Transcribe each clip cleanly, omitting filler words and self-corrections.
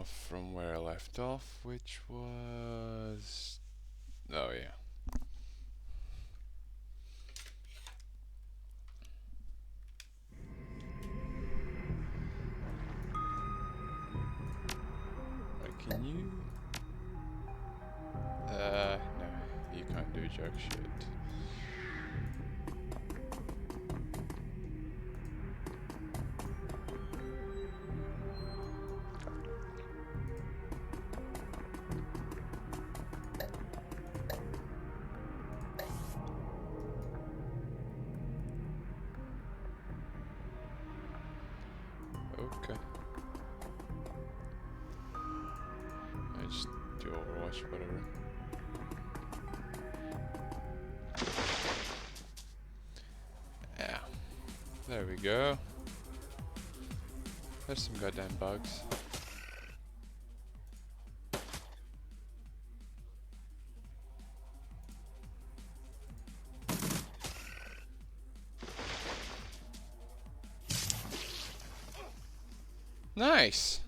off from where I left off, which was... oh yeah. Right, can you... no, you can't do jack shit. Okay. I just do Overwatch, whatever. Yeah. There we go. There's some goddamn bugs. Nice!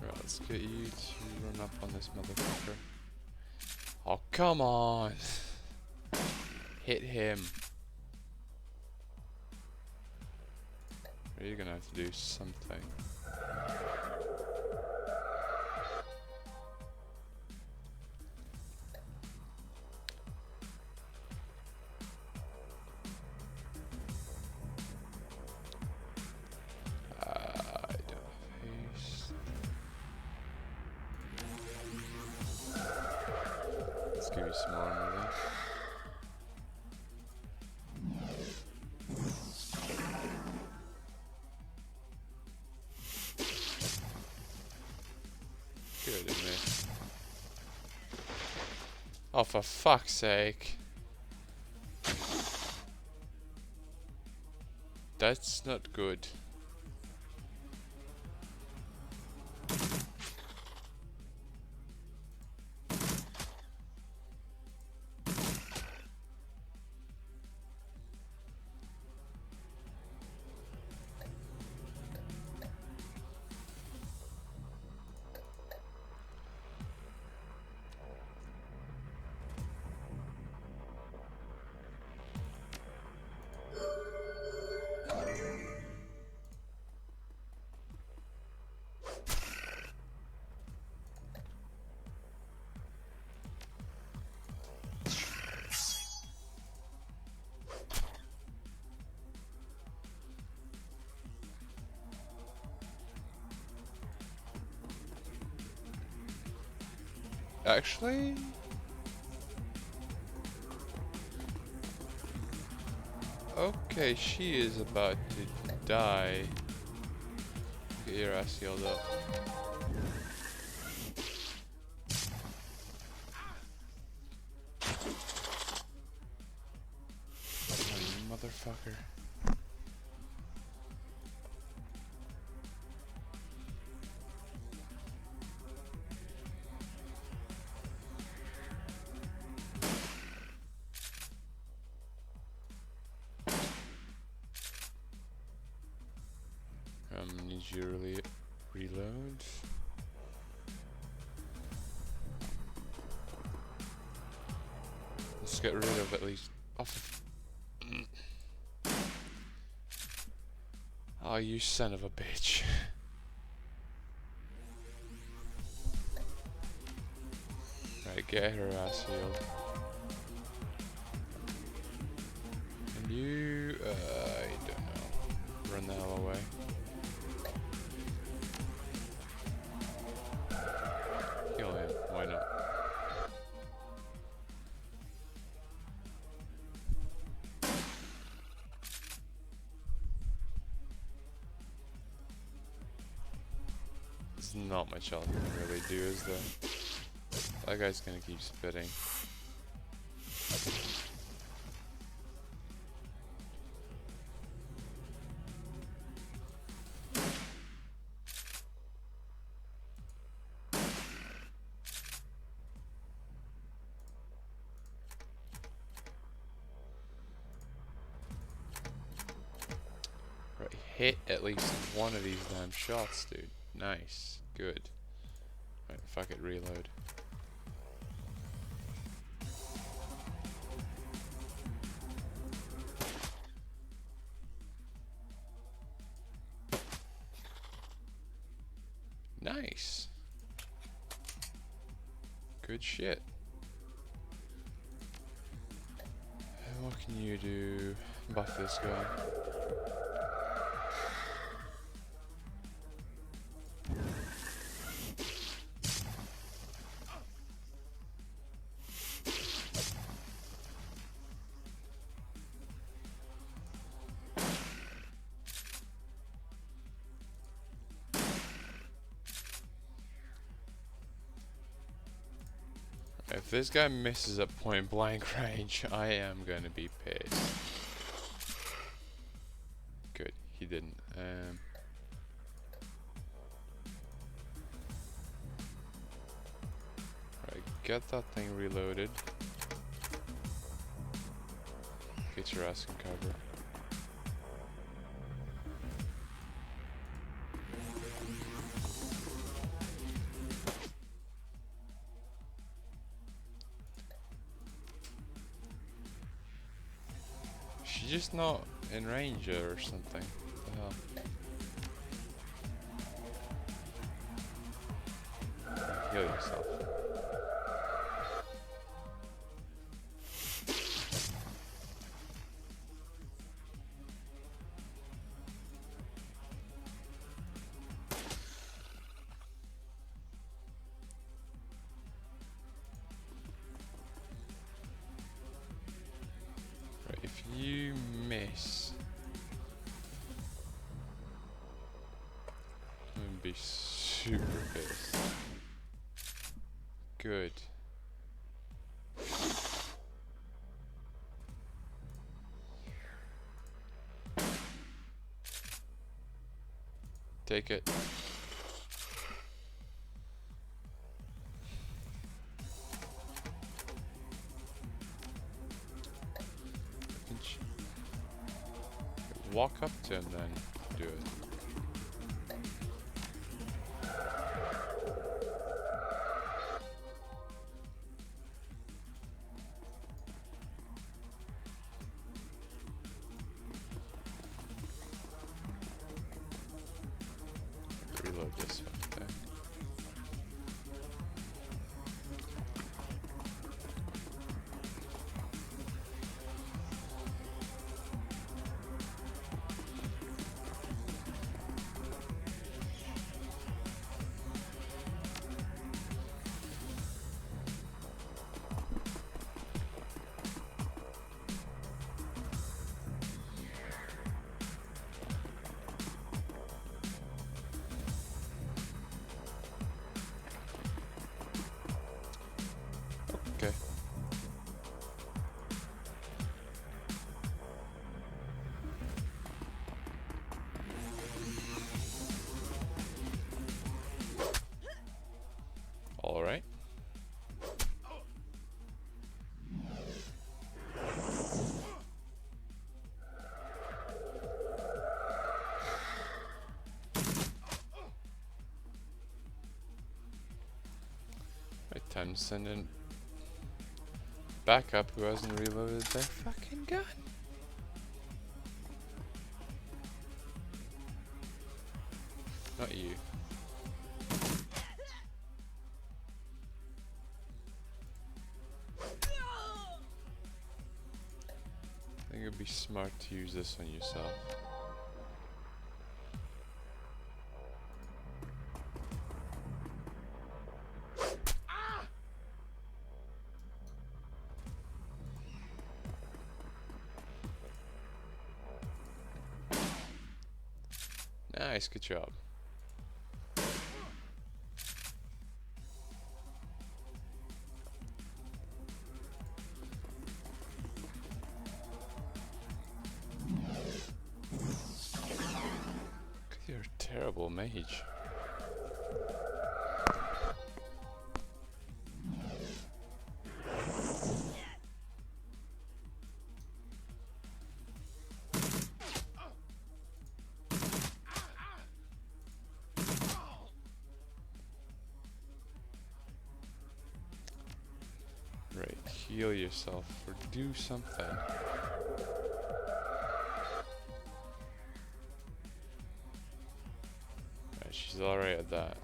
Right, let's get you to run up on this motherfucker. Oh, come on! Hit him. You're gonna have to do something. I don't face. Let's give you some more movie. Good at me. Oh, for fuck's sake. That's not good. Actually... okay, she is about to die. Get your ass healed up. Oh, you motherfucker. Need you to reload. Let's get rid of at least off. Oh, you son of a bitch. Right, get her ass healed. And you, I don't know. Run the hell away. Kill him, why not? There's not much else you can really do, is there? That guy's gonna keep spitting. hit at least one of these damn shots, dude. Nice. Good. Right, fuck it, reload. Nice. Good shit. What can you do? Buff this guy. If this guy misses at point blank range, I am gonna be pissed. Good, he didn't. Alright, get that thing reloaded. Get your ass in cover. She's just not in range or something. What the hell? Heal yourself. Right, if you miss, I'm gonna be super pissed. Good. Take it. Walk up to him then. Do it. Reload this one thing. Okay. All right. Right, time to send in backup who hasn't reloaded their fucking gun. Not you. I think it'd be smart to use this on yourself. Nice, good job. You're a terrible mage. heal yourself or do something. Right, she's alright at that.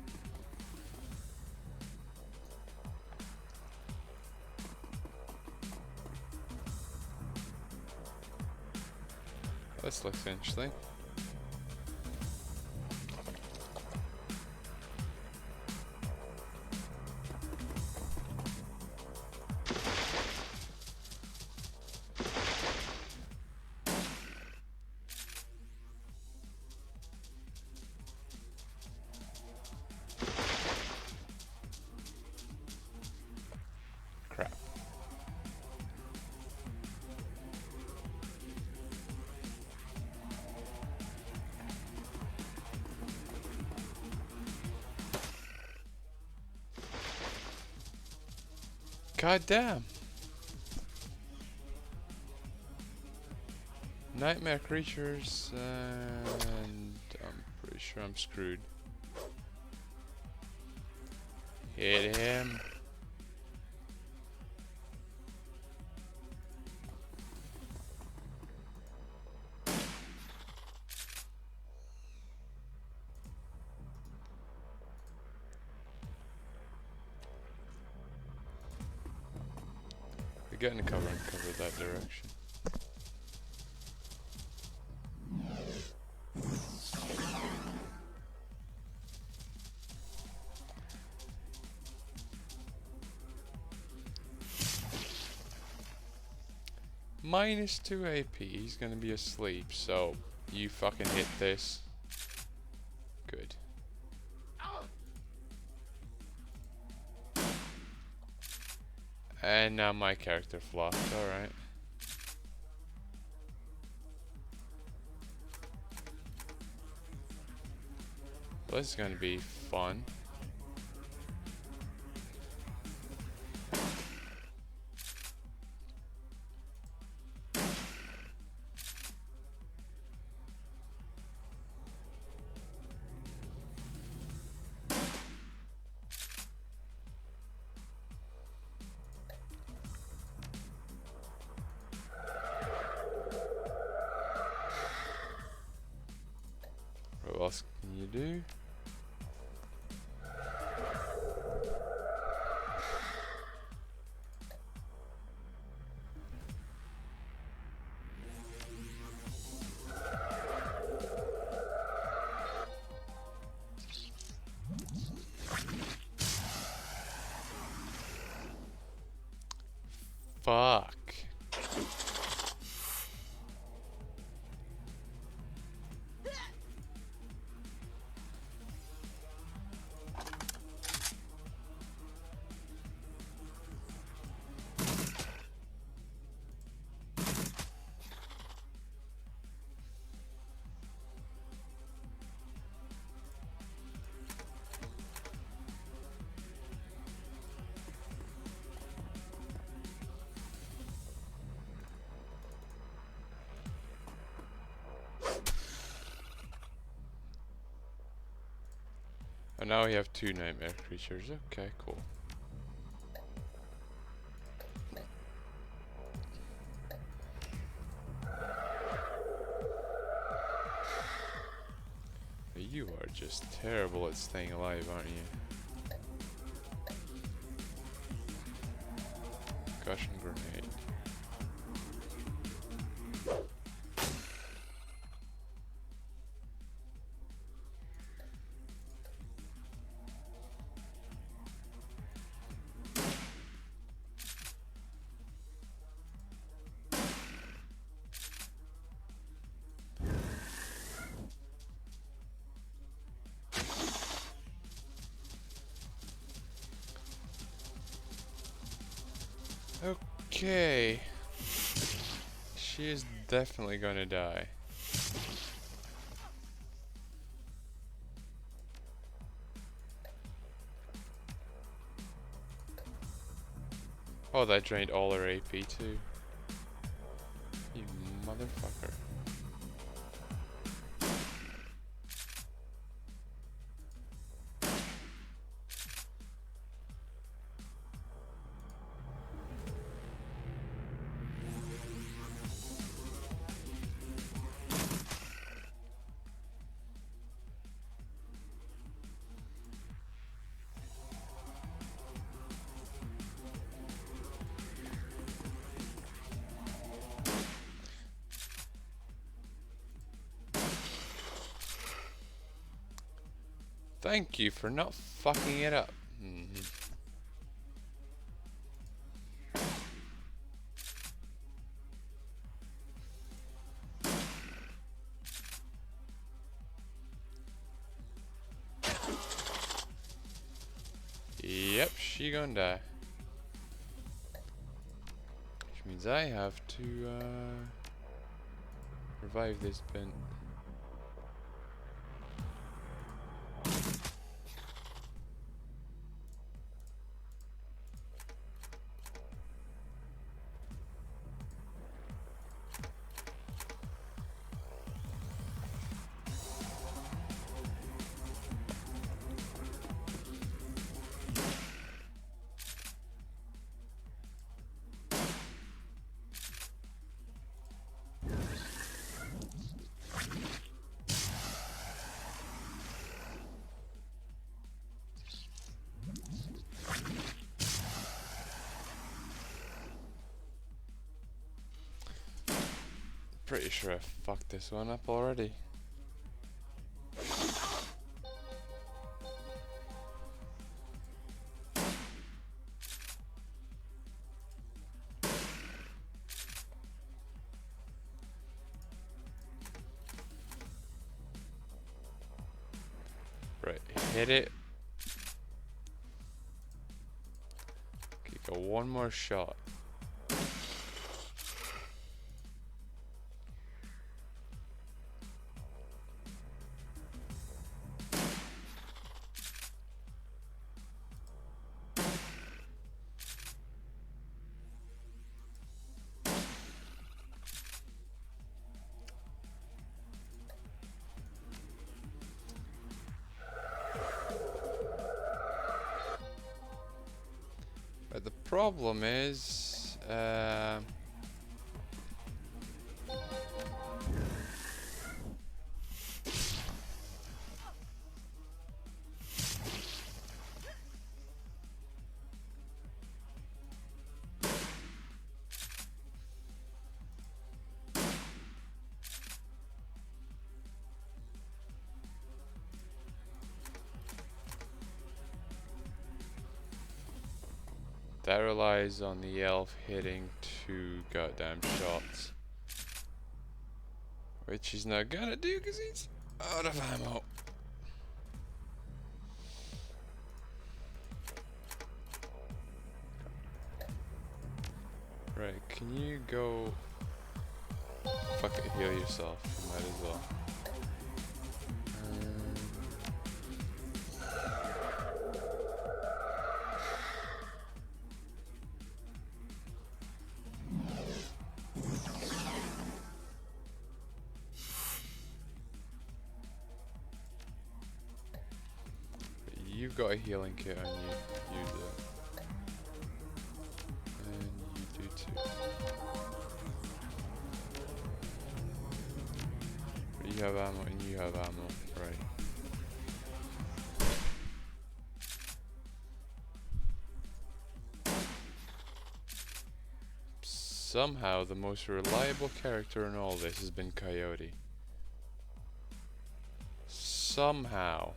This looks interesting. Crap. God damn. Nightmare creatures, and I'm pretty sure I'm screwed. Hit him. We get in the cover and cover that direction. -2 AP. He's gonna be asleep, so you fucking hit this. Good. And now my character flopped, alright. Well, this is gonna be fun. What else can you do? Fuck. And now we have 2 nightmare creatures. Okay, cool. You are just terrible at staying alive, aren't you? Concussion grenade. Okay. She is definitely gonna die. Oh, that drained all her AP too. You motherfucker. Thank you for not fucking it up. Yep, she gonna die. Which means I have to revive this bin. Pretty sure I fucked this one up already. Right, hit it. Okay, got one more shot. But the problem is, that relies on the elf hitting 2 goddamn shots. Which he's not gonna do because he's out of ammo. Right, can you go... Fuck it, heal yourself. You might as well. You've got a healing kit on you. Use it. And you do too. But you have ammo and you have ammo. Right. Somehow the most reliable character in all this has been Coyote. Somehow.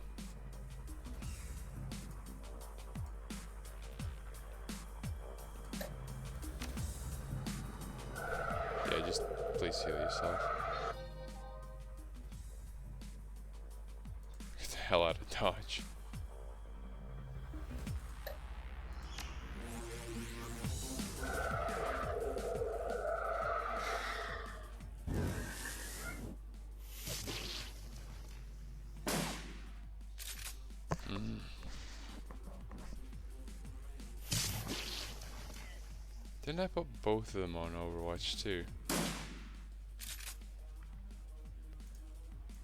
Yeah, just please heal yourself. Get the hell out of Dodge. Didn't I put both of them on Overwatch 2?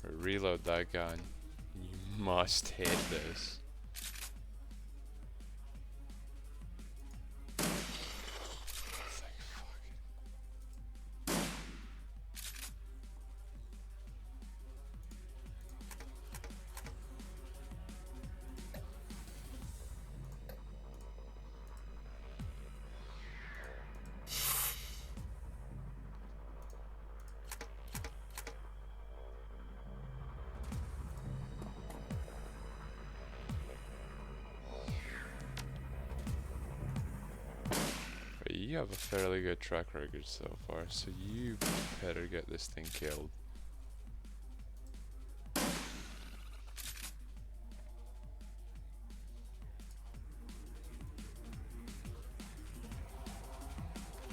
Reload that gun. You must hit this. Thank fuck. you have a fairly good track record so far, so you better get this thing killed.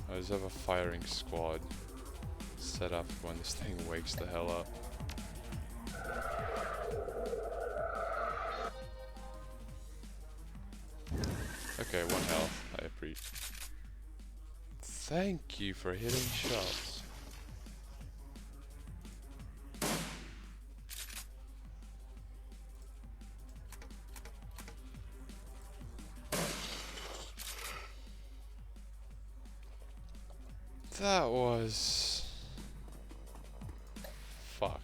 I just have a firing squad set up when this thing wakes the hell up. Okay, 1 health. I appreciate. Thank you for hitting shots. That was fucked.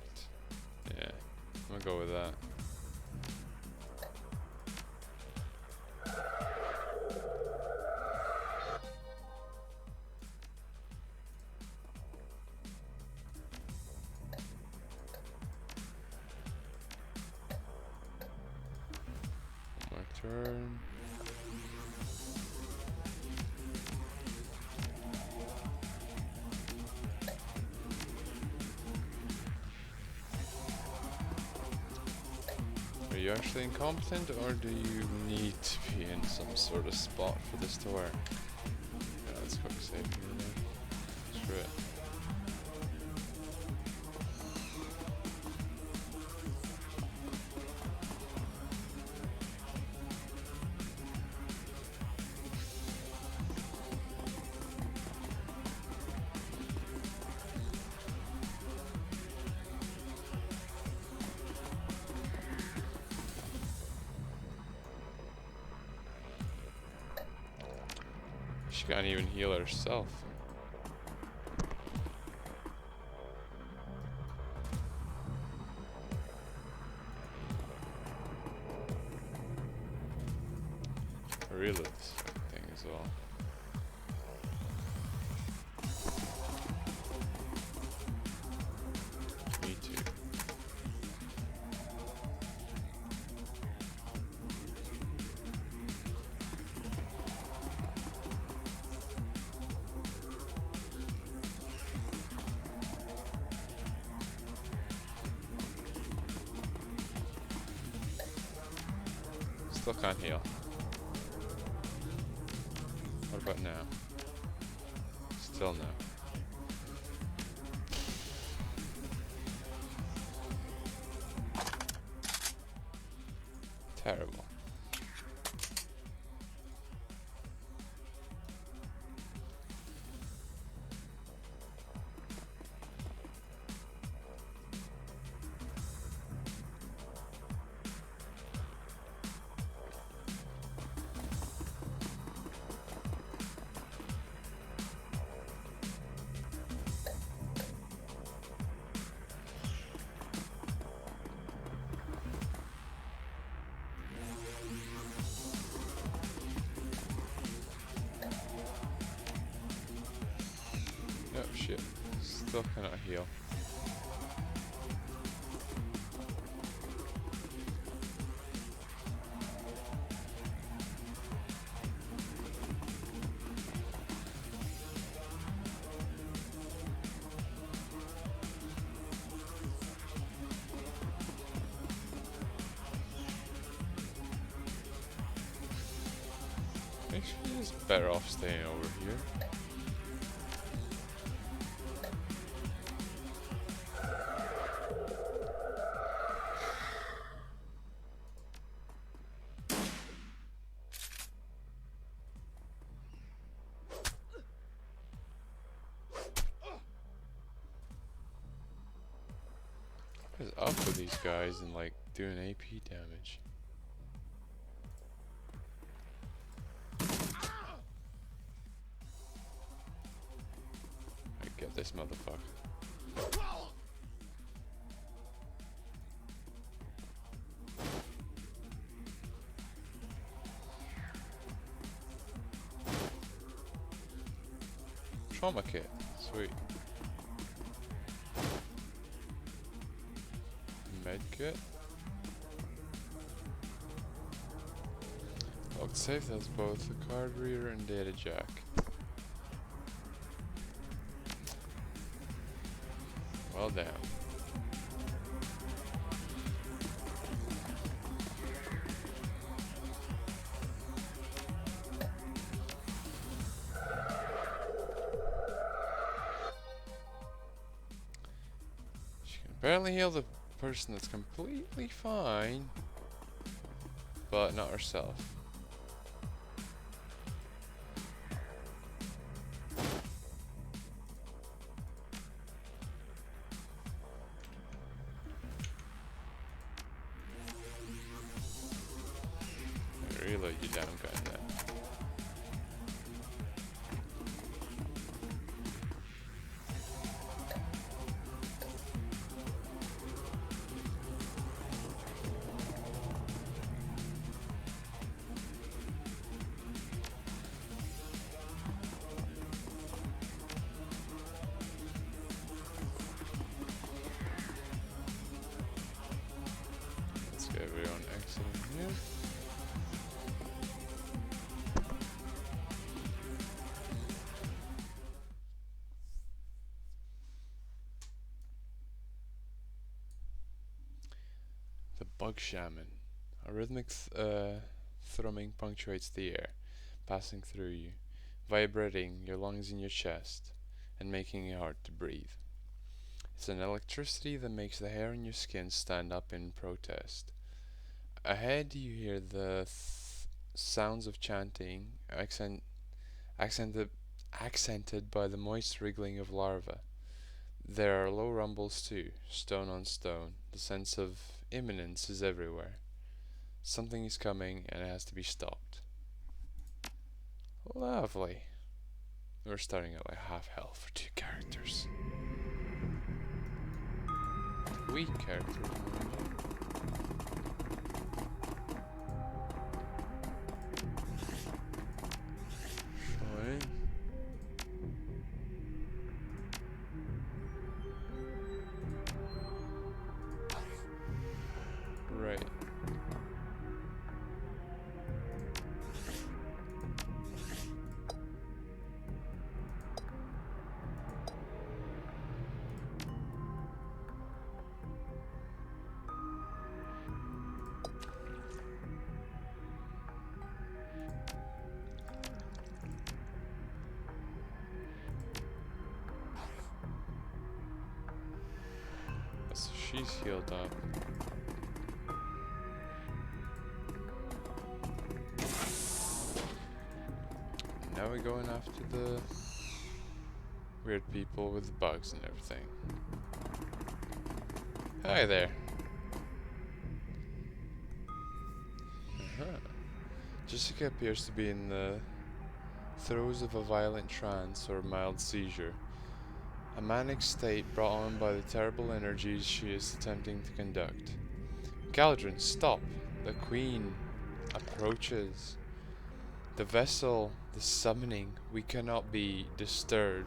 Yeah, I'm gonna go with that. My turn. Are you actually incompetent, or do you need to be in some sort of spot for this to work? Yeah, let's quick save here then. Screw it. She can't even heal herself. Reload this thing as well. Me too. Still can't heal. What about now? Still no. Terrible. Oh shit. Still cannot heal. Actually, it's better off staying over here. What is up with these guys and like doing AP damage? I get this motherfucker. Trauma kit, sweet. Medkit. Locked safe, that's both the card reader and data jack. Well, damn. She can apparently heal the person that's completely fine, but not herself. Reload you down, kind of. Let's get everyone exiting here. The Bug Shaman. A rhythmic thrumming punctuates the air, passing through you, vibrating your lungs in your chest, and making it hard to breathe. It's an electricity that makes the hair on your skin stand up in protest. Ahead you hear the sounds of chanting, accented, accented by the moist wriggling of larvae. There are low rumbles too, stone on stone. The sense of imminence is everywhere. Something is coming and it has to be stopped. Lovely. We're starting at like half health for 2 characters. Weak characters, mind you. Fine. Right. So she's healed up. Now we're going after the weird people with the bugs and everything. Hi there. Jessica appears to be in the throes of a violent trance or mild seizure. A manic state brought on by the terrible energies she is attempting to conduct. Galadrin, stop! The Queen approaches. The vessel, the summoning, we cannot be disturbed.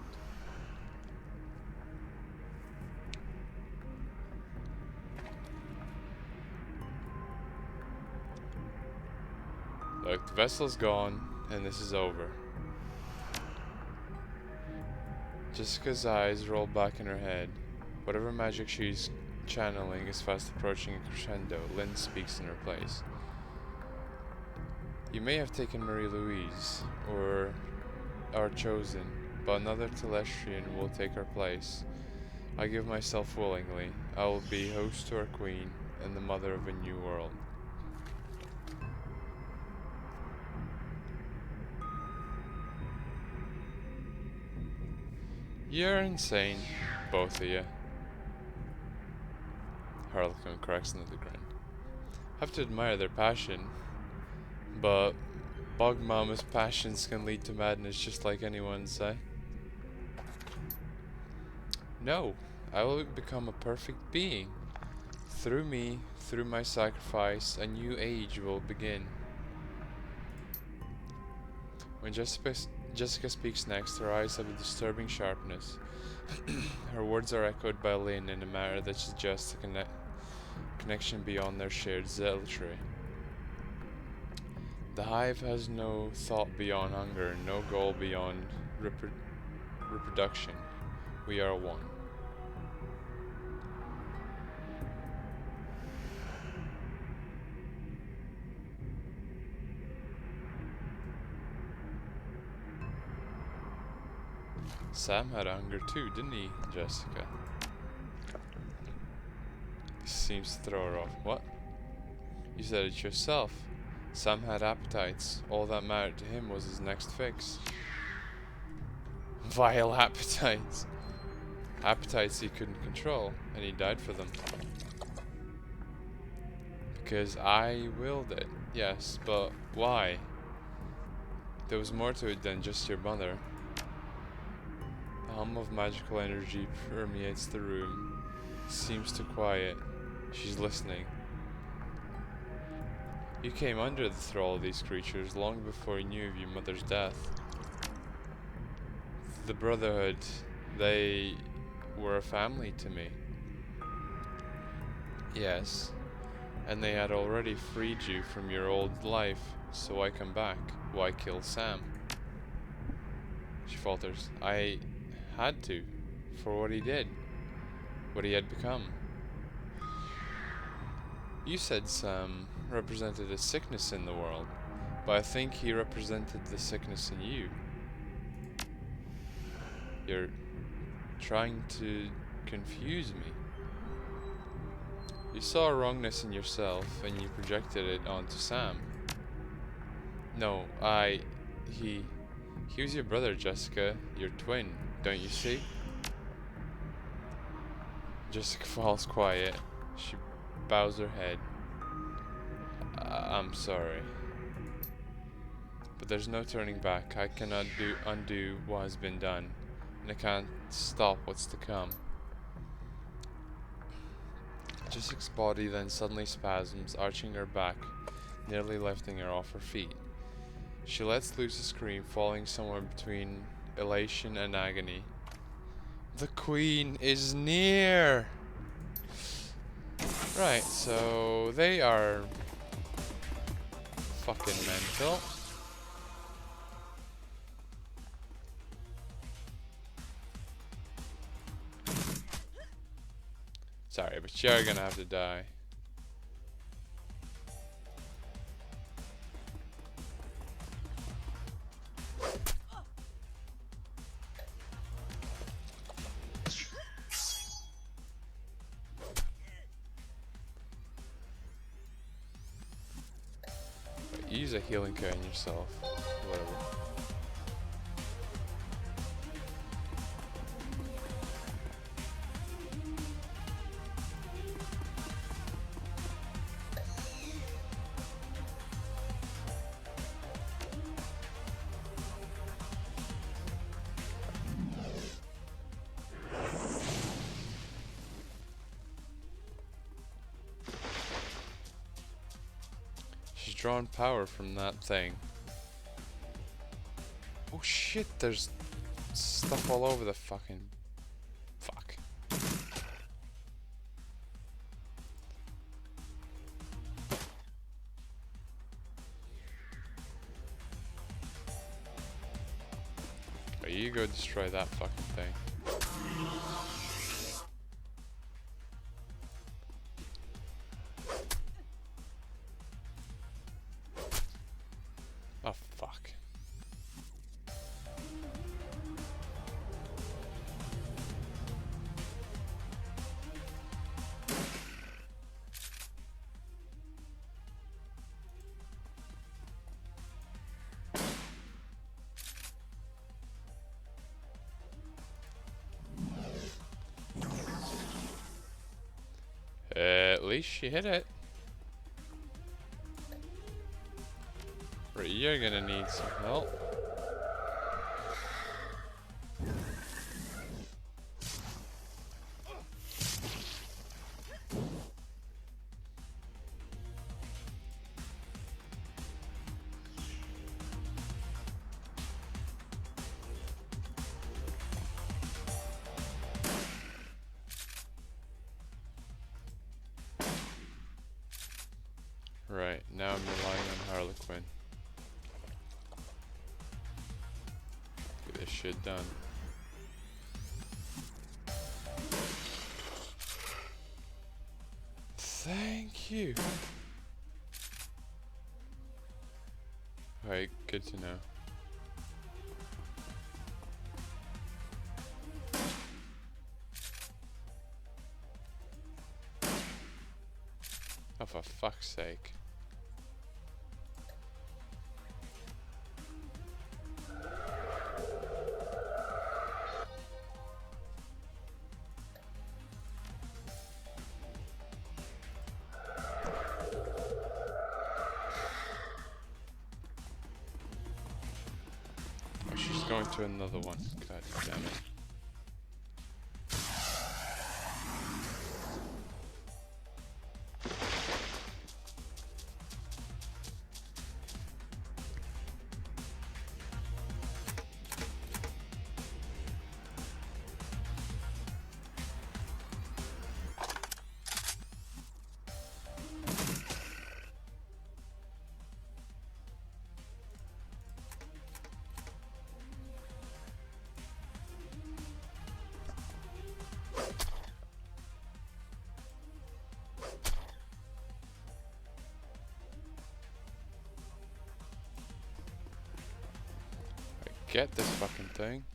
Look, the vessel's gone, and this is over. Jessica's eyes roll back in her head. Whatever magic she's channeling is fast approaching a crescendo. Lynn speaks in her place. You may have taken Marie-Louise, or our chosen, but another Telestrian will take her place. I give myself willingly. I will be host to our queen, and the mother of a new world. You're insane, both of you. Harlequin cracks another grin. Have to admire their passion, but Bog Mama's passions can lead to madness just like anyone's, eh? No, I will become a perfect being. Through me, through my sacrifice, a new age will begin. When Jessica speaks next, her eyes have a disturbing sharpness. Her words are echoed by Lynn in a manner that suggests a connection beyond their shared zealotry. The hive has no thought beyond hunger, no goal beyond reproduction. We are one. Sam had hunger too, didn't he, Jessica? This seems to throw her off. What? You said it yourself. Sam had appetites. All that mattered to him was his next fix. Vile appetites. Appetites he couldn't control, and he died for them. Because I willed it, yes, but why? There was more to it than just your mother. The hum of magical energy permeates the room. Seems too quiet. She's listening. You came under the thrall of these creatures long before you knew of your mother's death. The Brotherhood, they were a family to me. Yes, and they had already freed you from your old life, so why come back? Why kill Sam? She falters. I had to, for what he did, what he had become. You said Sam represented a sickness in the world, but I think he represented the sickness in you. You're trying to confuse me. You saw a wrongness in yourself and you projected it onto Sam. No, he was your brother, Jessica, your twin, don't you see? Jessica falls quiet. She bows her head. I'm sorry. But there's no turning back. I cannot undo what has been done, and I can't stop what's to come. Jessica's body then suddenly spasms, arching her back, nearly lifting her off her feet. She lets loose a scream, falling somewhere between elation and agony. The Queen is near! Right, so they are fucking mental. Sorry, but you're gonna have to die. Use a healing card on yourself. Whatever. She's drawn power from that thing. Oh shit, there's stuff all over the fucking... Fuck. Oh, you go destroy that fucking thing. Oh fuck. At least she hit it. Right, you're gonna need some help. Right, now I'm relying on Harlequin. Get this shit done. Thank you. Alright, good to know. Oh, for fuck's sake. Oh, she's going to another one. God damn it. Get this fucking thing.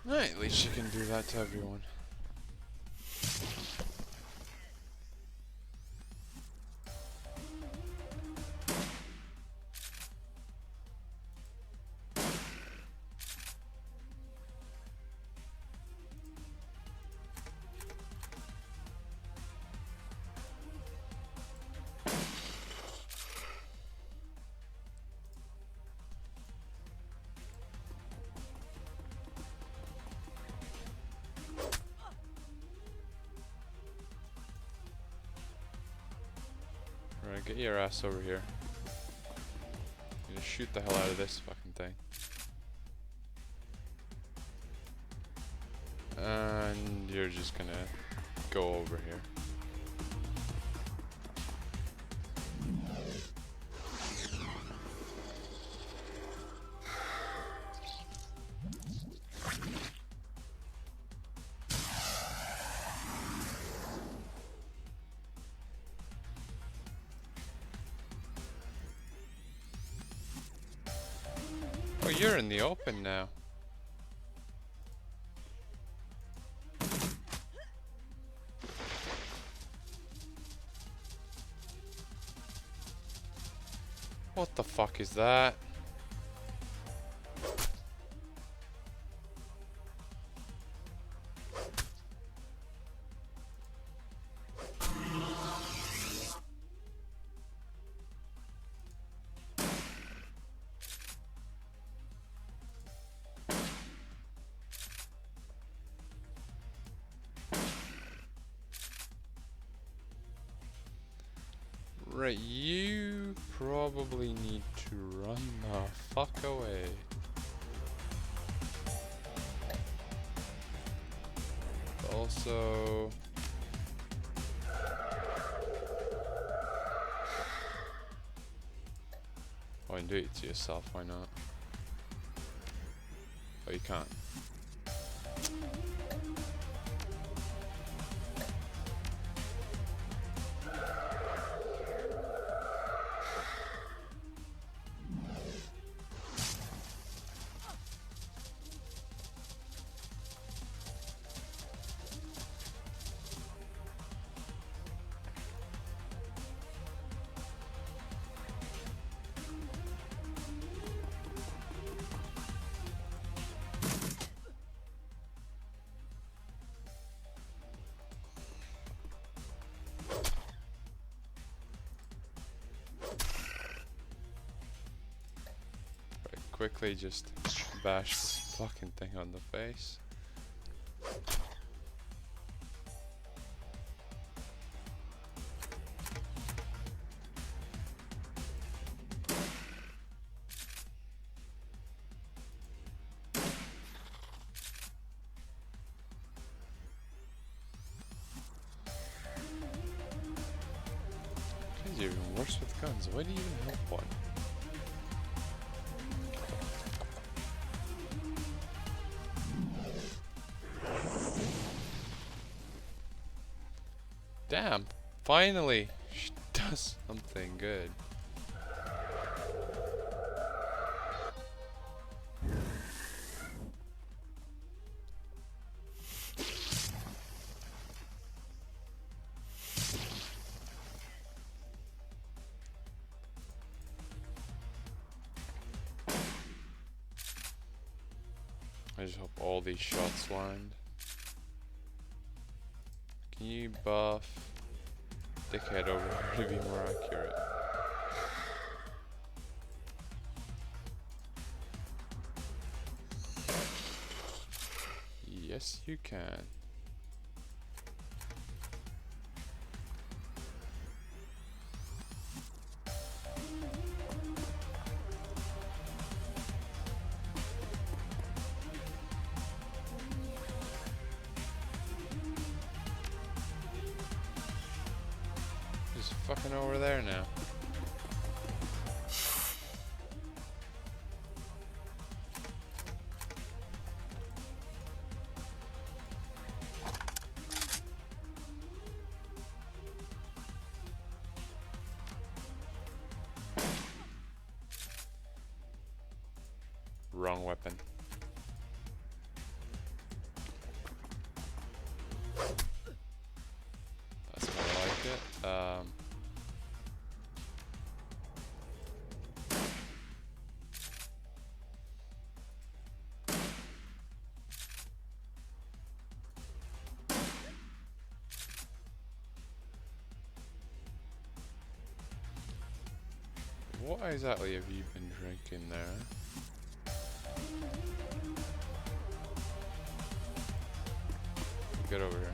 Right, at least you can do that to everyone. Alright, get your ass over here. I'm gonna shoot the hell out of this fucking thing. And you're just gonna go over here. Oh, you're in the open now. What the fuck is that? Right, you probably need to run the fuck away. Also... Oh, and do it to yourself, why not? Oh, you can't. Quickly just bash this fucking thing on the face. You're even worse with guns. Why do you even have one? Damn! Finally! She does something good. I just hope all these shots land. Can you buff Dickhead over here to be more accurate? Yes, you can. Just fucking over there now. Wrong weapon. That's more like it. What exactly have you been drinking there? Get over here.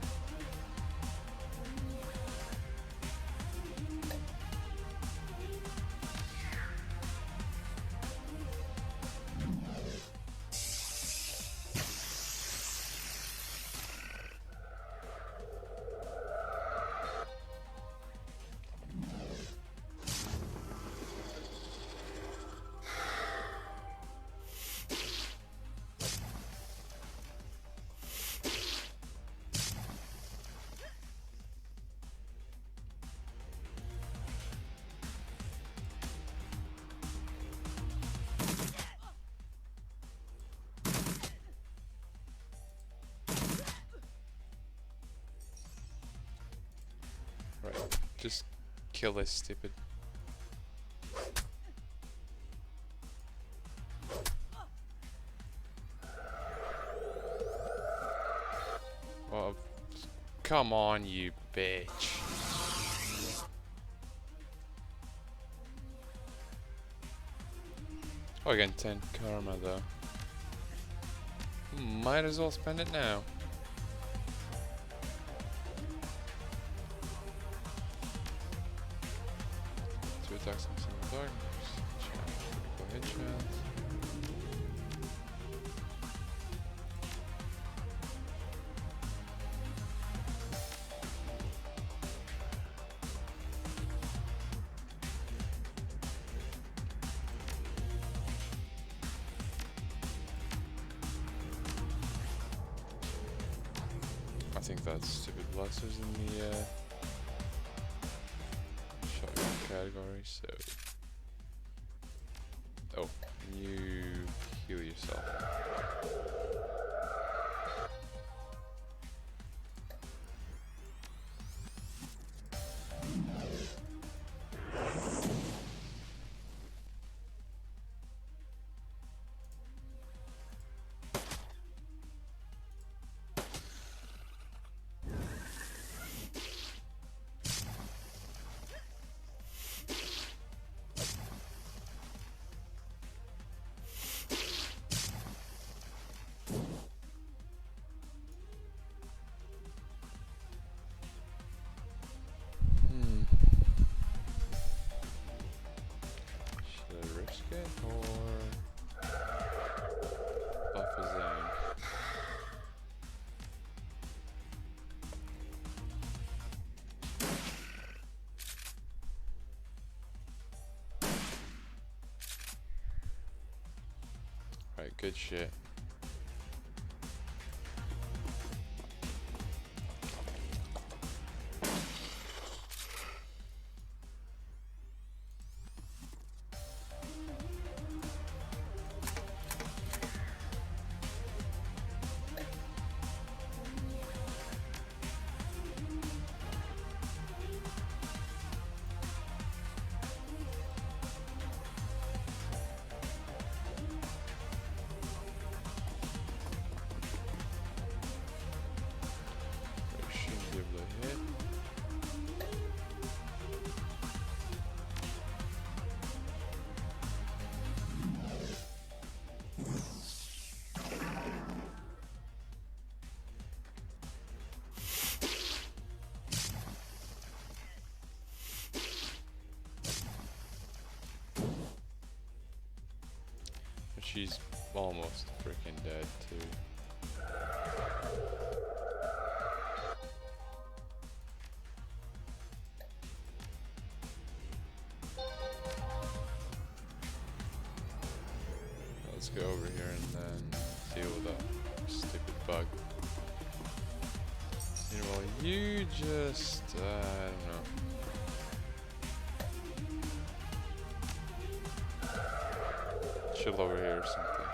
Right, just kill this stupid. Oh, come on, you bitch. Oh, again, 10 karma though. Might as well spend it now. Two attacks on single darkness. Critical headshot. I think that's stupid blasters in the shotgun category, so... Oh, you heal yourself. Right, good shit. Shouldn't be able to hit. But she's almost freaking dead too. Let's go over here and then deal with that stupid bug. Well, you just, I don't know. Chill over here or something.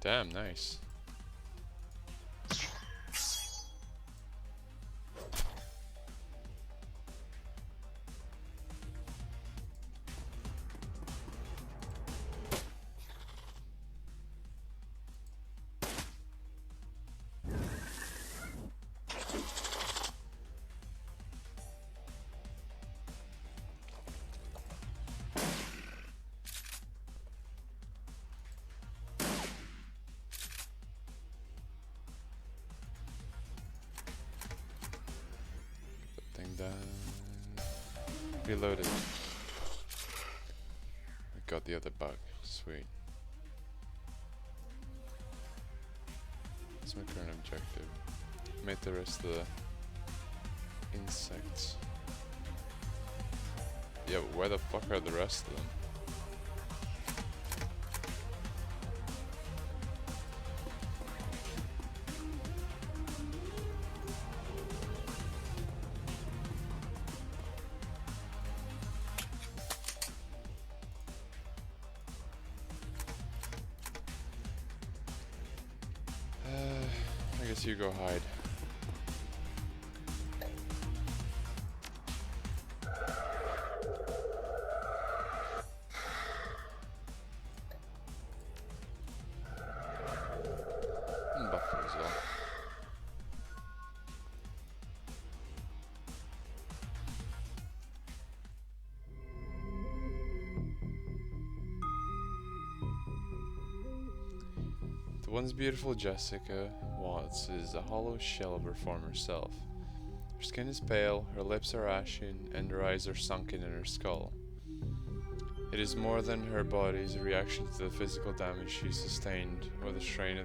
Damn, nice. Reloaded. I got the other bug. Sweet. That's my current objective. Made the rest of the insects. Yeah, but where the fuck are the rest of them? I guess you go hide. And buffer as well. The once beautiful Jessica Watts is a hollow shell of her former self. Her skin is pale, her lips are ashen, and her eyes are sunken in her skull. It is more than her body's reaction to the physical damage she sustained or the strain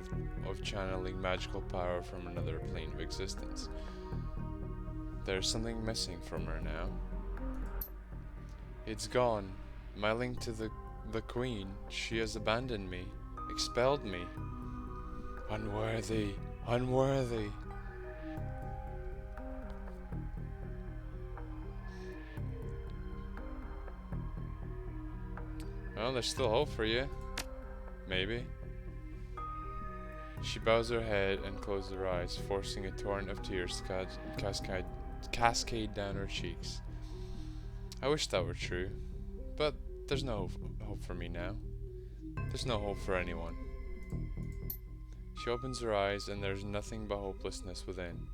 of channeling magical power from another plane of existence. There is something missing from her now. It's gone. My link to the Queen. She has abandoned me, expelled me. Unworthy, unworthy. Well, there's still hope for you. Maybe. She bows her head and closes her eyes, forcing a torrent of tears to cascade down her cheeks. I wish that were true, but there's no hope for me now. There's no hope for anyone. She opens her eyes and there's nothing but hopelessness within.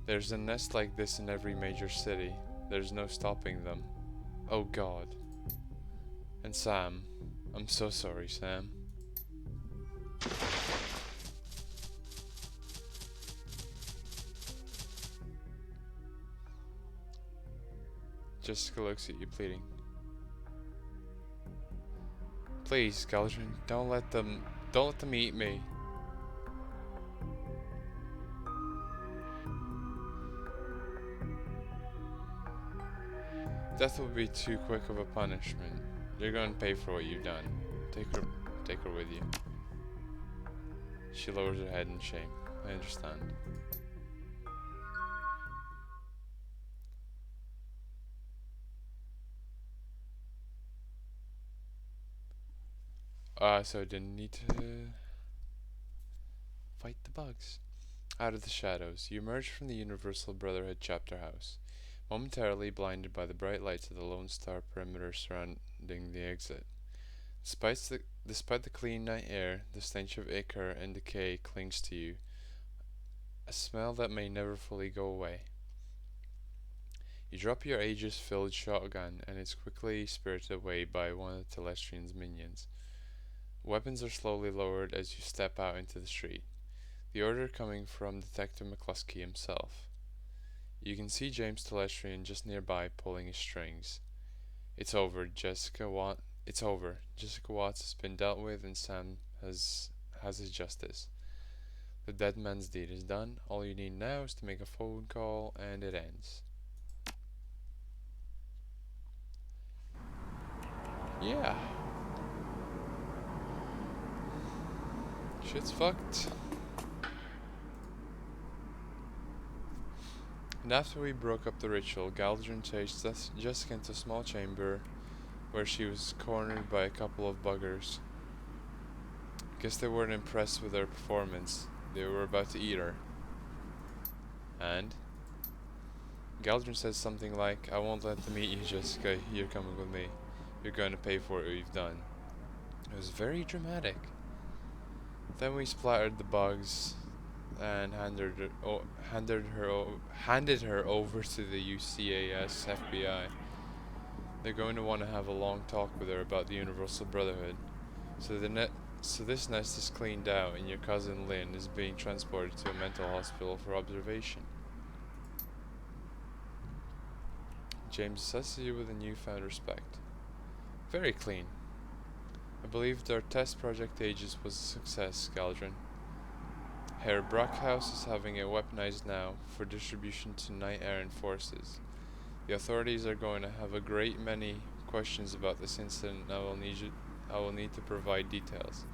There's a nest like this in every major city. There's no stopping them. Oh God. And Sam. I'm so sorry, Sam. Jessica looks at you pleading. Please, Galdrin, don't let them eat me. Death will be too quick of a punishment. You're going to pay for what you've done. Take her with you. She lowers her head in shame. I understand. So I didn't need to fight the bugs. Out of the shadows, you emerge from the Universal Brotherhood chapter house, momentarily blinded by the bright lights of the Lone Star perimeter surrounding the exit. Despite the clean night air, the stench of ichor and decay clings to you, a smell that may never fully go away. You drop your Aegis-filled shotgun, and it's quickly spirited away by one of Telestrian's minions. Weapons are slowly lowered as you step out into the street, the order coming from Detective McCluskey himself. You can see James Telestrian just nearby pulling his strings. It's over. Jessica Watts has been dealt with, and Sam has his justice. The dead man's deed is done. All you need now is to make a phone call, and it ends. Yeah. Shit's fucked. And after we broke up the ritual, Galdrin takes Jessica into a small chamber where she was cornered by a couple of buggers. Guess they weren't impressed with her performance. They were about to eat her. And Galdrin says something like, "I won't let them eat you, Jessica. You're coming with me. You're going to pay for what you've done." It was very dramatic. Then we splattered the bugs and handed her over to the UCAS FBI. They're going to want to have a long talk with her about the Universal Brotherhood. So this nest is cleaned out, and your cousin Lynn is being transported to a mental hospital for observation. James assesses you with a newfound respect. Very clean. I believe their test project Aegis was a success, Galdrin. Herr Brockhaus is having it weaponized now for distribution to Knight Errant forces. The authorities are going to have a great many questions about this incident, and I will need to provide details.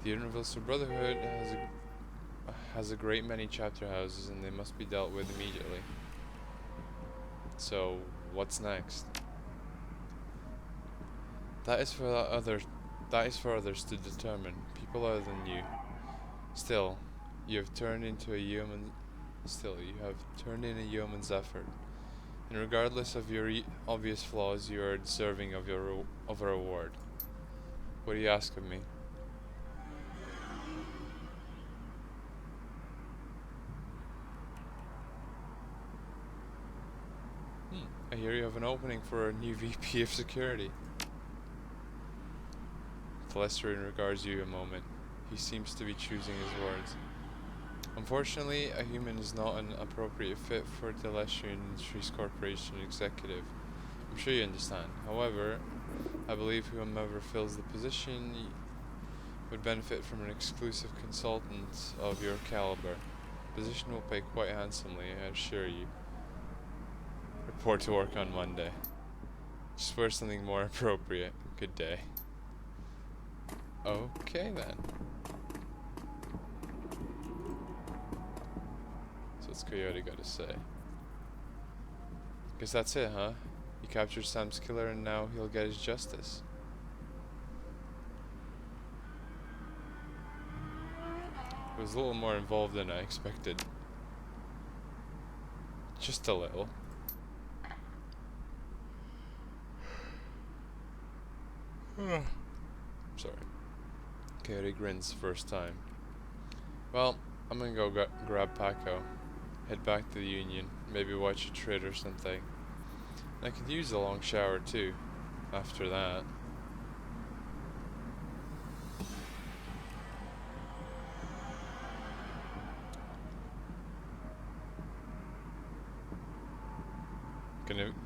The Universal Brotherhood has a great many chapter houses, and they must be dealt with immediately. So, what's next? That is for others to determine. People other than you. Still, you have turned in a yeoman's effort. And regardless of your obvious flaws, you are deserving of a reward. What do you ask of me? I hear you have an opening for a new VP of security. Telestrian regards you a moment. He seems to be choosing his words. Unfortunately, a human is not an appropriate fit for Telestrian Industries Corporation executive. I'm sure you understand. However, I believe whomever fills the position would benefit from an exclusive consultant of your caliber. The position will pay quite handsomely, I assure you. Report to work on Monday. Just wear something more appropriate. Good day. Okay then. So what's Coyote got to say? Guess that's it, huh? You captured Sam's killer and now he'll get his justice. It was a little more involved than I expected. Just a little. Sorry. Coyote grins first time. Well, I'm gonna go grab Paco. Head back to the Union. Maybe watch a Trid or something. I could use a long shower too. After that.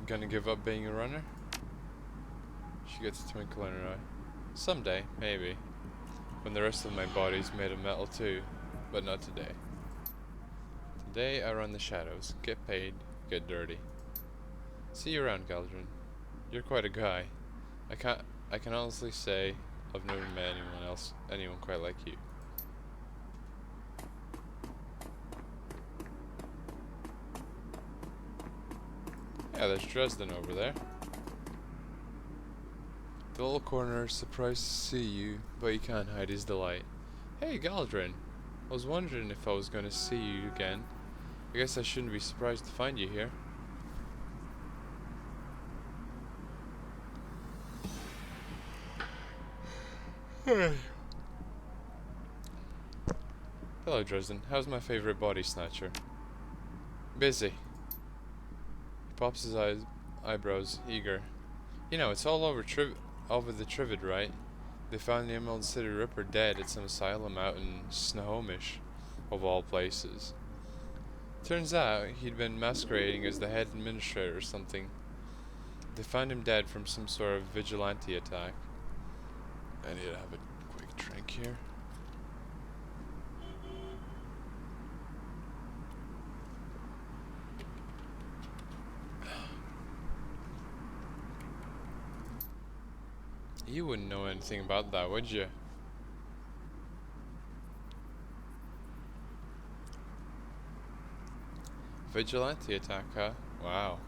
Gonna give up being a runner? She gets a twinkle in her eye. Someday, maybe. When the rest of my body's made of metal too. But not today. Today I run the shadows. Get paid, get dirty. See you around, Galdrin. You're quite a guy. I can't. I can honestly say I've never met anyone quite like you. Yeah, there's Dresden over there. The little corner is surprised to see you, but he can't hide his delight. Hey, Galdrin. I was wondering if I was going to see you again. I guess I shouldn't be surprised to find you here. Hello, Dresden. How's my favorite body snatcher? Busy. He pops his eyebrows, eager. You know, it's all over the Trivid, right? They found the Emerald City Ripper dead at some asylum out in Snohomish, of all places. Turns out he'd been masquerading as the head administrator or something. They found him dead from some sort of vigilante attack. I need to have a quick drink here. You wouldn't know anything about that, would you? Vigilante attack, huh? Wow.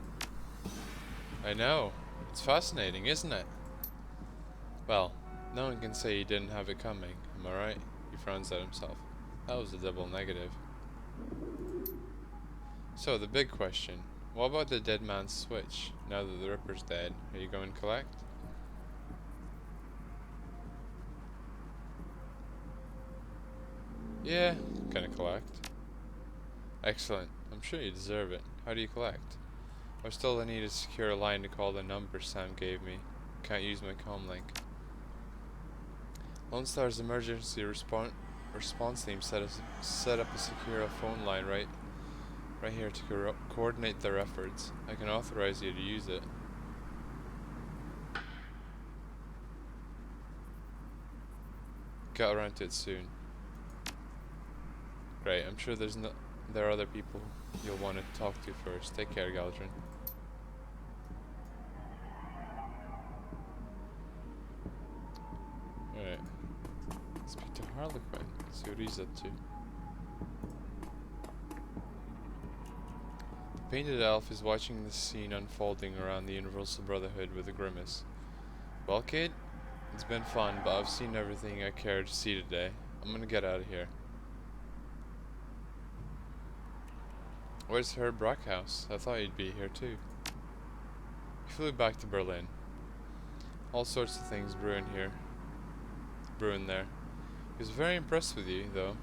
I know. It's fascinating, isn't it? Well, no one can say he didn't have it coming, am I right? He frowns at himself. That was a double negative. So, the big question. What about the dead man's switch? Now that the Ripper's dead, are you going to collect? Yeah, gonna collect. Excellent. I'm sure you deserve it. How do you collect? I was told I need a secure line to call the number Sam gave me. Can't use my comm link. Lone Star's emergency response team set up a secure phone line right here to coordinate their efforts. I can authorize you to use it. Get around to it soon. Great, I'm sure there are other people you'll want to talk to first. Take care, Galdrin. Alright. Speak to Harlequin. See what he's up to. The painted elf is watching the scene unfolding around the Universal Brotherhood with a grimace. Well, kid, it's been fun, but I've seen everything I care to see today. I'm gonna get out of here. Where's Herb Brockhouse? I thought he'd be here too. He flew back to Berlin. All sorts of things brewing there. He was very impressed with you, though.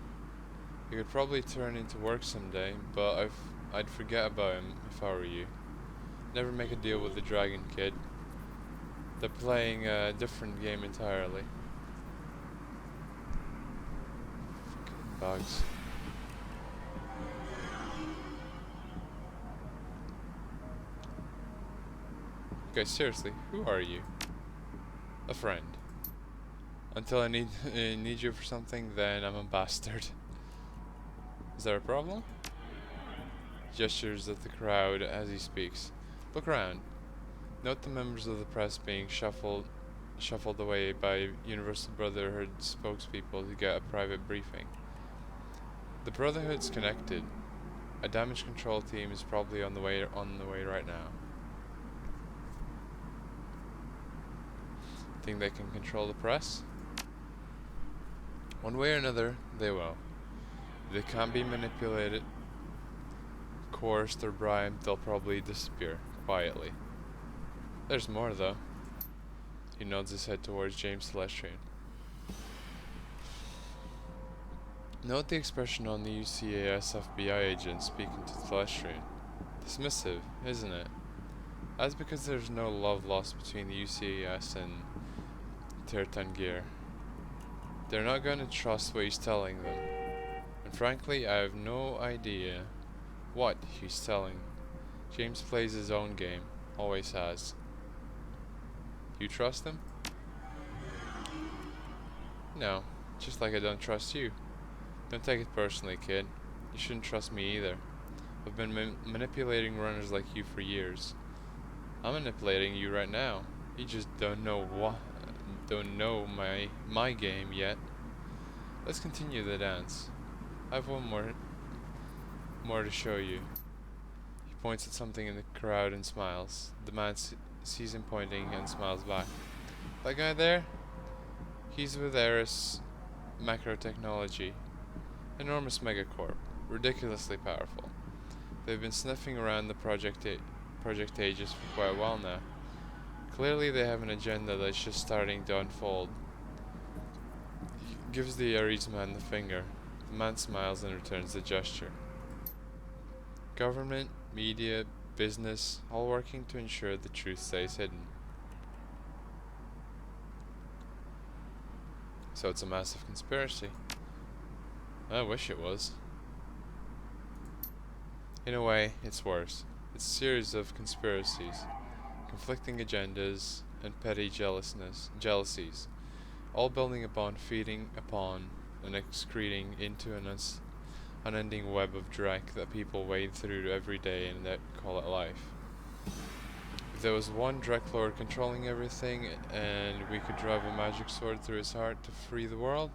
He could probably turn into work someday, but I'd forget about him if I were you. Never make a deal with the Dragon Kid. They're playing a different game entirely. Fucking bugs. Okay, seriously, who are you? A friend. Until I need you for something, then I'm a bastard. Is there a problem? Gestures at the crowd as he speaks. Look around. Note the members of the press being shuffled away by Universal Brotherhood spokespeople to get a private briefing. The Brotherhood's connected. A damage control team is probably on the way right now. Think they can control the press? One way or another, they will. If they can't be manipulated, coerced, or bribed, they'll probably disappear, quietly. There's more, though. He nods his head towards James Celestrian. Note the expression on the UCAS FBI agent speaking to Celestrian. Dismissive, isn't it? That's because there's no love lost between the UCAS and Tertangir. They're not going to trust what he's telling them. And frankly, I have no idea what he's telling. James plays his own game. Always has. You trust him? No. Just like I don't trust you. Don't take it personally, kid. You shouldn't trust me either. I've been manipulating runners like you for years. I'm manipulating you right now. You just don't know my game yet. Let's continue the dance. I've one more to show you. He points at something in the crowd and smiles. The man sees him pointing and smiles back. That guy there? He's with Eris Macro Technology. Enormous megacorp. Ridiculously powerful. They've been sniffing around the Project Aegis for quite a while now. Clearly they have an agenda that's just starting to unfold. He gives the Ares man the finger. The man smiles and returns the gesture. Government, media, business, all working to ensure the truth stays hidden. So it's a massive conspiracy. I wish it was. In a way, it's worse. It's a series of conspiracies, conflicting agendas, and petty jealousies, all building upon, feeding upon, and excreting into an unending web of dreck that people wade through every day and that call it life. If there was one Dreck Lord controlling everything, and we could drive a magic sword through his heart to free the world,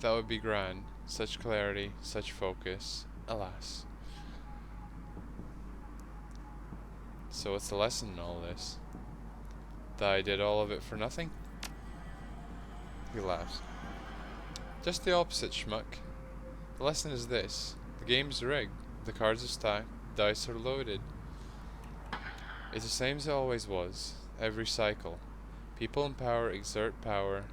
that would be grand. Such clarity, such focus, alas. So what's the lesson in all this? That I did all of it for nothing? He laughs. Just the opposite, schmuck. The lesson is this. The game's rigged. The cards are stacked. Dice are loaded. It's the same as it always was. Every cycle. People in power exert power.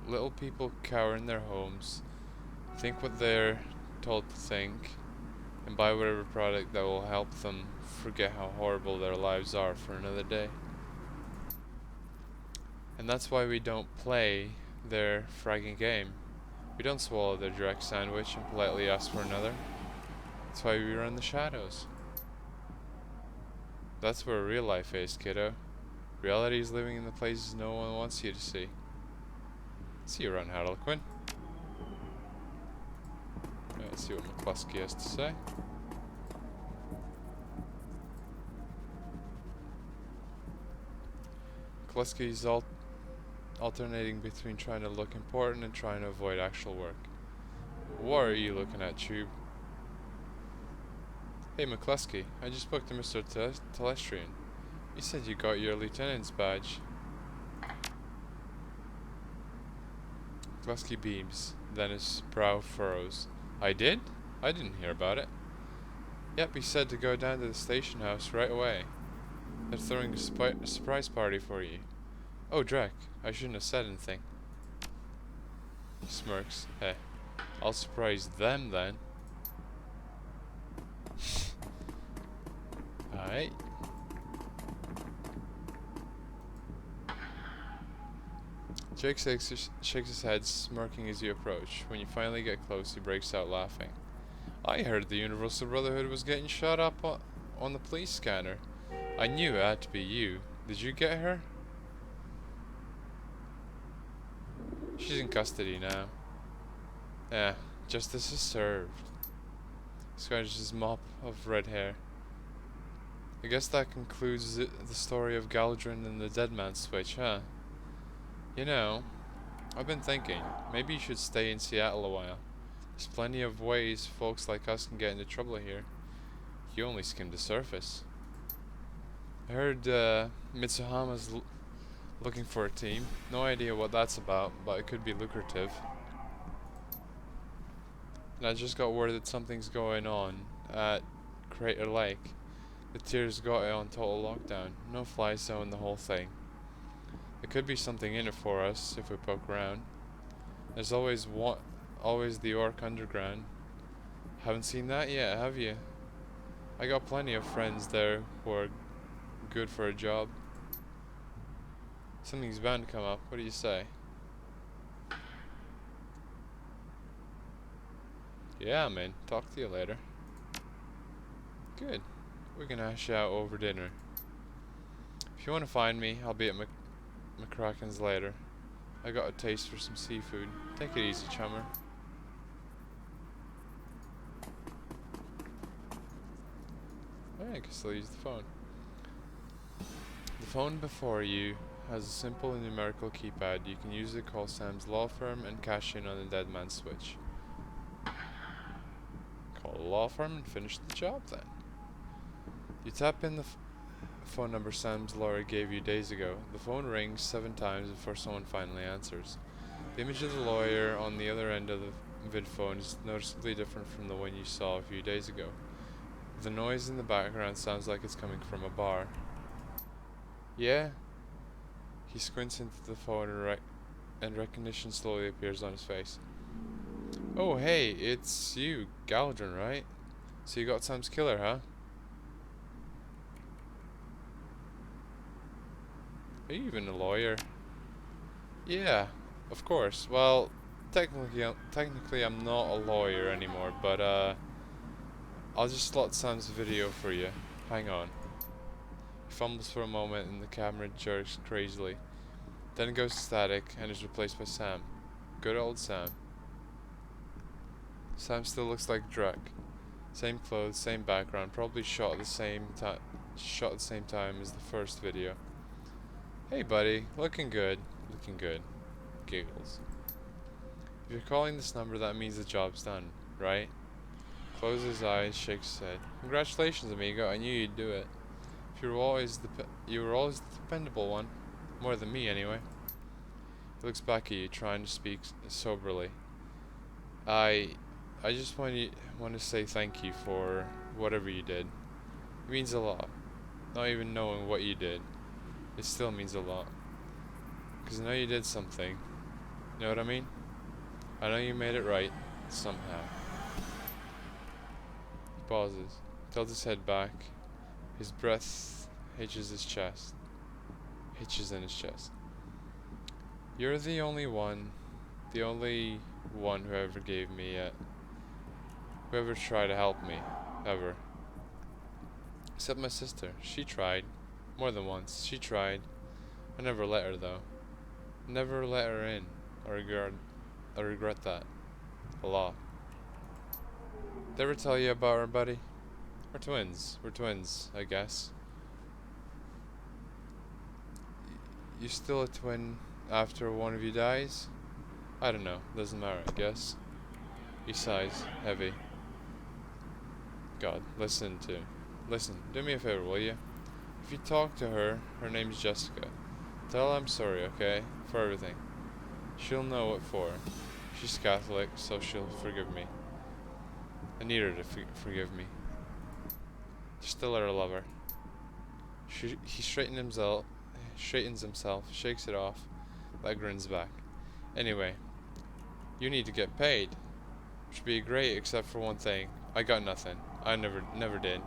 Little people cower in their homes, think what they're told to think, and buy whatever product that will help them forget how horrible their lives are for another day. And that's why we don't play their fragging game. We don't swallow their direct sandwich and politely ask for another. That's why we run the shadows. That's where real life is, kiddo. Reality is living in the places no one wants you to see. See you around, Harlequin. Let's see what McCluskey has to say. McCluskey's alternating between trying to look important and trying to avoid actual work. What are you looking at, Tube? Hey McCluskey, I just spoke to Mr. Telestrian. He said you got your lieutenant's badge. McCluskey beams, then his brow furrows. I did? I didn't hear about it. Yep, he said to go down to the station house right away. They're throwing a surprise party for you. Oh, Drek, I shouldn't have said anything. He smirks. Hey, I'll surprise them then. Alright. Jake shakes his head, smirking as you approach. When you finally get close, he breaks out laughing. I heard the Universal Brotherhood was getting shot up on the police scanner. I knew it had to be you. Did you get her? She's in custody now. Yeah, justice is served. He scratches his mop of red hair. I guess that concludes the story of Galdrin and the Dead Man's Switch, huh? You know, I've been thinking, maybe you should stay in Seattle a while. There's plenty of ways folks like us can get into trouble here. You only skimmed the surface. I heard Mitsuhama's looking for a team. No idea what that's about, but it could be lucrative. And I just got word that something's going on at Crater Lake. The Tier's got it on total lockdown. No fly zone, the whole thing. There could be something in it for us if we poke around. There's always the Orc Underground. Haven't seen that yet, have you? I got plenty of friends there who are good for a job. Something's bound to come up. What do you say? Yeah, man. Talk to you later. Good. We can hash out over dinner. If you want to find me, I'll be at McCracken's later. I got a taste for some seafood. Take it easy, chummer. Oh, yeah, I can still use the phone. The phone before you has a simple numerical keypad. You can use it to call Sam's law firm and cash in on the dead man's switch. Call the law firm and finish the job then. You tap in the phone number Sam's lawyer gave you days ago. The phone rings 7 times before someone finally answers. The image of the lawyer on the other end of the vidphone is noticeably different from the one you saw a few days ago. The noise in the background sounds like it's coming from a bar. Yeah? He squints into the phone and recognition slowly appears on his face. Oh hey, it's you, Galdrin, right? So you got Sam's killer, huh? Are you even a lawyer? Yeah, of course. Well, technically I'm not a lawyer anymore, but I'll just slot Sam's video for you. Hang on. He fumbles for a moment and the camera jerks crazily. Then it goes static and is replaced by Sam. Good old Sam. Sam still looks like Drek. Same clothes, same background, probably shot at the same time as the first video. Hey buddy, looking good. Looking good. Giggles. If you're calling this number, that means the job's done, right? Closes his eyes, shakes his head. Congratulations, amigo. I knew you'd do it. You were always the dependable one. More than me, anyway. He looks back at you, trying to speak soberly. I just want to say thank you for whatever you did. It means a lot. Not even knowing what you did, it still means a lot. 'Cause I know you did something. You know what I mean? I know you made it right, somehow. He pauses, tilts his head back. His breath hitches in his chest. You're the only one who ever gave me who ever tried to help me, ever. Except my sister. She tried. More than once. She tried. I never let her, though. Never let her in. I regret that. A lot. Did I ever tell you about her, buddy? We're twins. We're twins, I guess. You still a twin after one of you dies? I don't know. Doesn't matter, I guess. He sighs, heavy. God, listen, do me a favor, will you? If you talk to her, her name's Jessica. Tell her I'm sorry, okay? For everything. She'll know what for. She's Catholic, so she'll forgive me. I need her to forgive me. Just to let her love her. He straightens himself, shakes it off, that grins back. Anyway, you need to get paid. Which would be great except for one thing. I got nothing. I never did.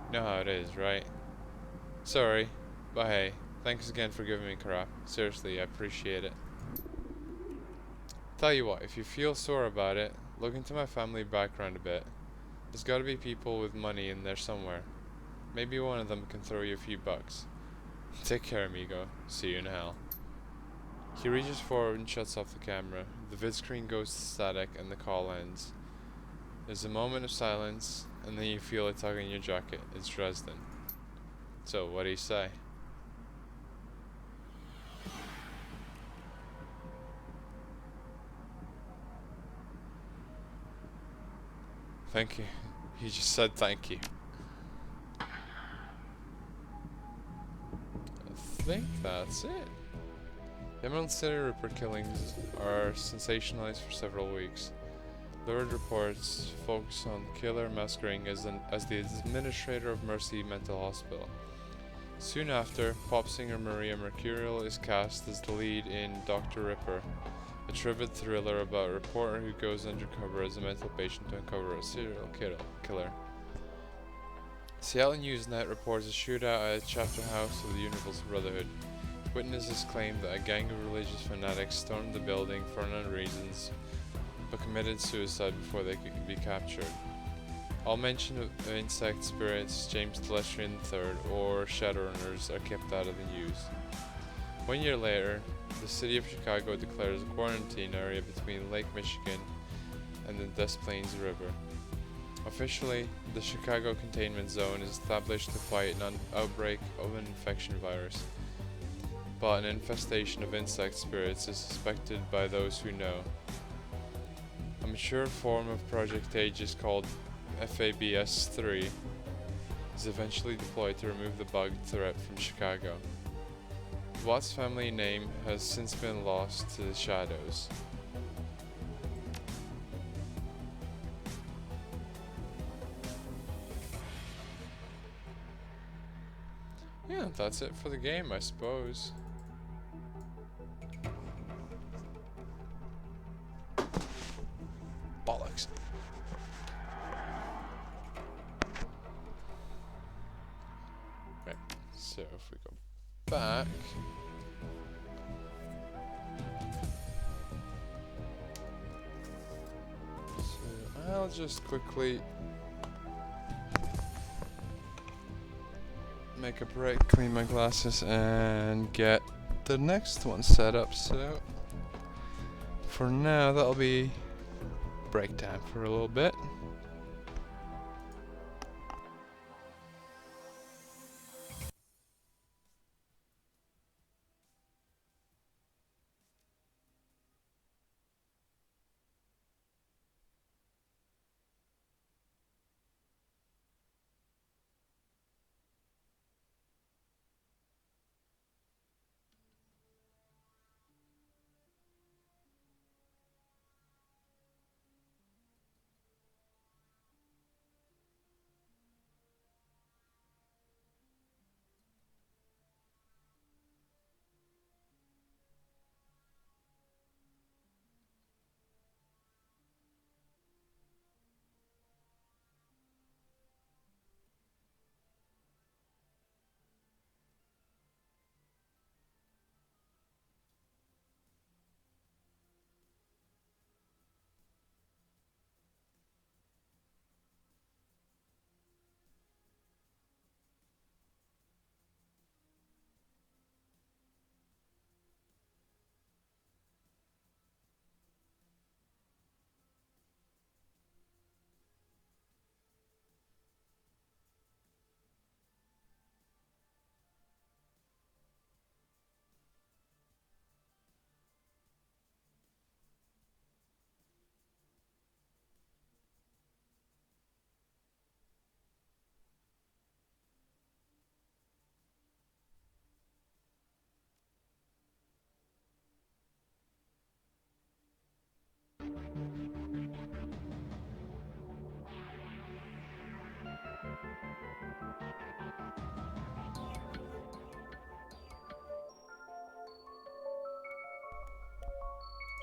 You know how it is, right? Sorry, but hey, thanks again for giving me crap. Seriously, I appreciate it. Tell you what, if you feel sore about it, look into my family background a bit. There's gotta be people with money in there somewhere. Maybe one of them can throw you a few bucks. Take care, amigo. See you in hell. He reaches forward and shuts off the camera. The vid screen goes to static and the call ends. There's a moment of silence, and then you feel a tug in your jacket. It's Dresden. So, what do you say? Thank you. He just said thank you. I think that's it. The Emerald City Ripper killings are sensationalized for several weeks. Lurid reports focus on the killer masquerading as the administrator of Mercy Mental Hospital. Soon after, pop singer Maria Mercurial is cast as the lead in Dr. Ripper, a trivet thriller about a reporter who goes undercover as a mental patient to uncover a serial killer. Seattle Newsnet reports a shootout at a chapter house of the Universal Brotherhood. Witnesses claim that a gang of religious fanatics stormed the building for unknown reasons, but committed suicide before they could be captured. All mention of insect spirits, James Telestrian III, or Shadowrunners are kept out of the news. 1 year later, the city of Chicago declares a quarantine area between Lake Michigan and the Des Plaines River. Officially, the Chicago Containment Zone is established to fight an outbreak of an infection virus, but an infestation of insect spirits is suspected by those who know. A mature form of Project Aegis called FABS-3 is eventually deployed to remove the bug threat from Chicago. The Watts family name has since been lost to the shadows. Yeah, that's it for the game, I suppose. Bollocks. Right, so if we go back. So I'll just quickly make a break, clean my glasses, and get the next one set up. So for now, that'll be break time for a little bit.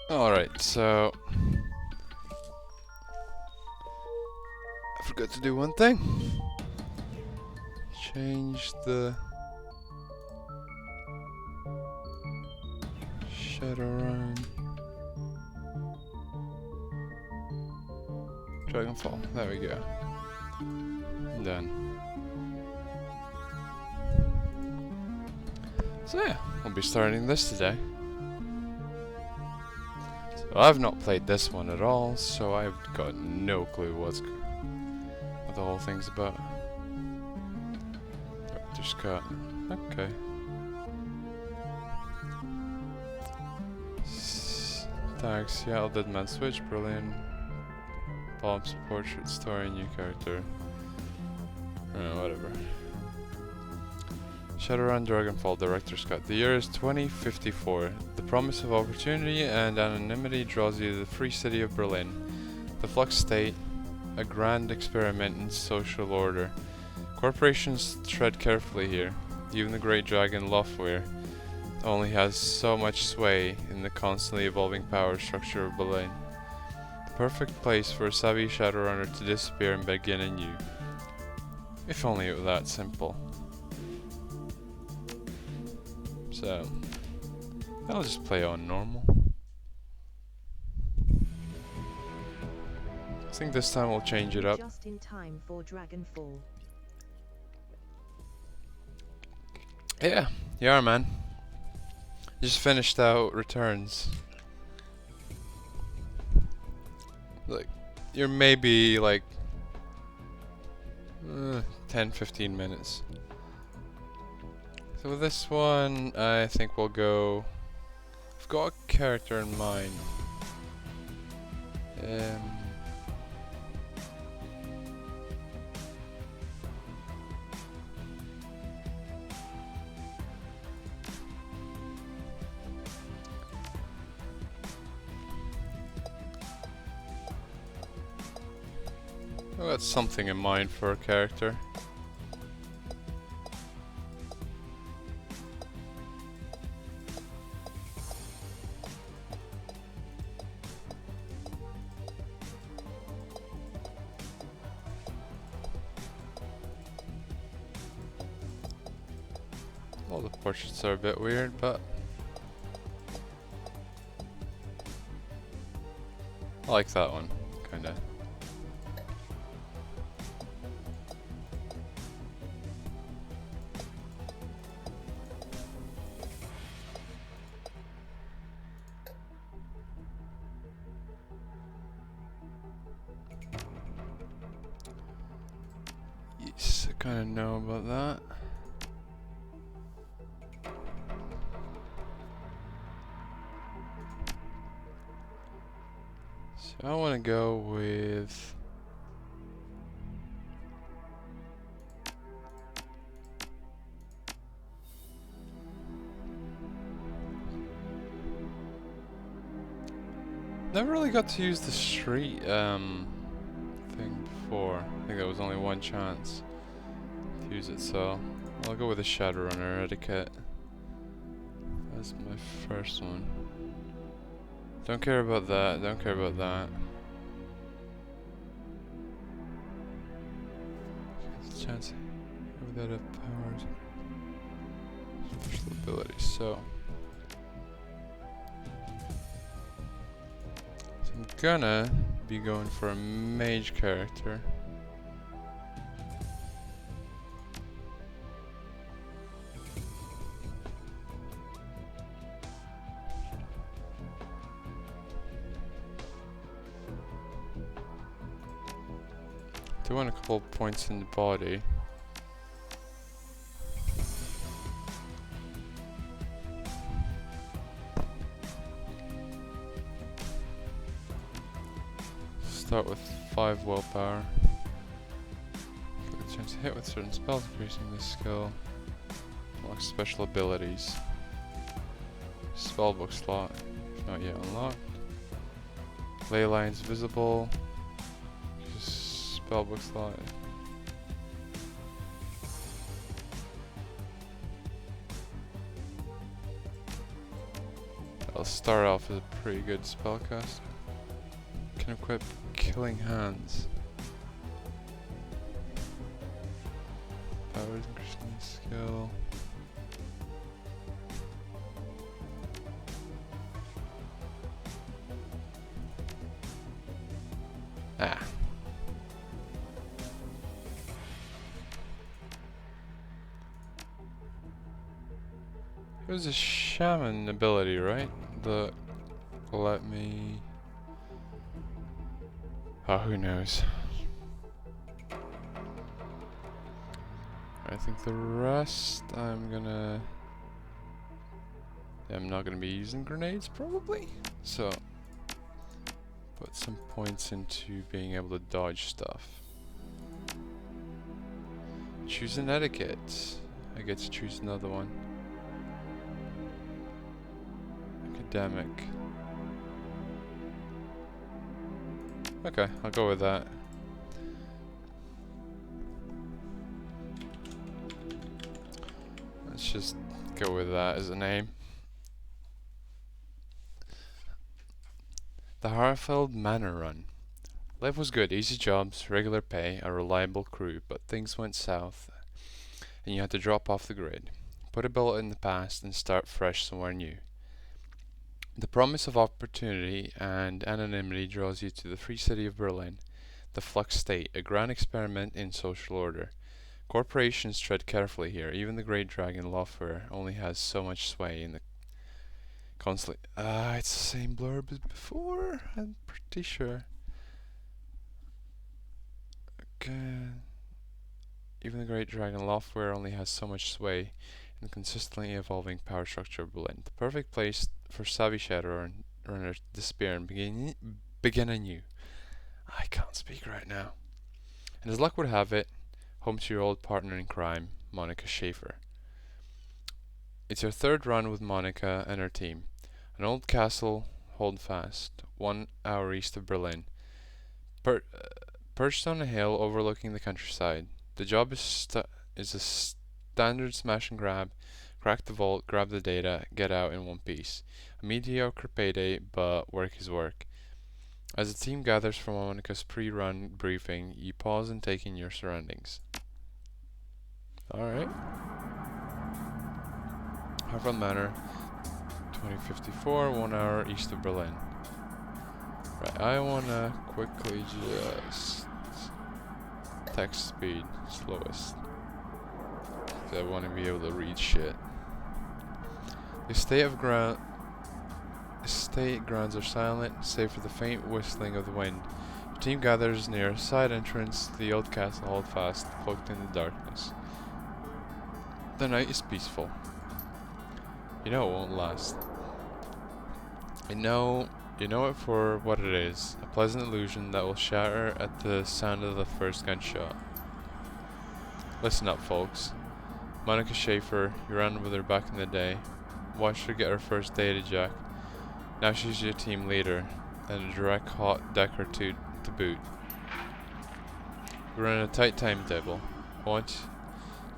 Alright, so I forgot to do one thing. Change the Shadowrun Dragonfall. There we go. Done. So yeah, we'll be starting this today. So I've not played this one at all, so I've got no clue what the whole thing's about. Director's cut. Okay. Tag Seattle Deadman Switch, Berlin. Bob's portrait, story, new character. Whatever. Shadowrun Dragonfall Director's Cut. The year is 2054. The promise of opportunity and anonymity draws you to the free city of Berlin. The Flux State, a grand experiment in social order. Corporations tread carefully here. Even the great dragon Lofweir only has so much sway in the constantly evolving power structure of Berlin. The perfect place for a savvy Shadowrunner to disappear and begin anew. If only it were that simple. So, I'll just play on normal. I think this time we'll change it up. Just in time for Dragonfall. Yeah, man. Just finished out Returns. Like, you're maybe like 10-15 minutes. So with this one, I think we'll go... I've got a character in mind. I've got something in mind for a character. All the portraits are a bit weird, but I like that one, kinda. Yes, I kinda know about that. So I wanna go with... Never really got to use the street thing before. I think there was only one chance to use it, so I'll go with the Shadowrunner etiquette. That's my first one. Don't care about that, don't care about that. Chance without a powers. Special abilities, so I'm gonna be going for a mage character. Do want a couple points in the body. Start with 5 willpower. Get the chance to hit with certain spells, increasing the skill. Unlock special abilities. Spellbook slot, if not yet unlocked. Ley lines visible. Spellbook slot. I'll start off as a pretty good spellcaster. Can equip Killing Hands. Powers increasing skill. Ah. It was a shaman ability, right? The let me... Oh, who knows? I think the rest I'm gonna... I'm not gonna be using grenades, probably. So, put some points into being able to dodge stuff. Choose an etiquette. I get to choose another one. Academic. Okay, I'll go with that. Let's just go with that as a name. The Harfeld Manor Run. Life was good, easy jobs, regular pay, a reliable crew, but things went south, and you had to drop off the grid. Put a bullet in the past and start fresh somewhere new. The promise of opportunity and anonymity draws you to the free city of Berlin, the Flux State, a grand experiment in social order. Corporations tread carefully here. Even the great dragon Lawfare only has so much sway in the constantly. It's the same blurb as before. I'm pretty sure. Okay. Even the great dragon Loftware only has so much sway in the consistently evolving power structure of Berlin. The perfect place for savvy Shadowrun runners to disappear and begin anew. I can't speak right now. And as luck would have it, home to your old partner in crime, Monica Schaefer. It's your third run with Monica and her team. An old castle, Holdfast, 1 hour east of Berlin. Perched on a hill overlooking the countryside. The job is a standard smash and grab. Crack the vault, grab the data, get out in one piece. A mediocre payday, but work is work. As the team gathers for Monica's pre-run briefing, you pause and take in your surroundings. Alright. Harfeld Manor, 2054, 1 hour east of Berlin. Right, I wanna quickly just text speed slowest. 'Cause I wanna be able to read shit. The estate grounds are silent, save for the faint whistling of the wind. Your team gathers near a side entrance to the old castle Holdfast, cloaked in the darkness. The night is peaceful. You know it won't last. You know it for what it is, a pleasant illusion that will shatter at the sound of the first gunshot. Listen up, folks. Monica Schaefer, you ran with her back in the day. Watched her get her first data jack. Now she's your team leader, and a direct hot deck or two to boot. We're in a tight timetable. I want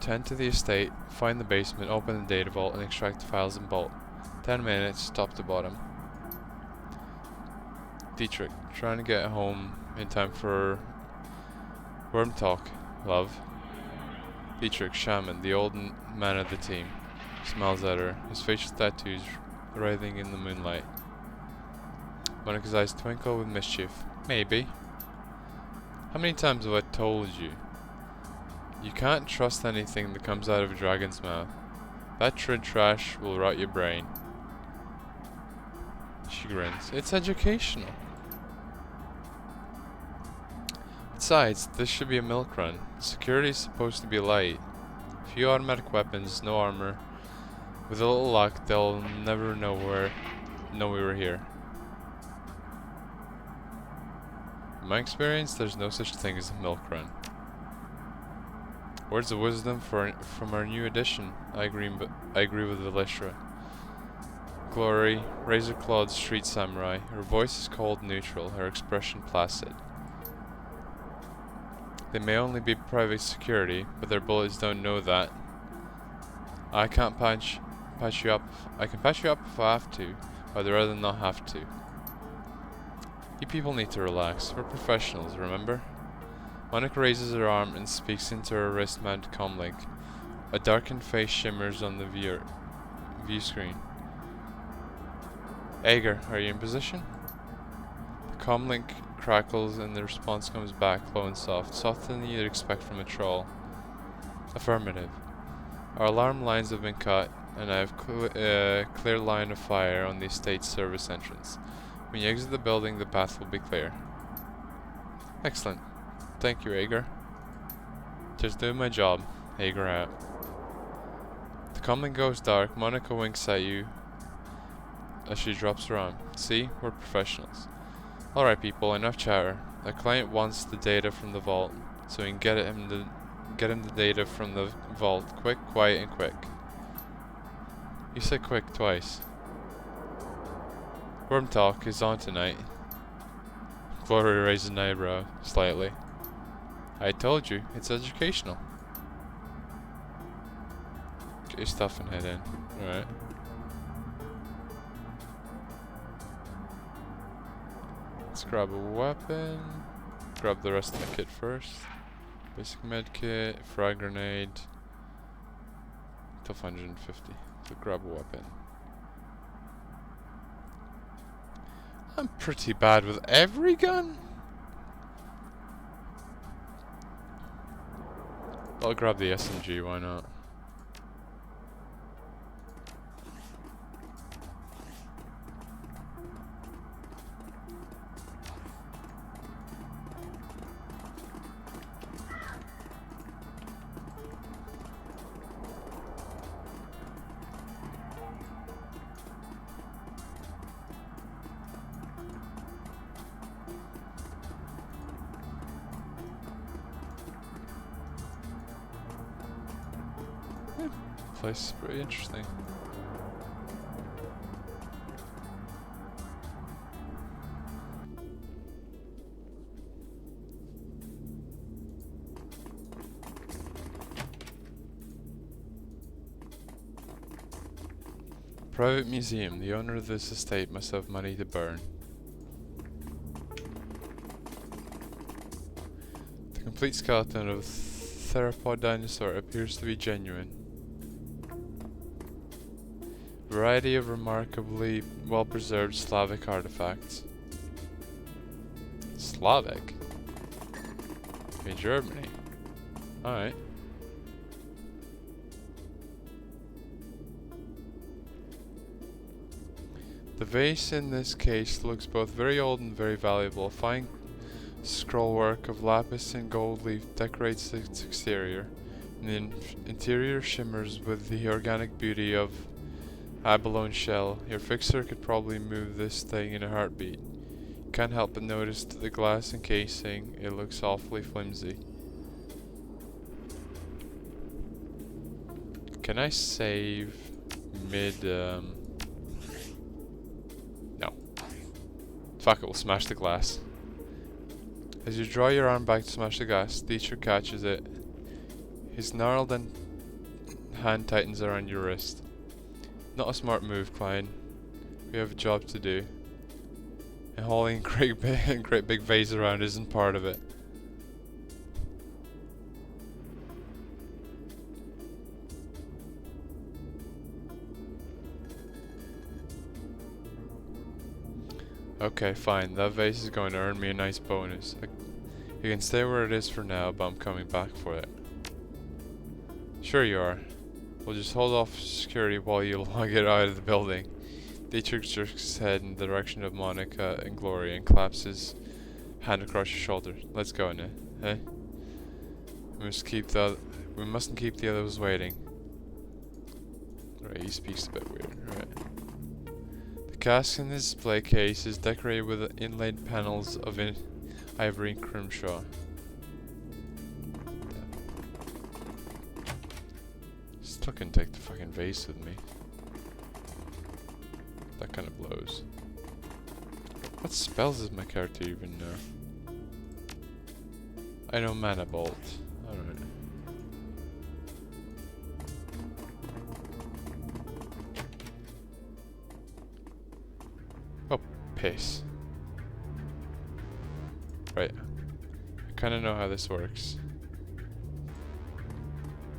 to enter the estate, find the basement, open the data vault, and extract the files in bulk. 10 minutes, top to bottom. Dietrich, trying to get home in time for worm talk, love. Dietrich, shaman, the old man of the team, smiles at her, his facial tattoos writhing in the moonlight. Monica's eyes twinkle with mischief. Maybe. How many times have I told you? You can't trust anything that comes out of a dragon's mouth. That trid trash will rot your brain. She grins. It's educational. Besides, this should be a milk run. Security is supposed to be light. Few automatic weapons, no armor. With a little luck, they'll never know we were here. In my experience, there's no such thing as a milk run. Words of wisdom from our new edition. I agree with Valishra. Glory, razor-clawed street samurai. Her voice is cold neutral, her expression placid. They may only be private security, but their bullets don't know that. I can patch you up if I have to, but I'd rather not have to. You people need to relax. We're professionals, remember? Monica raises her arm and speaks into her wrist-mounted comlink. A darkened face shimmers on the view screen. Ager, are you in position? The comlink crackles and the response comes back low and soft, softer than you'd expect from a troll. Affirmative. Our alarm lines have been cut, and I have clear line of fire on the estate service entrance. When you exit the building, the path will be clear. Excellent. Thank you, Ager. Just doing my job. Ager out. The comlink goes dark. Monica winks at you as she drops her arm. See? We're professionals. Alright people, enough chatter. The client wants the data from the vault, so we can get him the data from the vault. Quick, quiet, and quick. You said quick twice. Worm talk is on tonight. Glory raises an eyebrow, slightly. I told you, it's educational. Get your stuff and head in. Alright. Let's grab a weapon. Grab the rest of the kit first. Basic med kit, frag grenade. Tough 150. So grab a weapon. I'm pretty bad with every gun. I'll grab the SMG, why not? Place is pretty interesting. Private museum. The owner of this estate must have money to burn. The complete skeleton of a theropod dinosaur appears to be genuine. Variety of remarkably well-preserved Slavic artifacts. Slavic? In Germany. Alright. The vase in this case looks both very old and very valuable. Fine scrollwork of lapis and gold leaf decorates its exterior, and the interior shimmers with the organic beauty of abalone shell. Your fixer could probably move this thing in a heartbeat. Can't help but notice the glass encasing. It looks awfully flimsy. Can I save mid No. Fuck it, we'll smash the glass. As you draw your arm back to smash the glass, Dietrich catches it. His gnarled hand tightens around your wrist. Not a smart move, Klein. We have a job to do. And hauling a great big vase around isn't part of it. Okay, fine. That vase is going to earn me a nice bonus. You can stay where it is for now, but I'm coming back for it. Sure you are. We'll just hold off security while you lug it out of the building. Dietrich jerks his head in the direction of Monica and Gloria and claps his hand across your shoulder. Let's go now, eh? We mustn't keep the others waiting. Right, he speaks a bit weird. Right. The cask in the display case is decorated with inlaid panels of ivory and crimshaw. Still can take the fucking vase with me. That kind of blows. What spells does my character even know? I know Mana Bolt. Alright. Oh, piss. Right. I kinda know how this works.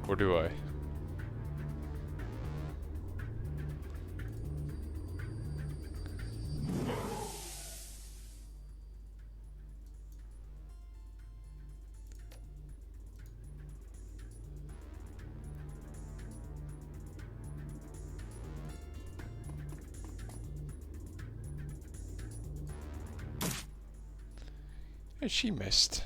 Or do I? And she missed.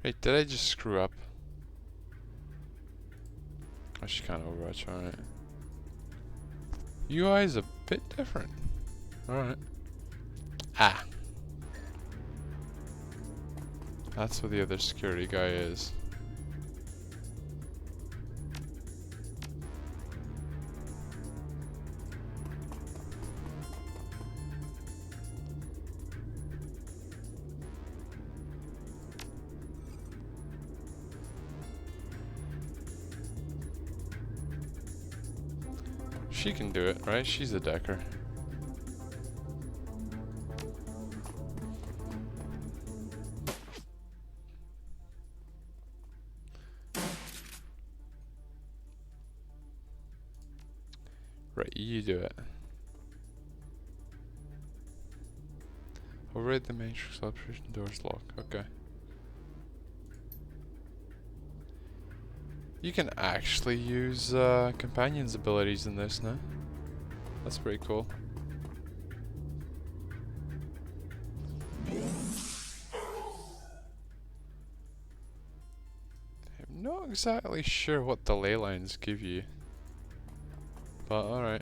Wait, did I just screw up? I should kind of Overwatch, alright. UI is a bit different. Alright. Ah! That's where the other security guy is. She can do it, right? She's a decker. Right, you do it. Override the matrix observation doors lock. Okay. You can actually use companions' abilities in this now. That's pretty cool. I'm not exactly sure what the ley lines give you, but alright.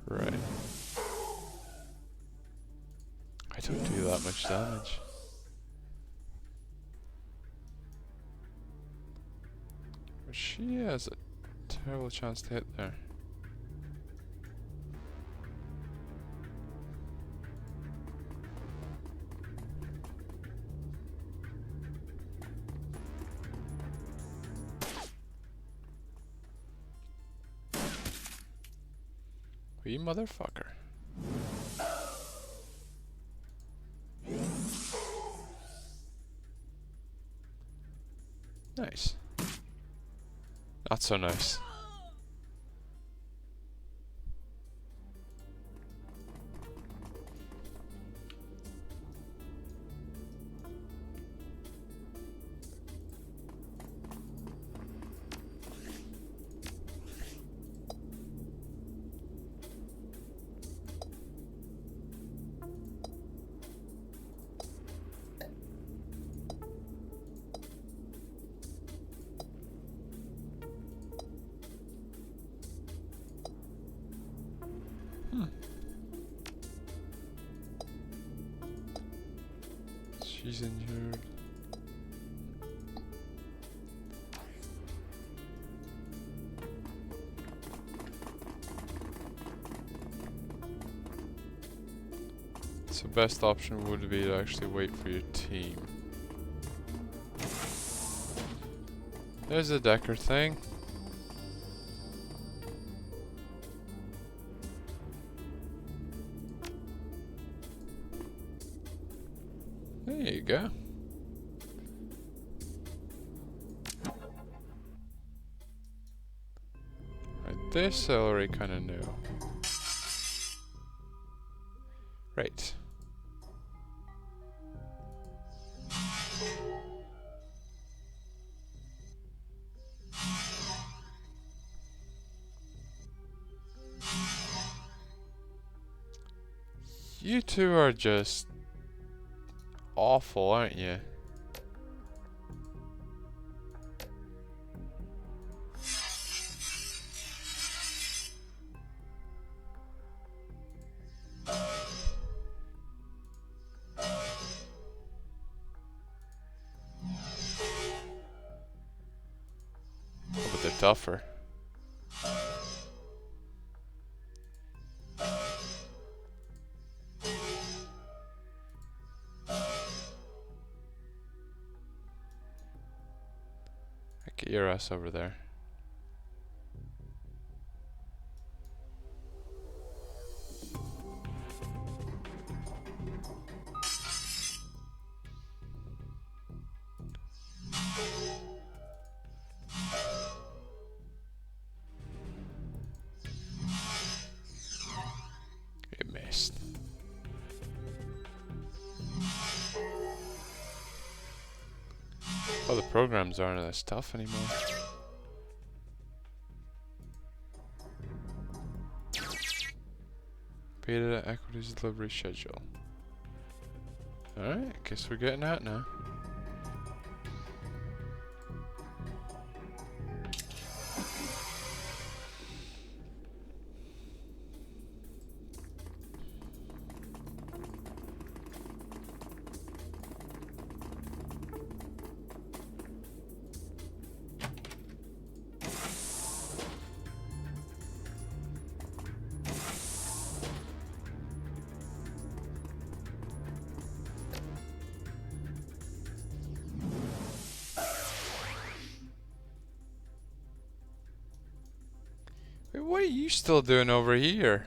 Right. I don't do that much damage. But she has a terrible chance to hit there. You motherfucker. Nice. Not so nice. She's injured. So best option would be to actually wait for your team. There's a Decker thing. There you go. Right, this I already kind of knew. Right. You two are just awful, aren't you? Oh, but they're tougher. Get your ass over there. You missed. Oh, the programs aren't as tough anymore. Beta equities delivery schedule. Alright, guess we're getting out now. What are you still doing over here?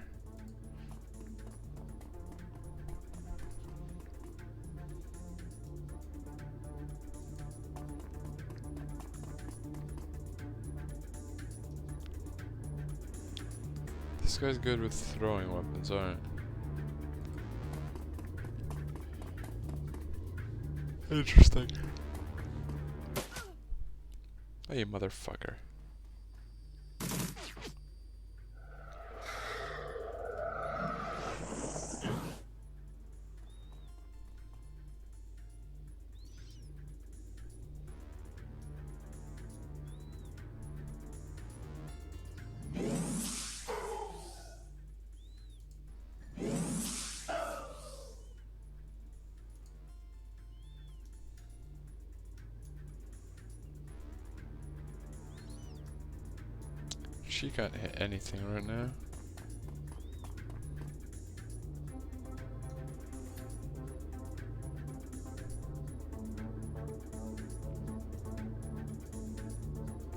This guy's good with throwing weapons, aren't it? Interesting. Oh, you motherfucker. She can't hit anything right now.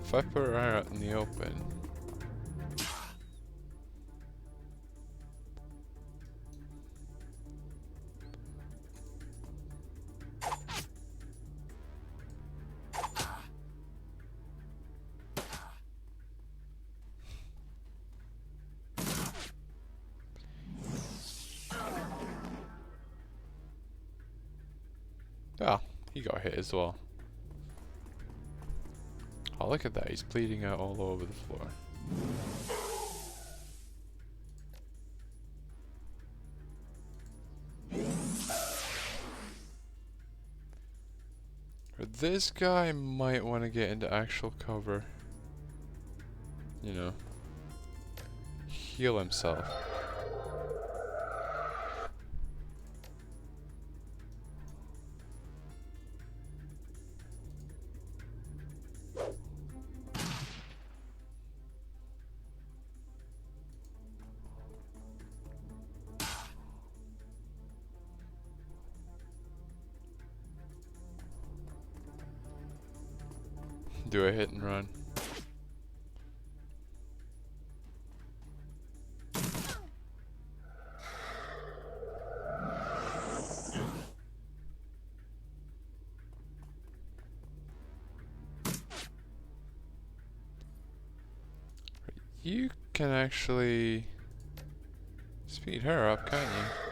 If I put her out in the open, ah, he got hit as well. Oh, look at that, he's bleeding out all over the floor. But this guy might want to get into actual cover. You know, heal himself. Do a hit and run. You can actually speed her up, can't you?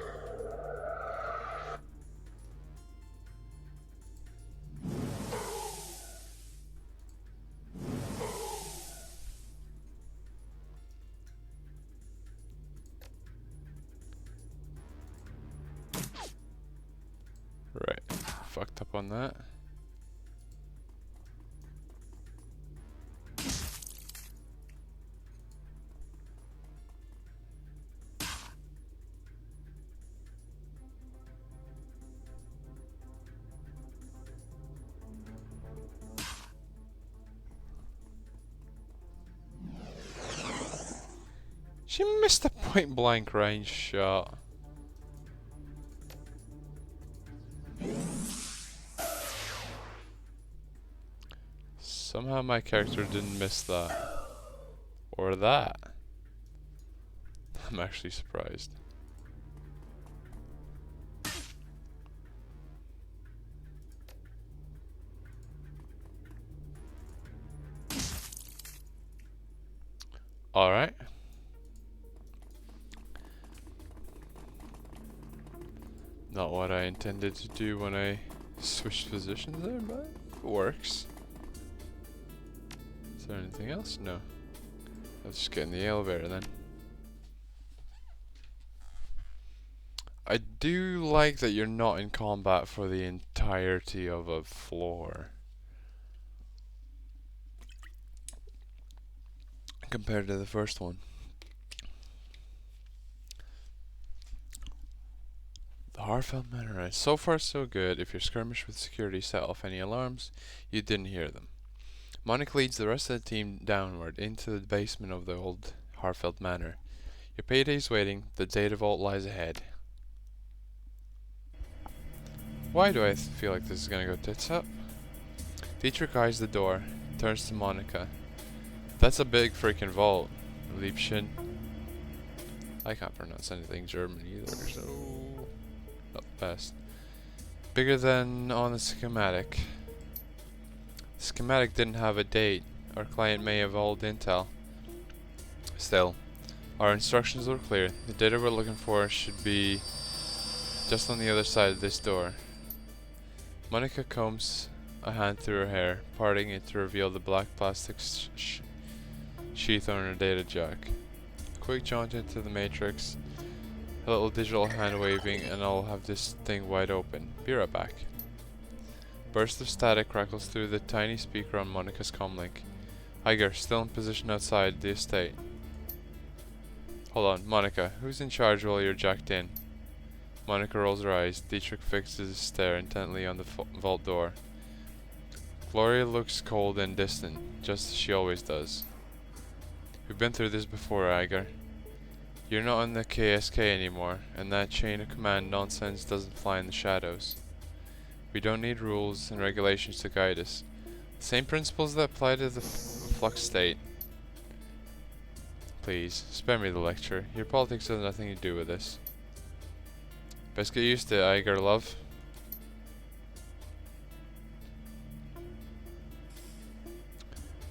Right, fucked up on that. She missed a point blank range shot. Somehow my character didn't miss that. Or that. I'm actually surprised. Alright. Not what I intended to do when I switched positions there, but it works. Is there anything else? No. Let's just get in the elevator then. I do like that you're not in combat for the entirety of a floor. Compared to the first one. The Harfeld Manor. So far so good. If your skirmish with security set off any alarms, you didn't hear them. Monica leads the rest of the team downward into the basement of the old Harfeld Manor. Your payday's waiting. The data vault lies ahead. Why do I feel like this is gonna go tits up? Dietrich eyes the door. Turns to Monica. That's a big freaking vault. Liebchen. I can't pronounce anything German either, so not the best. Bigger than on the schematic. The schematic didn't have a date. Our client may have old intel. Still, our instructions were clear. The data we're looking for should be just on the other side of this door. Monica combs a hand through her hair, parting it to reveal the black plastic sheath on her data jack. A quick jaunt into the matrix, a little digital hand waving, and I'll have this thing wide open. Be right back. Burst of static crackles through the tiny speaker on Monica's comlink. Iger, still in position outside the estate. Hold on, Monica, who's in charge while you're jacked in? Monica rolls her eyes. Dietrich fixes his stare intently on the vault door. Gloria looks cold and distant, just as she always does. We've been through this before, Iger. You're not on the KSK anymore, and that chain of command nonsense doesn't fly in the shadows. We don't need rules and regulations to guide us. The same principles that apply to the flux state. Please, spare me the lecture. Your politics has nothing to do with this. Best get used to it, Iger, love.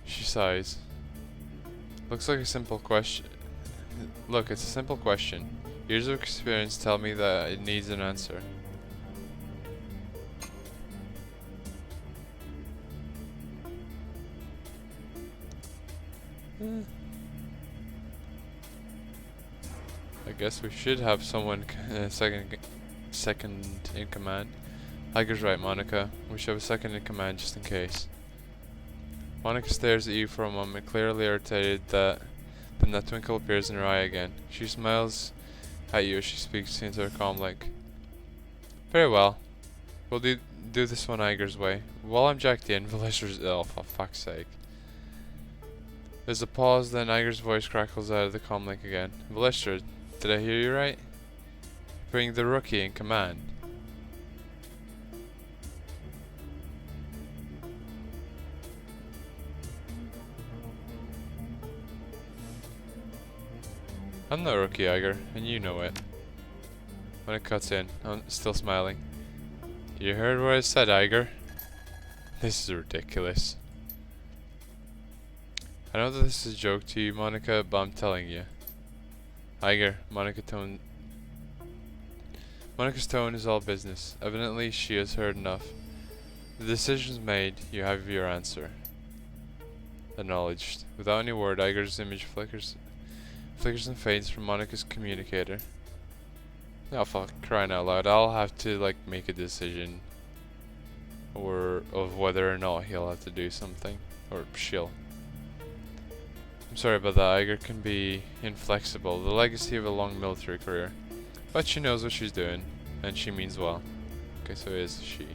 She sighs. Looks like a simple question. Look, it's a simple question. Years of experience tell me that it needs an answer. I guess we should have someone second in command. Iger's right, Monica. We should have a second in command just in case. Monica stares at you for a moment, clearly irritated then that twinkle appears in her eye again. She smiles at you as she speaks into her comlink. Very well. We'll do this one Iger's way. While I'm jacked in, Valesher's... Oh, for fuck's sake. There's a pause, then Iger's voice crackles out of the comlink again. Valesher, did I hear you right? Bring the rookie in command. I'm not a rookie, Iger, and you know it. When it cuts in, I'm still smiling. You heard what I said, Iger. This is ridiculous. I know that this is a joke to you, Monica, but I'm telling you. Iger, Monica's tone is all business. Evidently, she has heard enough. The decision's made. You have your answer. Acknowledged. Without any word, Iger's image flickers and fades from Monica's communicator. Oh, fuck, crying out loud. I'll have to, like, make a decision. Or of whether or not he'll have to do something. Or she'll. I'm sorry about that. Iger can be inflexible. The legacy of a long military career. But she knows what she's doing. And she means well. Okay, so it is she.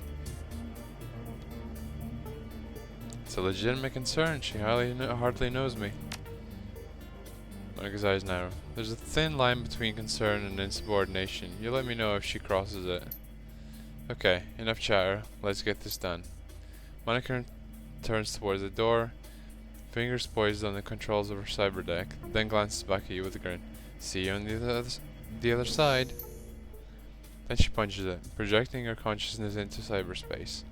It's a legitimate concern. She hardly knows me. Monica's eyes narrow. There's a thin line between concern and insubordination. You let me know if she crosses it. Okay, enough chatter. Let's get this done. Monica turns towards the door, fingers poised on the controls of her cyber deck, then glances back at you with a grin. See you on the other side. Then she punches it, projecting her consciousness into cyberspace.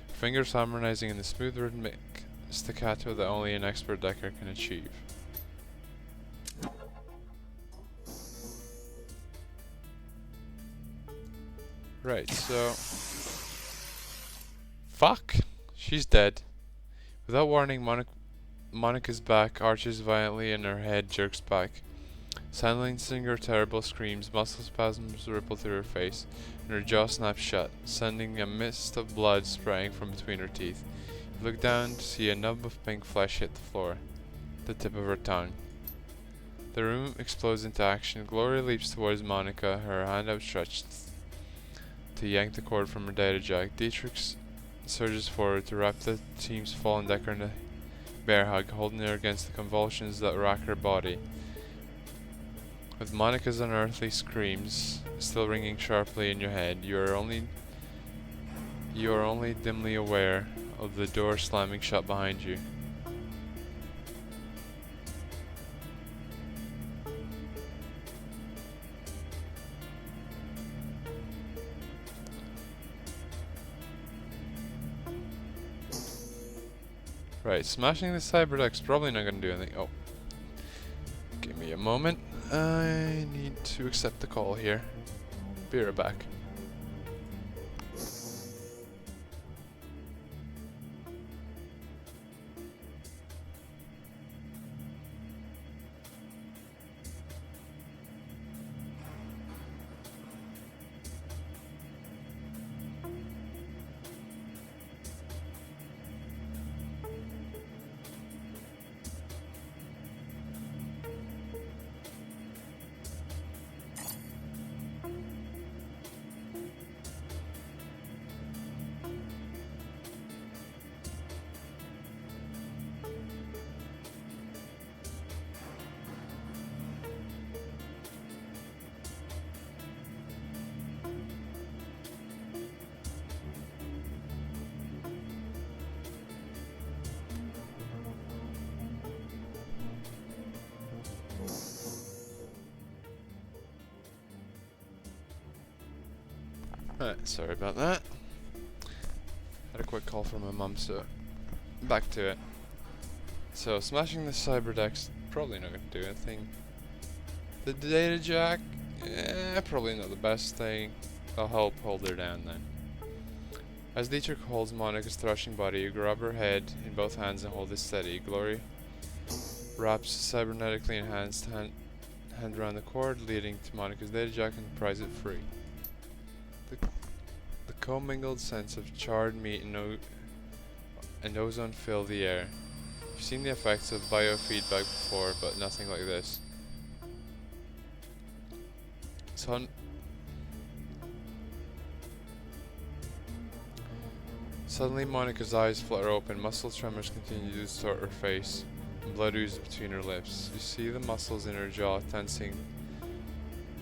Her fingers harmonizing in the smooth rhythmic staccato that only an expert decker can achieve. Right, so... Fuck! She's dead. Without warning, Monica's back arches violently and her head jerks back. Silencing her terrible screams, muscle spasms ripple through her face, and her jaw snaps shut, sending a mist of blood spraying from between her teeth. You look down to see a nub of pink flesh hit the floor, the tip of her tongue. The room explodes into action. Gloria leaps towards Monica, her hand outstretched to yank the cord from her data jack. Dietrich surges forward to wrap the team's fallen decker in a bear hug, holding her against the convulsions that rack her body. With Monica's unearthly screams still ringing sharply in your head, you are only dimly aware of the door slamming shut behind you. Right, smashing the cyberdeck's probably not gonna do anything. Oh, give me a moment. I need to accept the call here. Be right back. Alright, sorry about that. Had a quick call from my mum, so back to it. So, smashing the cyberdeck's probably not going to do anything. The data jack, probably not the best thing. I'll help hold her down then. As Dietrich holds Monica's thrashing body, you grab her head in both hands and hold it steady. Glory wraps cybernetically enhanced hand around the cord, leading to Monica's data jack and pries it free. The commingled scents of charred meat and ozone fill the air. You've seen the effects of biofeedback before, but nothing like this. Suddenly Monica's eyes flutter open, muscle tremors continue to distort her face, and blood oozes between her lips. You see the muscles in her jaw tensing,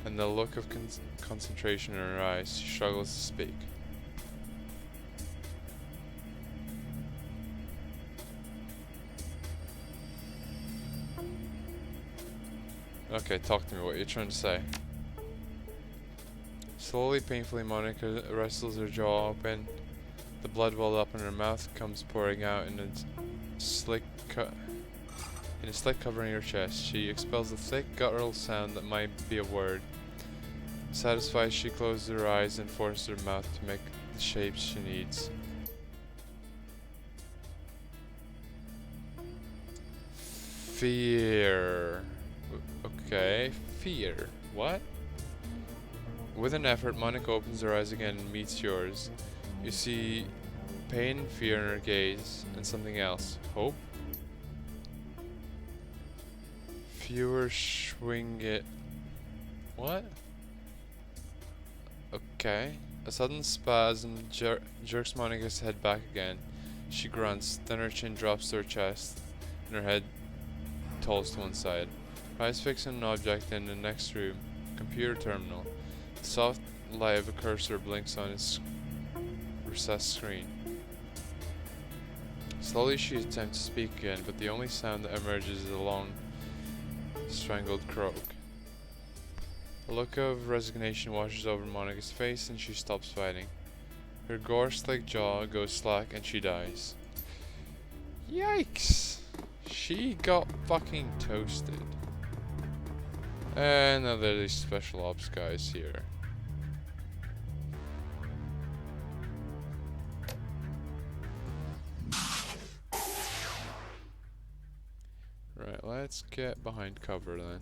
and the look of concentration in her eyes. She struggles to speak. Okay, talk to me, what are you trying to say? Slowly, painfully, Monica wrestles her jaw open. The blood welled up in her mouth comes pouring out in a slick covering her chest. She expels a thick, guttural sound that might be a word. Satisfied, she closes her eyes and forces her mouth to make the shapes she needs. Fear. Okay, fear. What? With an effort, Monica opens her eyes again and meets yours. You see pain and fear in her gaze, and something else. Hope? Fewer swing it. What? Okay. A sudden spasm jerks Monica's head back again. She grunts, then her chin drops to her chest, and her head tolls to one side. Her eyes fix on an object in the next room. Computer terminal. The soft light of a cursor blinks on its recessed screen. Slowly she attempts to speak again, but the only sound that emerges is a long, strangled croak. A look of resignation washes over Monica's face and she stops fighting. Her gore-slick jaw goes slack and she dies. Yikes! She got fucking toasted. And now there are these special ops guys here. Right, let's get behind cover then.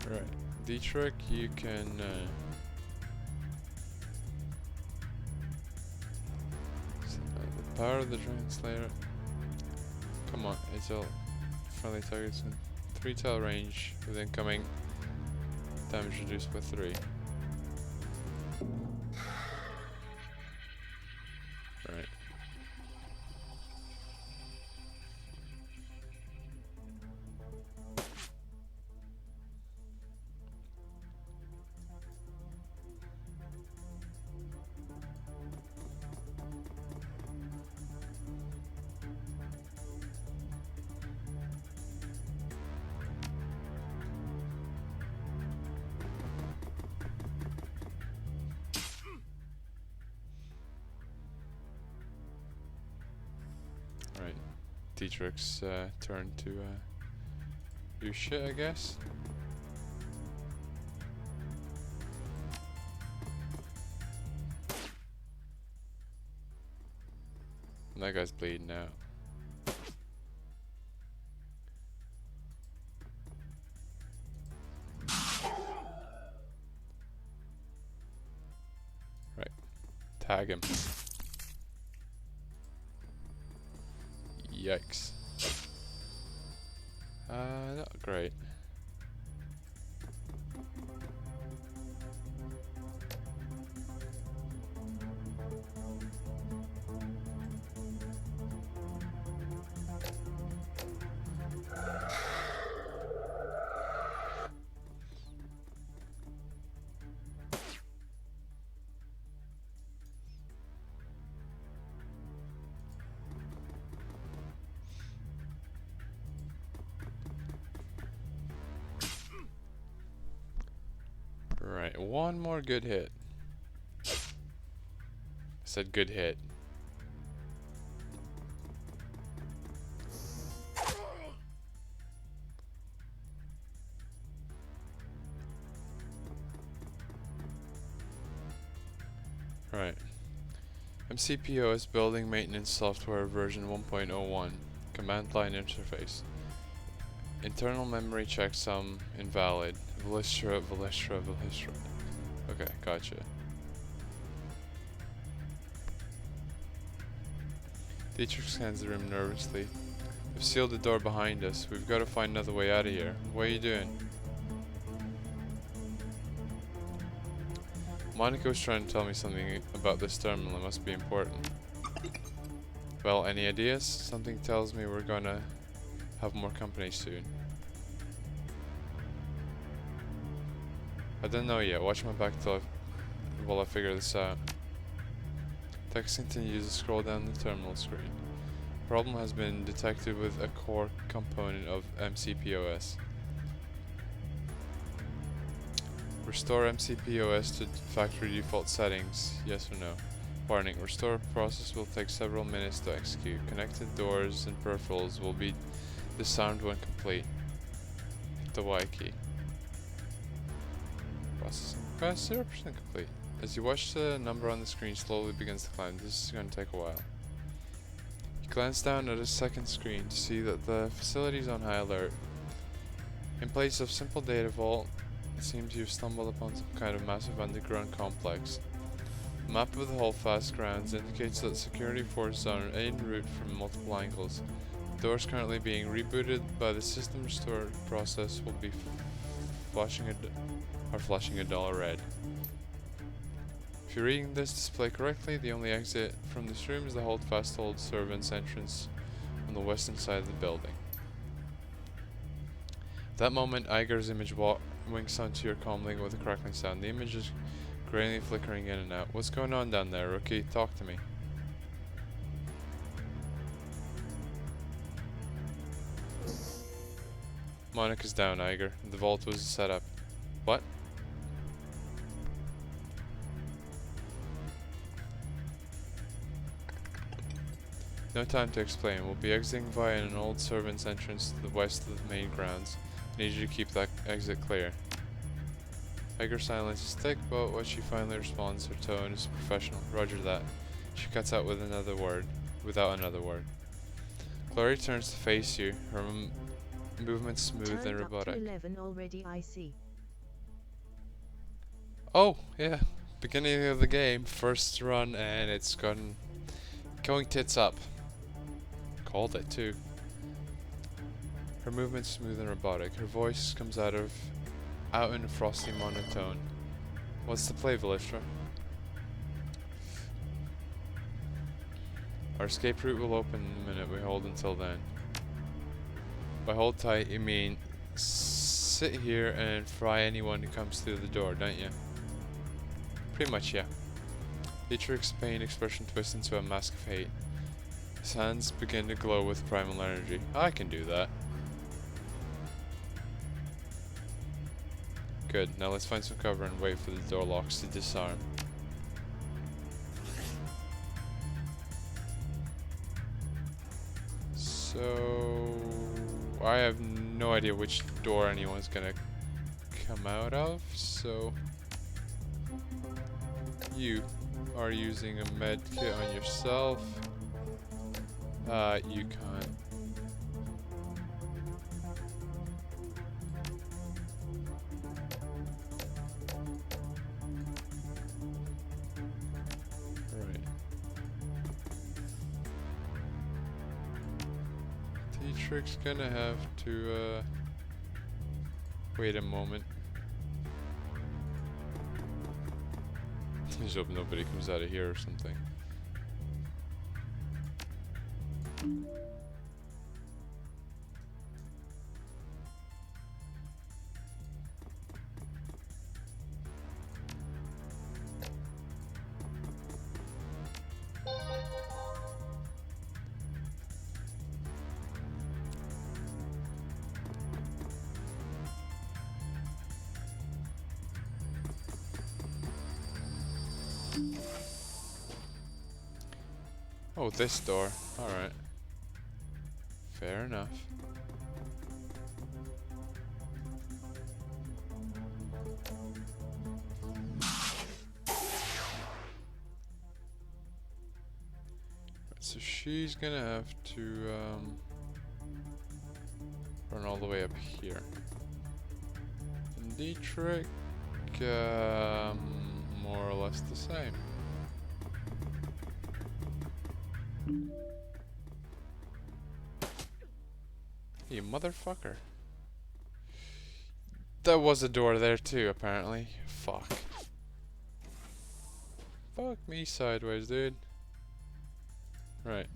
Right, Dietrich, you can the power of the Dragon Slayer. Come on, it's all friendly targets in 3 tile range with incoming damage reduced by 3. Right. Dietrich's turn to do shit, I guess. And that guy's bleeding out. Right. Tag him. Yikes. Not great. Right, one more good hit. I said good hit. Right. MCPOS Building Maintenance Software version 1.01. Command line interface. Internal memory checksum invalid. Velistra. Okay, gotcha. Dietrich scans the room nervously. We've sealed the door behind us. We've got to find another way out of here. What are you doing? Monica was trying to tell me something about this terminal. It must be important. Well, any ideas? Something tells me we're gonna have more company soon. I don't know yet. Watch my back while I figure this out. Text continues to scroll down the terminal screen. Problem has been detected with a core component of MCPOS. Restore MCPOS to factory default settings. Yes or no? Warning. Restore process will take several minutes to execute. Connected doors and peripherals will be disarmed when complete. Hit the Y key. Processing past 0% complete. As you watch the number on the screen slowly begins to climb, this is going to take a while. You glance down at a second screen to see that the facility is on high alert. In place of simple data vault, it seems you've stumbled upon some kind of massive underground complex. A map of the Holdfast grounds indicates that security forces are en route from multiple angles. The doors currently being rebooted by the system restore process will be flashing a dull red. If you're reading this display correctly, the only exit from this room is the Holdfast Hold servants entrance on the western side of the building. At that moment, Iger's image winks onto your comlink with a crackling sound. The image is grainy, flickering in and out. What's going on down there, rookie? Talk to me. Monica's down, Iger. The vault was set up. What? No time to explain. We'll be exiting via an old servant's entrance to the west of the main grounds. I need you to keep that exit clear. Iger silences thick, but when she finally responds, her tone is professional. Roger that. She cuts out with without another word. Glory turns to face you, her movement smooth and robotic. Up to 11 already, I see. Oh, yeah. Beginning of the game, first run, and it's going tits up. Called it too. Her movement smooth and robotic. Her voice comes out in a frosty monotone. What's the play, Velistra? Our escape route will open in a minute. We hold until then. By hold tight, you mean sit here and fry anyone who comes through the door, don't you? Pretty much, yeah. Dietrich's pain expression twists into a mask of hate. His hands begin to glow with primal energy. I can do that. Good, now let's find some cover and wait for the door locks to disarm. So I have no idea which door anyone's gonna come out of, so you are using a med kit on yourself. You can't. Right. Dietrich's gonna have to, wait a moment. Just hope nobody comes out of here or something. Oh, this door. Alright. Fair enough. So she's gonna have to run all the way up here. And Dietrich, more or less the same. You motherfucker. There was a door there too, apparently. Fuck. Fuck me sideways, dude. Right.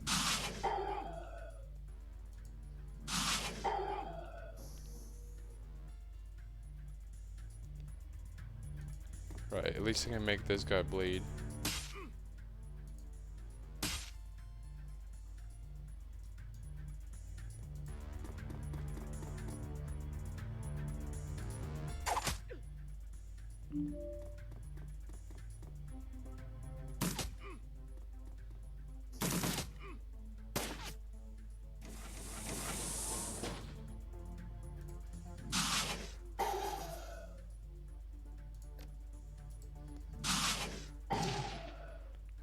Right, at least I can make this guy bleed.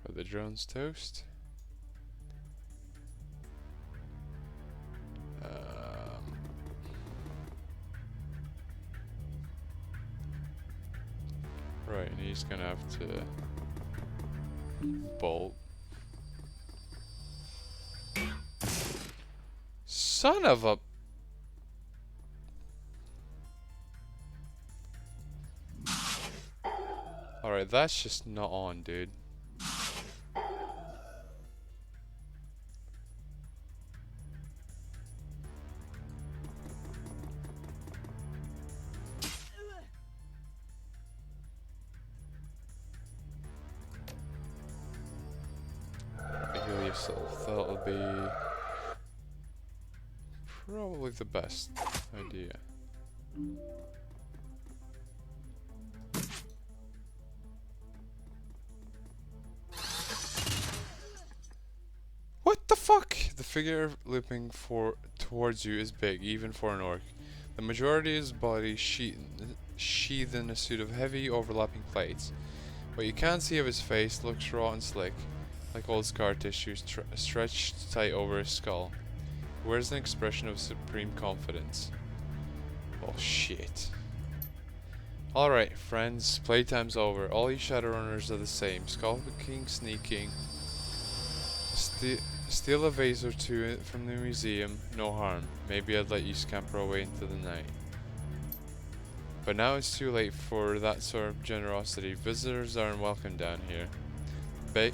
Are the drones toast? Right, and he's gonna have to bolt. Son of a... Alright, that's just not on, dude. Heal yourself. That'll be probably the best idea. What the fuck? The figure looping towards you is big, even for an orc. The majority of his body sheathed in a suit of heavy, overlapping plates. What you can't see of his face looks raw and slick, like old scar tissue stretched tight over his skull. He wears an expression of supreme confidence. Oh shit. Alright, friends, playtime's over. All you Shadowrunners are the same. Skulking, sneaking. Steal a vase or two from the museum, no harm. Maybe I'd let you scamper away into the night. But now it's too late for that sort of generosity. Visitors aren't welcome down here.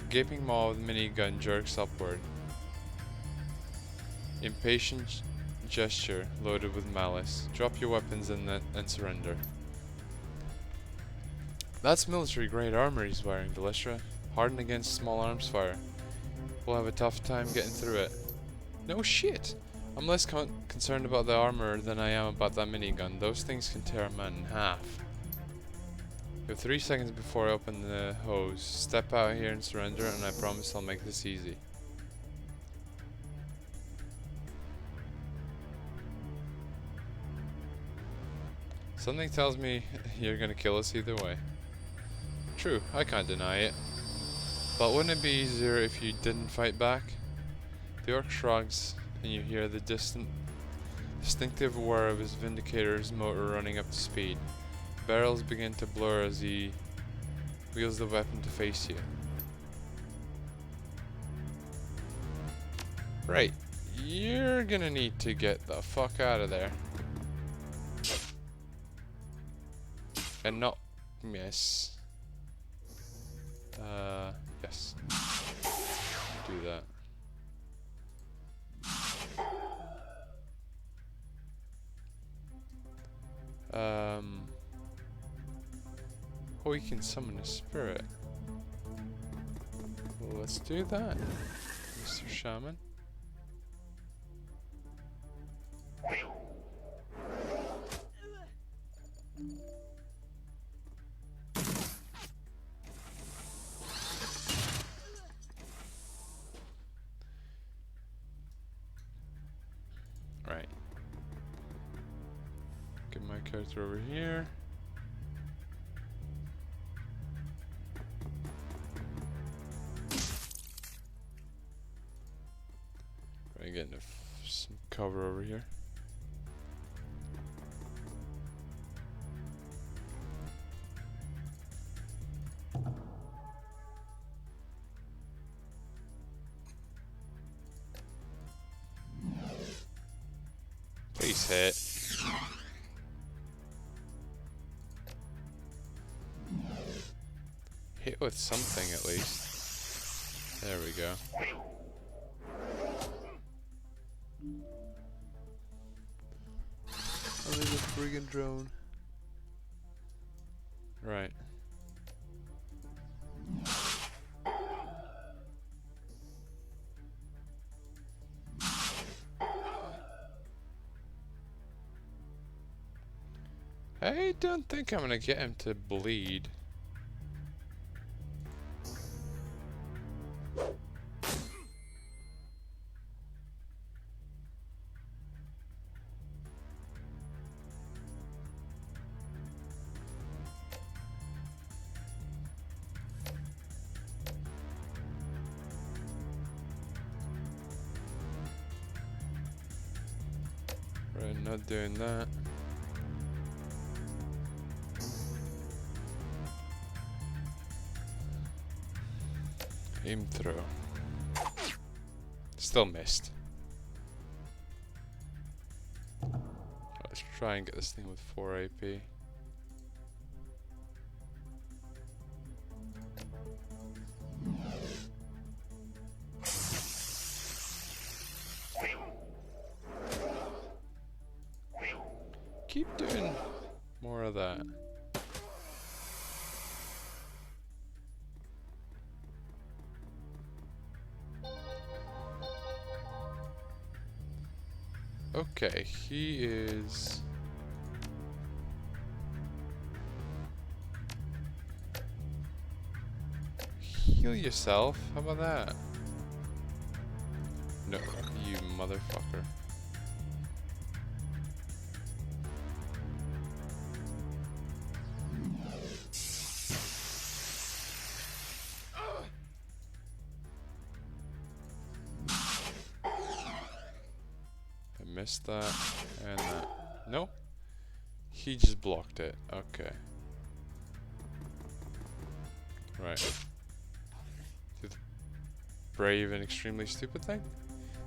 Gaping maw with minigun jerks upward. Impatient gesture, loaded with malice. Drop your weapons and surrender. That's military grade armor he's wearing, Delistra. Hardened against small arms fire. We'll have a tough time getting through it. No shit! I'm less concerned about the armor than I am about that minigun. Those things can tear a man in half. You have 3 seconds before I open the hose. Step out here and surrender, and I promise I'll make this easy. Something tells me you're gonna kill us either way. True, I can't deny it. But wouldn't it be easier if you didn't fight back? The orc shrugs, and you hear the distinctive whir of his Vindicator's motor running up to speed. Barrels begin to blur as he wheels the weapon to face you. Right, you're gonna need to get the fuck out of there. And not miss. Yes. Do that. Oh, you can summon a spirit. Well, let's do that, Mr. Shaman. Right. Get my character over here. Right, getting some cover over here. Please hit. Hit with something at least. There we go. Oh, there's a friggin' drone. Right. I don't think I'm gonna get him to bleed. Right, not doing that. Aim throw. Still missed. Let's try and get this thing with 4 AP. Keep doing more of that. Okay, he is... Heal yourself? How about that? No, you motherfucker. Missed that and that. Nope. He just blocked it. Okay. Right. Do the brave and extremely stupid thing?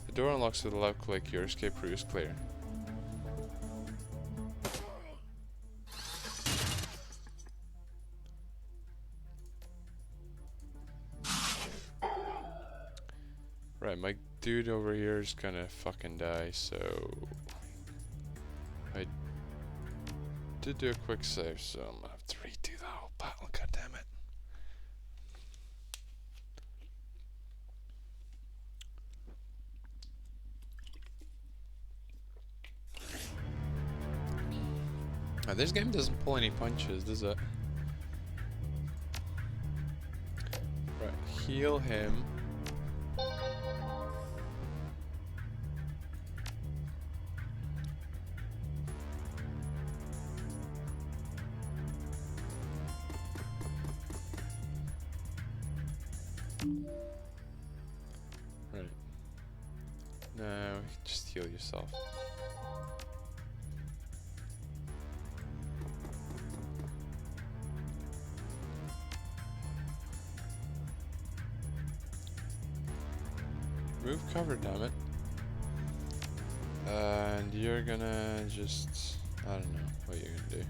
The door unlocks with a loud click. Your escape route is clear. Right, my dude over here is gonna fucking die, so I did do a quick save, so I'm gonna have to redo the whole battle, goddammit. Now, this game doesn't pull any punches, does it? Right, heal him. Right. Now, just heal yourself. Move cover, damn it. And you're gonna just... I don't know what you're gonna do.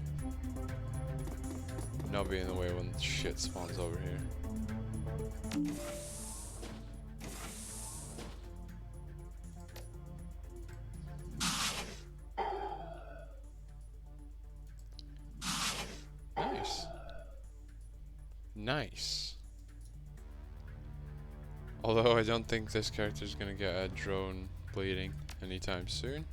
Not be in the way when shit spawns over here. Nice. Nice. Although I don't think this character's gonna get a drone bleeding anytime soon.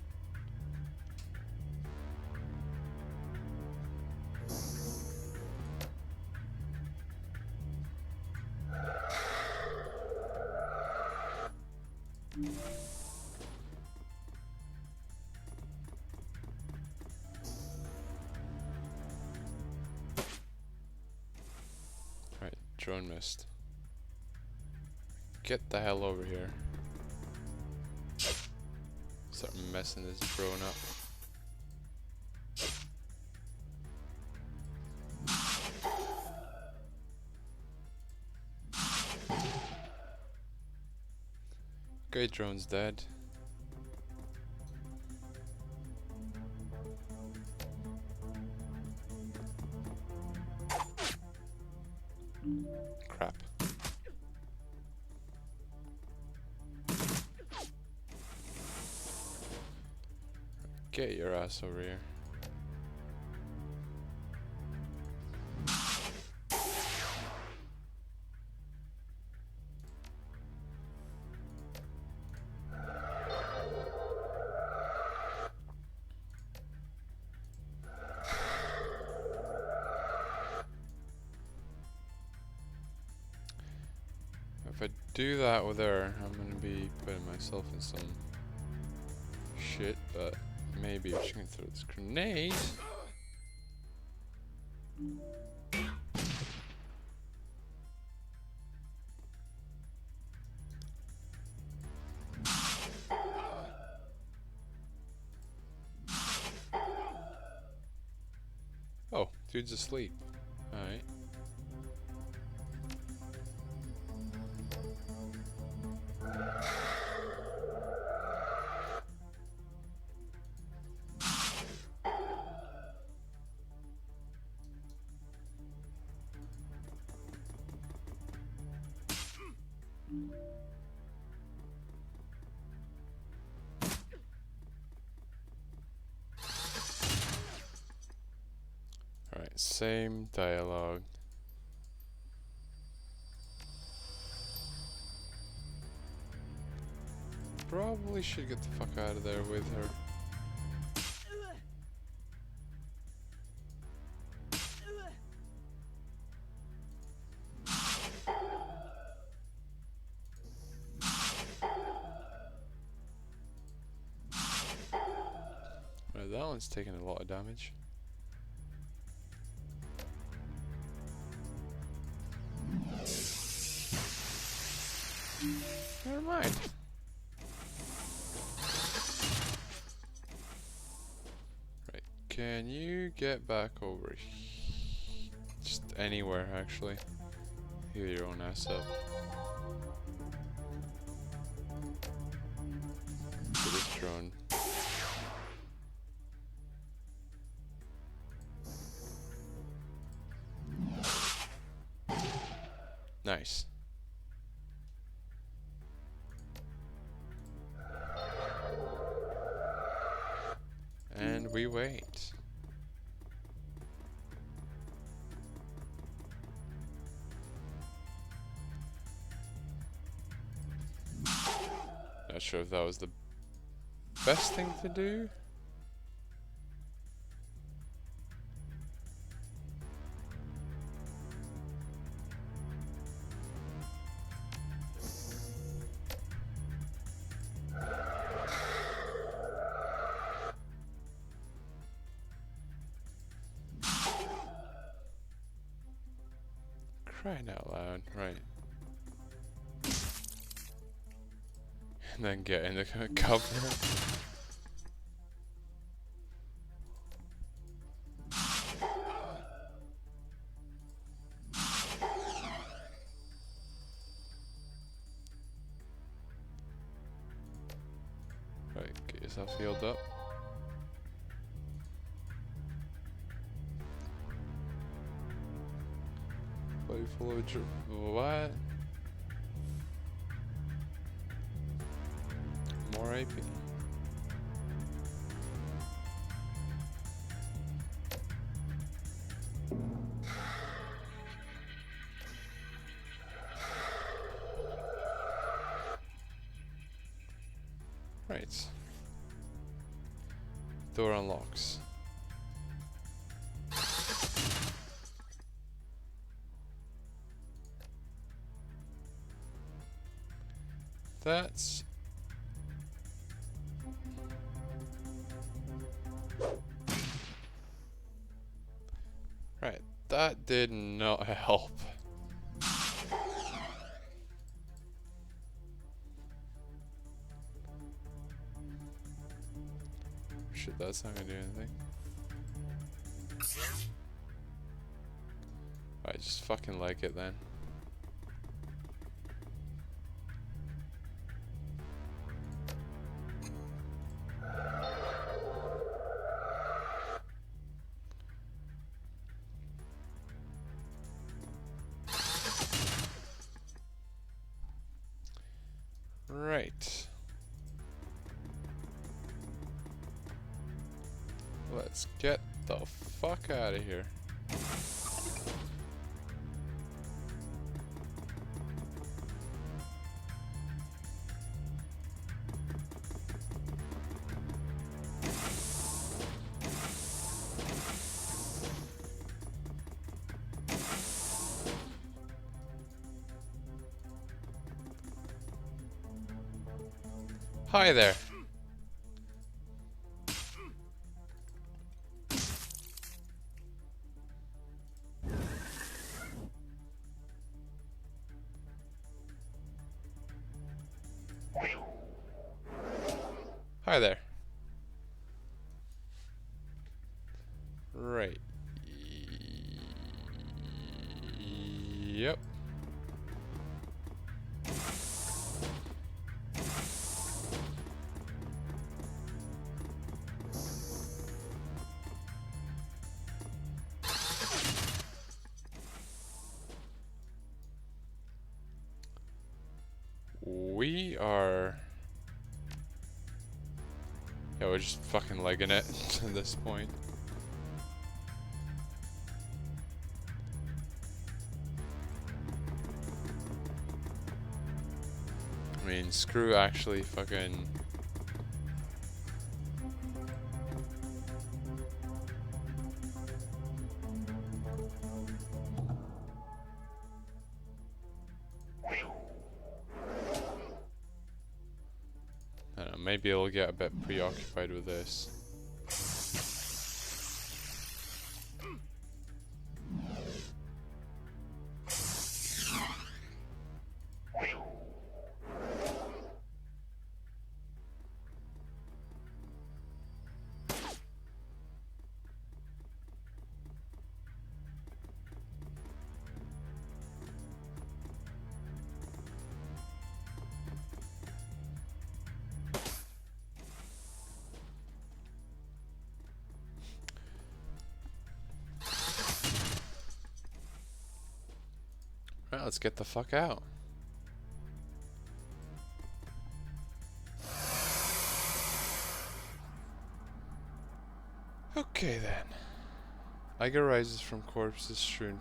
Alright, drone missed. Get the hell over here. Start messing this drone up. Okay, drone's dead. Crap. Get your ass over here. If I do that with her, I'm gonna be putting myself in some shit, but maybe if she can throw this grenade. Oh, dude's asleep. Alright. Alright, same dialogue. Probably should get the fuck out of there with her. Right, that one's taking a lot of damage. Never mind. Right, can you get back over? Just anywhere, actually. Heal your own ass up. To this drone. Nice. And we wait. Not sure if that was the best thing to do. Crying out loud, right. And then get in the cover. Right, get yourself healed up. Body full of what? More AP. Right. Door unlocks. That's... Right, that did not help. Shit, that's not gonna do anything. I just fucking like it then. Right. Let's get the fuck out of here. Hi there. Hi there. Right. Yep. We are... Yeah, we're just fucking legging it at this point. I mean, screw actually fucking... I don't know, maybe I'll get a bit preoccupied with this. Right, let's get the fuck out. Okay then. Iga rises from her corpse-strewn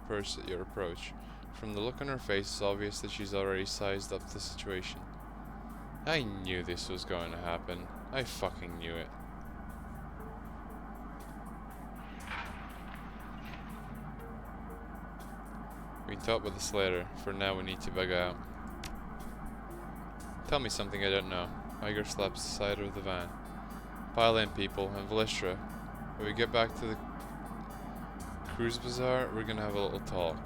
purse at your approach. From the look on her face, it's obvious that she's already sized up the situation. I knew this was going to happen. I fucking knew it. We can talk about this later. For now, we need to bug out. Tell me something I don't know. Iger slaps the side of the van. Pile in, people, and Velistra. When we get back to the cruise bazaar, we're gonna have a little talk.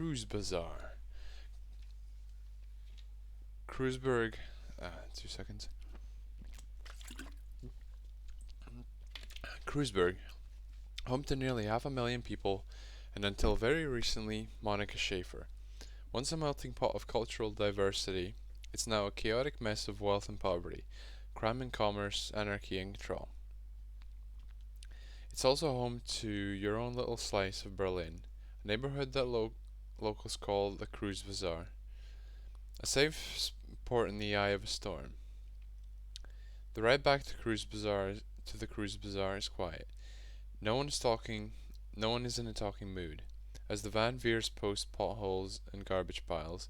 Cruise Bazaar. Cruiseburg. 2 seconds. Cruiseburg, home to nearly 500,000 people, and until very recently, Monica Schaefer. Once a melting pot of cultural diversity, it's now a chaotic mess of wealth and poverty, crime and commerce, anarchy and control. It's also home to your own little slice of Berlin, a neighborhood that locals call the Cruise Bazaar. A safe port in the eye of a storm. The ride back to the Cruise Bazaar is quiet. No one is in a talking mood. As the van veers past potholes and garbage piles,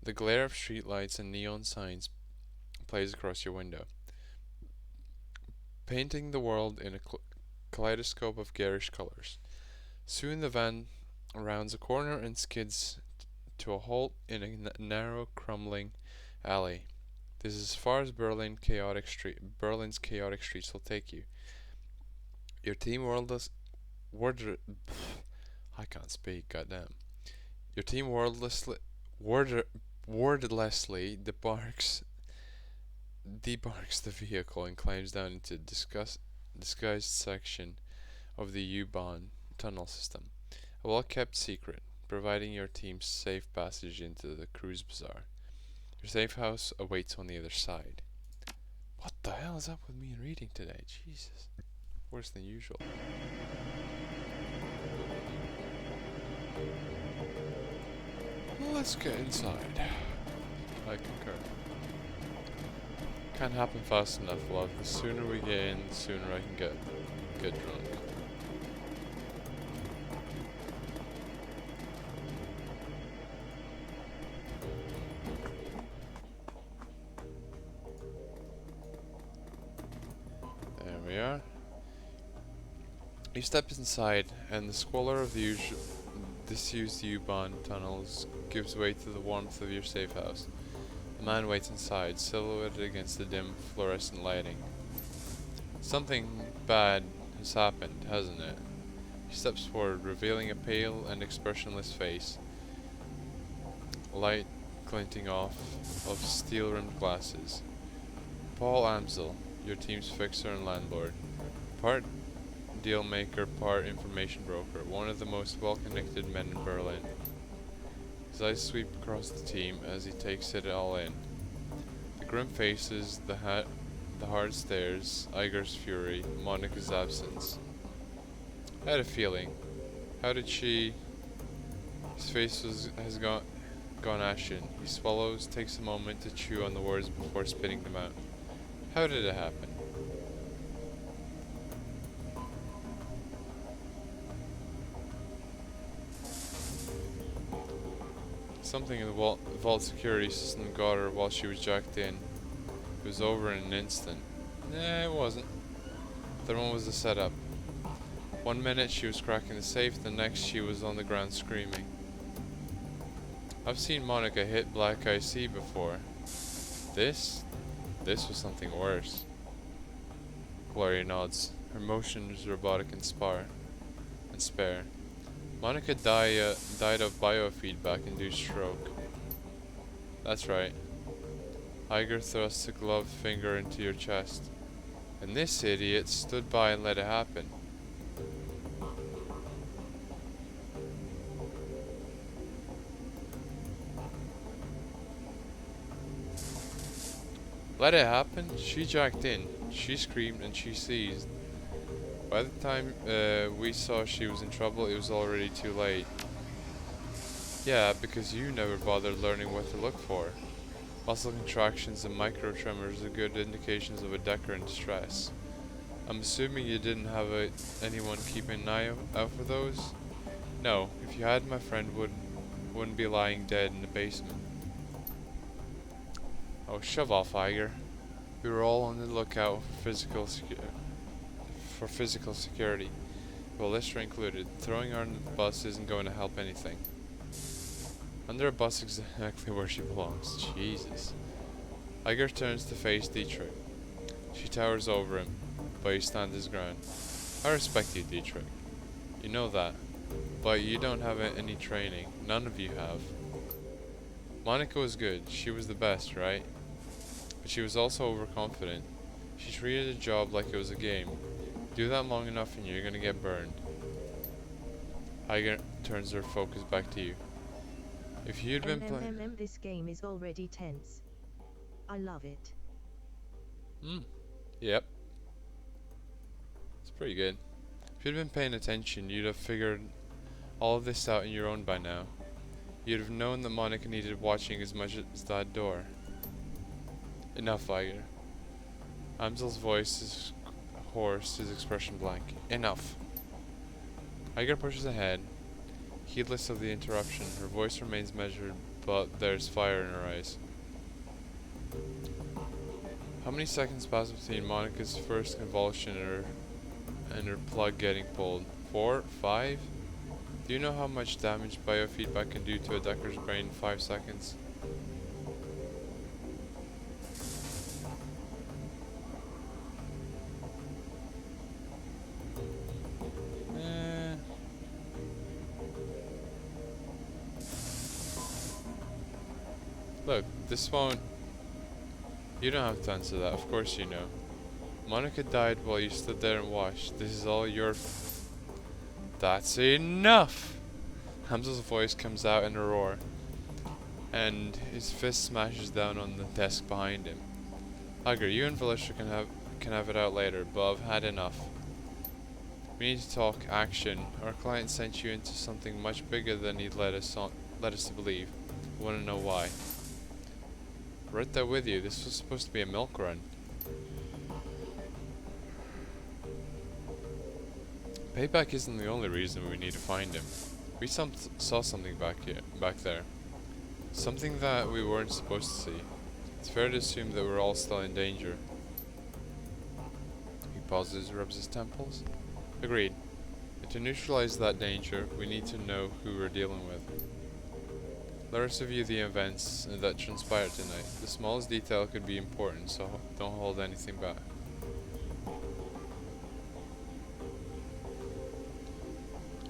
the glare of streetlights and neon signs plays across your window, painting the world in a kaleidoscope of garish colors. Soon the van rounds a corner and skids to a halt in a narrow, crumbling alley. This is as far as Berlin's chaotic streets will take you. Your team I can't speak, goddamn. Your team wordlessly debarks the vehicle and climbs down into disguised section of the U-Bahn tunnel system, a well-kept secret, providing your team safe passage into the Cruise Bazaar. Your safe house awaits on the other side. What the hell is up with me and reading today? Jesus. Worse than usual. Let's get inside. I concur. Can't happen fast enough, love. The sooner we get in, the sooner I can get drunk. There we are. You step inside, and the squalor of the disused U-Bahn tunnels gives way to the warmth of your safe house. A man waits inside, silhouetted against the dim fluorescent lighting. Something bad has happened, hasn't it? He steps forward, revealing a pale and expressionless face, light glinting off of steel-rimmed glasses. Paul Amsel, your team's fixer and landlord, part deal maker, part information broker, one of the most well-connected men in Berlin. His eyes sweep across the team as he takes it all in. The grim faces, the hard stares, Iger's fury, Monica's absence. I had a feeling. How did she... His face has gone ashen. He swallows, takes a moment to chew on the words before spitting them out. How did it happen? Something in the vault security system got her while she was jacked in. It was over in an instant. Nah, it wasn't. The one was the setup. 1 minute she was cracking the safe, the next she was on the ground screaming. I've seen Monica hit Black IC before. This was something worse. Gloria nods. Her motion was robotic and spare. Monica died of biofeedback-induced stroke. That's right. Iger thrusts a gloved finger into your chest. And this idiot stood by and let it happen. Let it happen? She jacked in. She screamed and she seized. By the time we saw she was in trouble, it was already too late. Yeah, because you never bothered learning what to look for. Muscle contractions and micro tremors are good indications of a Decker in distress. I'm assuming you didn't have anyone keeping an eye out for those? No, if you had, my friend wouldn't be lying dead in the basement. Oh, shove off, Iger. We were all on the lookout for physical security. Well, Lister included. Throwing her under the bus isn't going to help anything. Under a bus exactly where she belongs. Jesus. Iger turns to face Dietrich. She towers over him, but he stands his ground. I respect you, Dietrich. You know that. but you don't have any training. None of you have. Monica was good. She was the best, right? But she was also overconfident. She treated the job like it was a game. Do that long enough and you're gonna get burned. Iger turns her focus back to you. If you'd been playing... This game is already tense. I love it. Yep. It's pretty good. If you'd been paying attention, you'd have figured all of this out on your own by now. You'd have known that Monica needed watching as much as that door. Enough, Iger. Amzel's voice is hoarse, his expression blank. Enough. Iger pushes ahead, heedless of the interruption. Her voice remains measured, but there's fire in her eyes. How many seconds pass between Monica's first convulsion and her plug getting pulled? 4? 5? Do you know how much damage biofeedback can do to a Decker's brain in 5 seconds? Look, this won't... You don't have to answer that, of course you know. Monica died while you stood there and watched. This is all your That's enough! Hamza's voice comes out in a roar, and his fist smashes down on the desk behind him. Iger, you and Felicia can have it out later, but I've had enough. We need to talk action. Our client sent you into something much bigger than he'd let us to believe. I want to know why. Right there with you. This was supposed to be a milk run. Payback isn't the only reason we need to find him. We saw something back there. Something that we weren't supposed to see. It's fair to assume that we're all still in danger. He pauses, rubs his temples. Agreed. And to neutralize that danger, we need to know who we're dealing with. Let us review the events that transpired tonight. The smallest detail could be important, so don't hold anything back.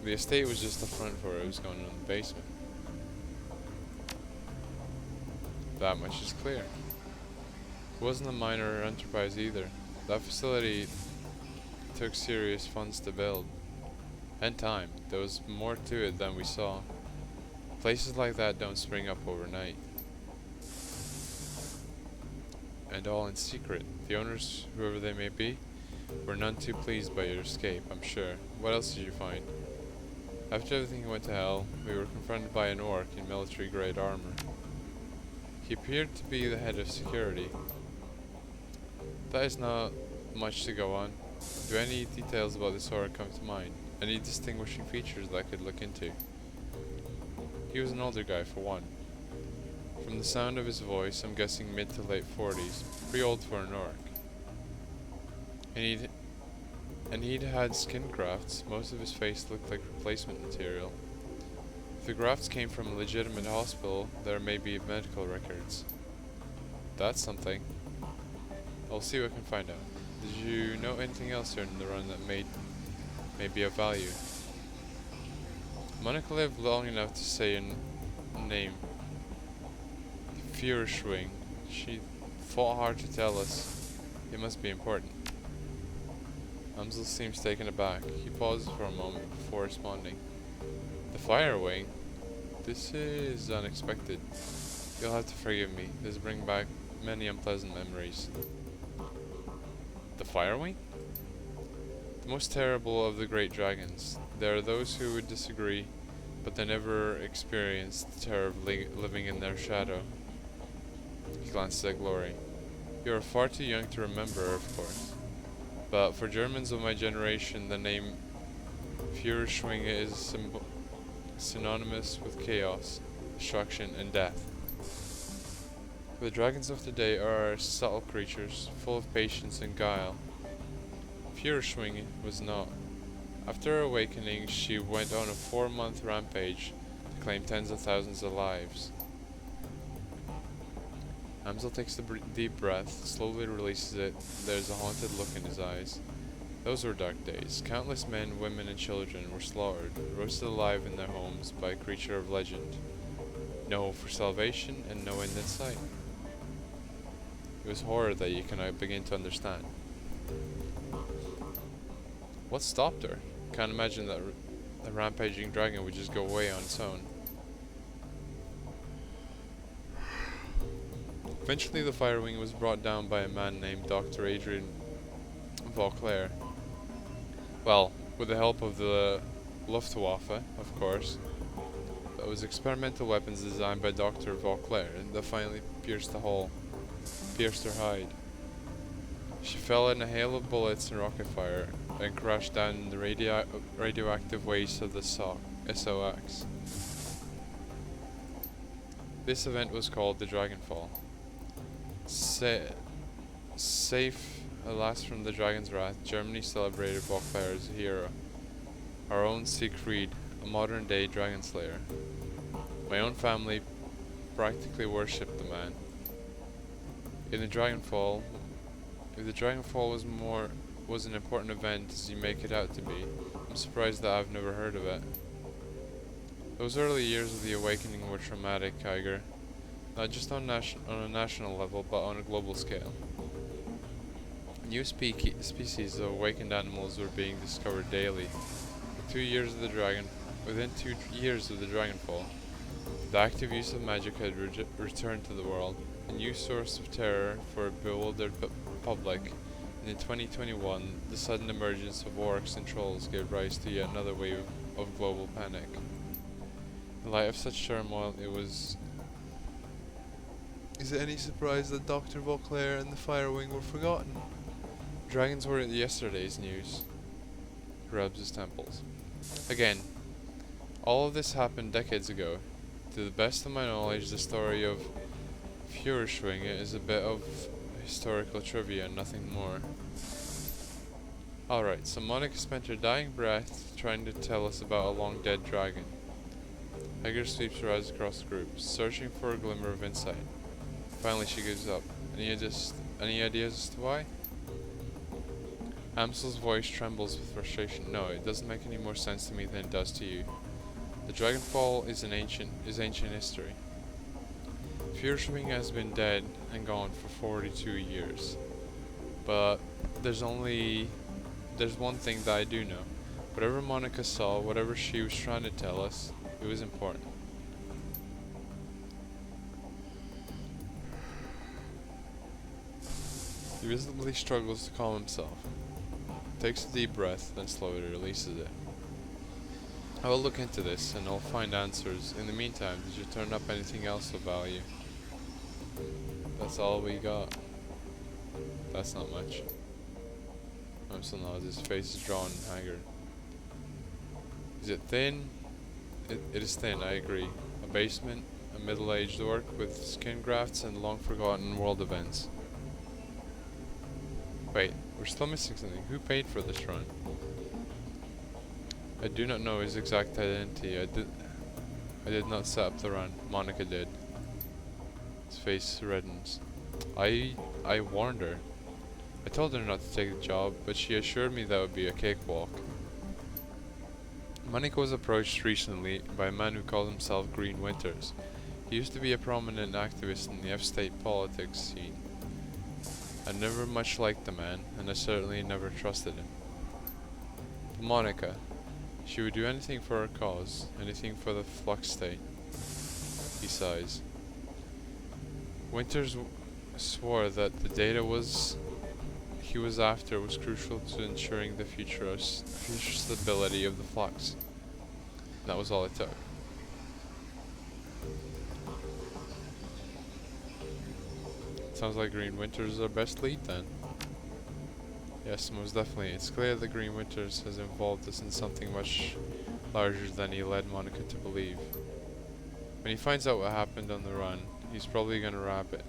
The estate was just the front for what was going on in the basement. That much is clear. It wasn't a minor enterprise either. That facility took serious funds to build. And time. There was more to it than we saw. Places like that don't spring up overnight. And all in secret. The owners, whoever they may be, were none too pleased by your escape, I'm sure. What else did you find? After everything went to hell, we were confronted by an orc in military-grade armor. He appeared to be the head of security. That is not much to go on. Do any details about this orc come to mind? Any distinguishing features that I could look into? He was an older guy, for one. From the sound of his voice, I'm guessing mid to late 40s. Pretty old for an orc. And he'd had skin grafts. Most of his face looked like replacement material. If the grafts came from a legitimate hospital, there may be medical records. That's something. I'll see what I can find out. Did you know anything else during the run that may be of value? Monica lived long enough to say a name. Führerschwing. She fought hard to tell us. It must be important. Amzel seems taken aback. He pauses for a moment before responding. The fire wing? This is unexpected. You'll have to forgive me. This brings back many unpleasant memories. The fire wing? The most terrible of the great dragons. There are those who would disagree, but they never experienced the terror of living in their shadow. He glances at Glory. You are far too young to remember, of course. But for Germans of my generation, the name Führerschwinge is synonymous with chaos, destruction, and death. The dragons of today are subtle creatures, full of patience and guile. Führerschwinge was not. After her awakening, she went on a 4-month rampage to claim tens of thousands of lives. Amzel takes a deep breath, slowly releases it. There's a haunted look in his eyes. Those were dark days. Countless men, women, and children were slaughtered, roasted alive in their homes by a creature of legend. No hope for salvation, and no end in sight. It was horror that you cannot begin to understand. What stopped her? Can't imagine that the rampaging dragon would just go away on its own. Eventually the Fire Wing was brought down by a man named Dr. Adrian Vauclair. Well, with the help of the Luftwaffe, of course. That was experimental weapons designed by Dr. Vauclair that finally pierced her hide. She fell in a hail of bullets and rocket fire and crashed down in the radioactive waste of the SOX. This event was called the Dragonfall. Safe, alas, from the dragon's wrath, Germany celebrated Vauclair as a hero. Our own Siegfried, a modern-day dragon slayer. My own family practically worshipped the man. If the Dragonfall was an important event as you make it out to be, I'm surprised that I've never heard of it. Those early years of the awakening were traumatic, Iger. Not just on a national level, but on a global scale. New species of awakened animals were being discovered daily. Within 2 years of the Dragonfall, the active use of magic had returned to the world, a new source of terror for a bewildered public. And in 2021, the sudden emergence of orcs and trolls gave rise to yet another wave of global panic. In light of such turmoil, is it any surprise that Dr. Vauclair and the Fire Wing were forgotten? Dragons were yesterday's news. He rubs his temples. Again, all of this happened decades ago. To the best of my knowledge, the story of Führerschwinge is a bit of historical trivia and nothing more. Alright, so Monica spent her dying breath trying to tell us about a long dead dragon. Edgar sweeps her eyes across the group, searching for a glimmer of insight. Finally she gives up. Any ideas as to why? Amsel's voice trembles with frustration. No, it doesn't make any more sense to me than it does to you. The Dragonfall is ancient history. Führerschwinge has been dead and gone for 42 years. But there's one thing that I do know. Whatever Monica saw, whatever she was trying to tell us, it was important. He visibly struggles to calm himself. Takes a deep breath, then slowly releases it. I will look into this, and I'll find answers. In the meantime, did you turn up anything else of value? That's all we got. That's not much. I'm still not. His face is drawn and haggard. Is it thin? It is thin, I agree. A basement, a middle-aged orc with skin grafts and long-forgotten world events. Wait, we're still missing something. Who paid for this run? I do not know his exact identity. I did not set up the run. Monica did. His face reddens. I warned her. I told her not to take the job, but she assured me that would be a cakewalk. Monica was approached recently by a man who called himself Green Winters. He used to be a prominent activist in the F-state politics scene. I never much liked the man, and I certainly never trusted him. But Monica, she would do anything for her cause, anything for the flux state. He sighs. Winters swore that the data he was after was crucial to ensuring the future stability of the flux. That was all it took. Sounds like Green Winters is our best lead then. Yes, most definitely. It's clear that Green Winters has involved us in something much larger than he led Monica to believe. When he finds out what happened on the run, he's probably gonna wrap it.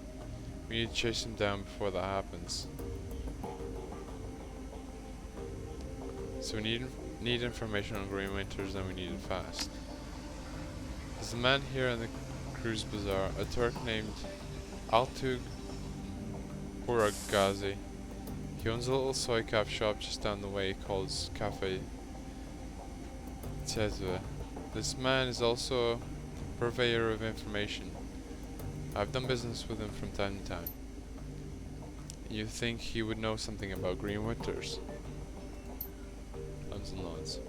We need to chase him down before that happens. So we need information on Green Winters, and we need it fast. There's a man here in the cruise bazaar, a Turk named Altug Uragazi. He owns a little soy cap shop just down the way called Cafe Cezwe. This man is also a purveyor of information. I've done business with him from time to time. You'd think he would know something about Green Winters. Nods and nods.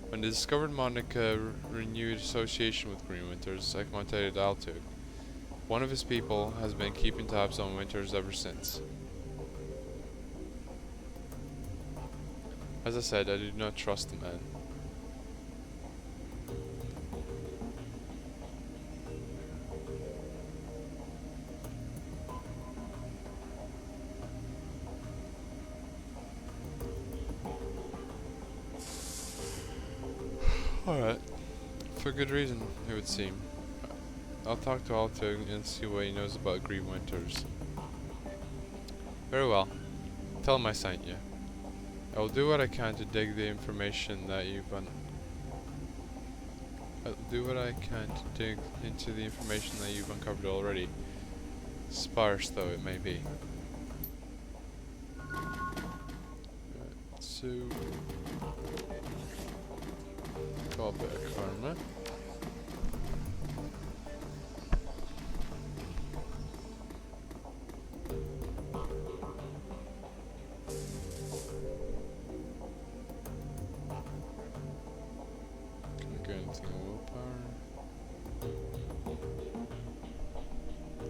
When they discovered Monica renewed association with Green Winters, I contacted Altug. One of his people has been keeping tabs on Winters ever since. As I said, I do not trust the man. Alright. For good reason, it would seem. I'll talk to Altug and see what he knows about Green Winters. Very well. Tell him I sent you. I will do what I can to dig the information that you've I'll do what I can to dig into the information that you've uncovered already. Sparse though it may be. Right, so call a bit of karma. Can't get anything on willpower.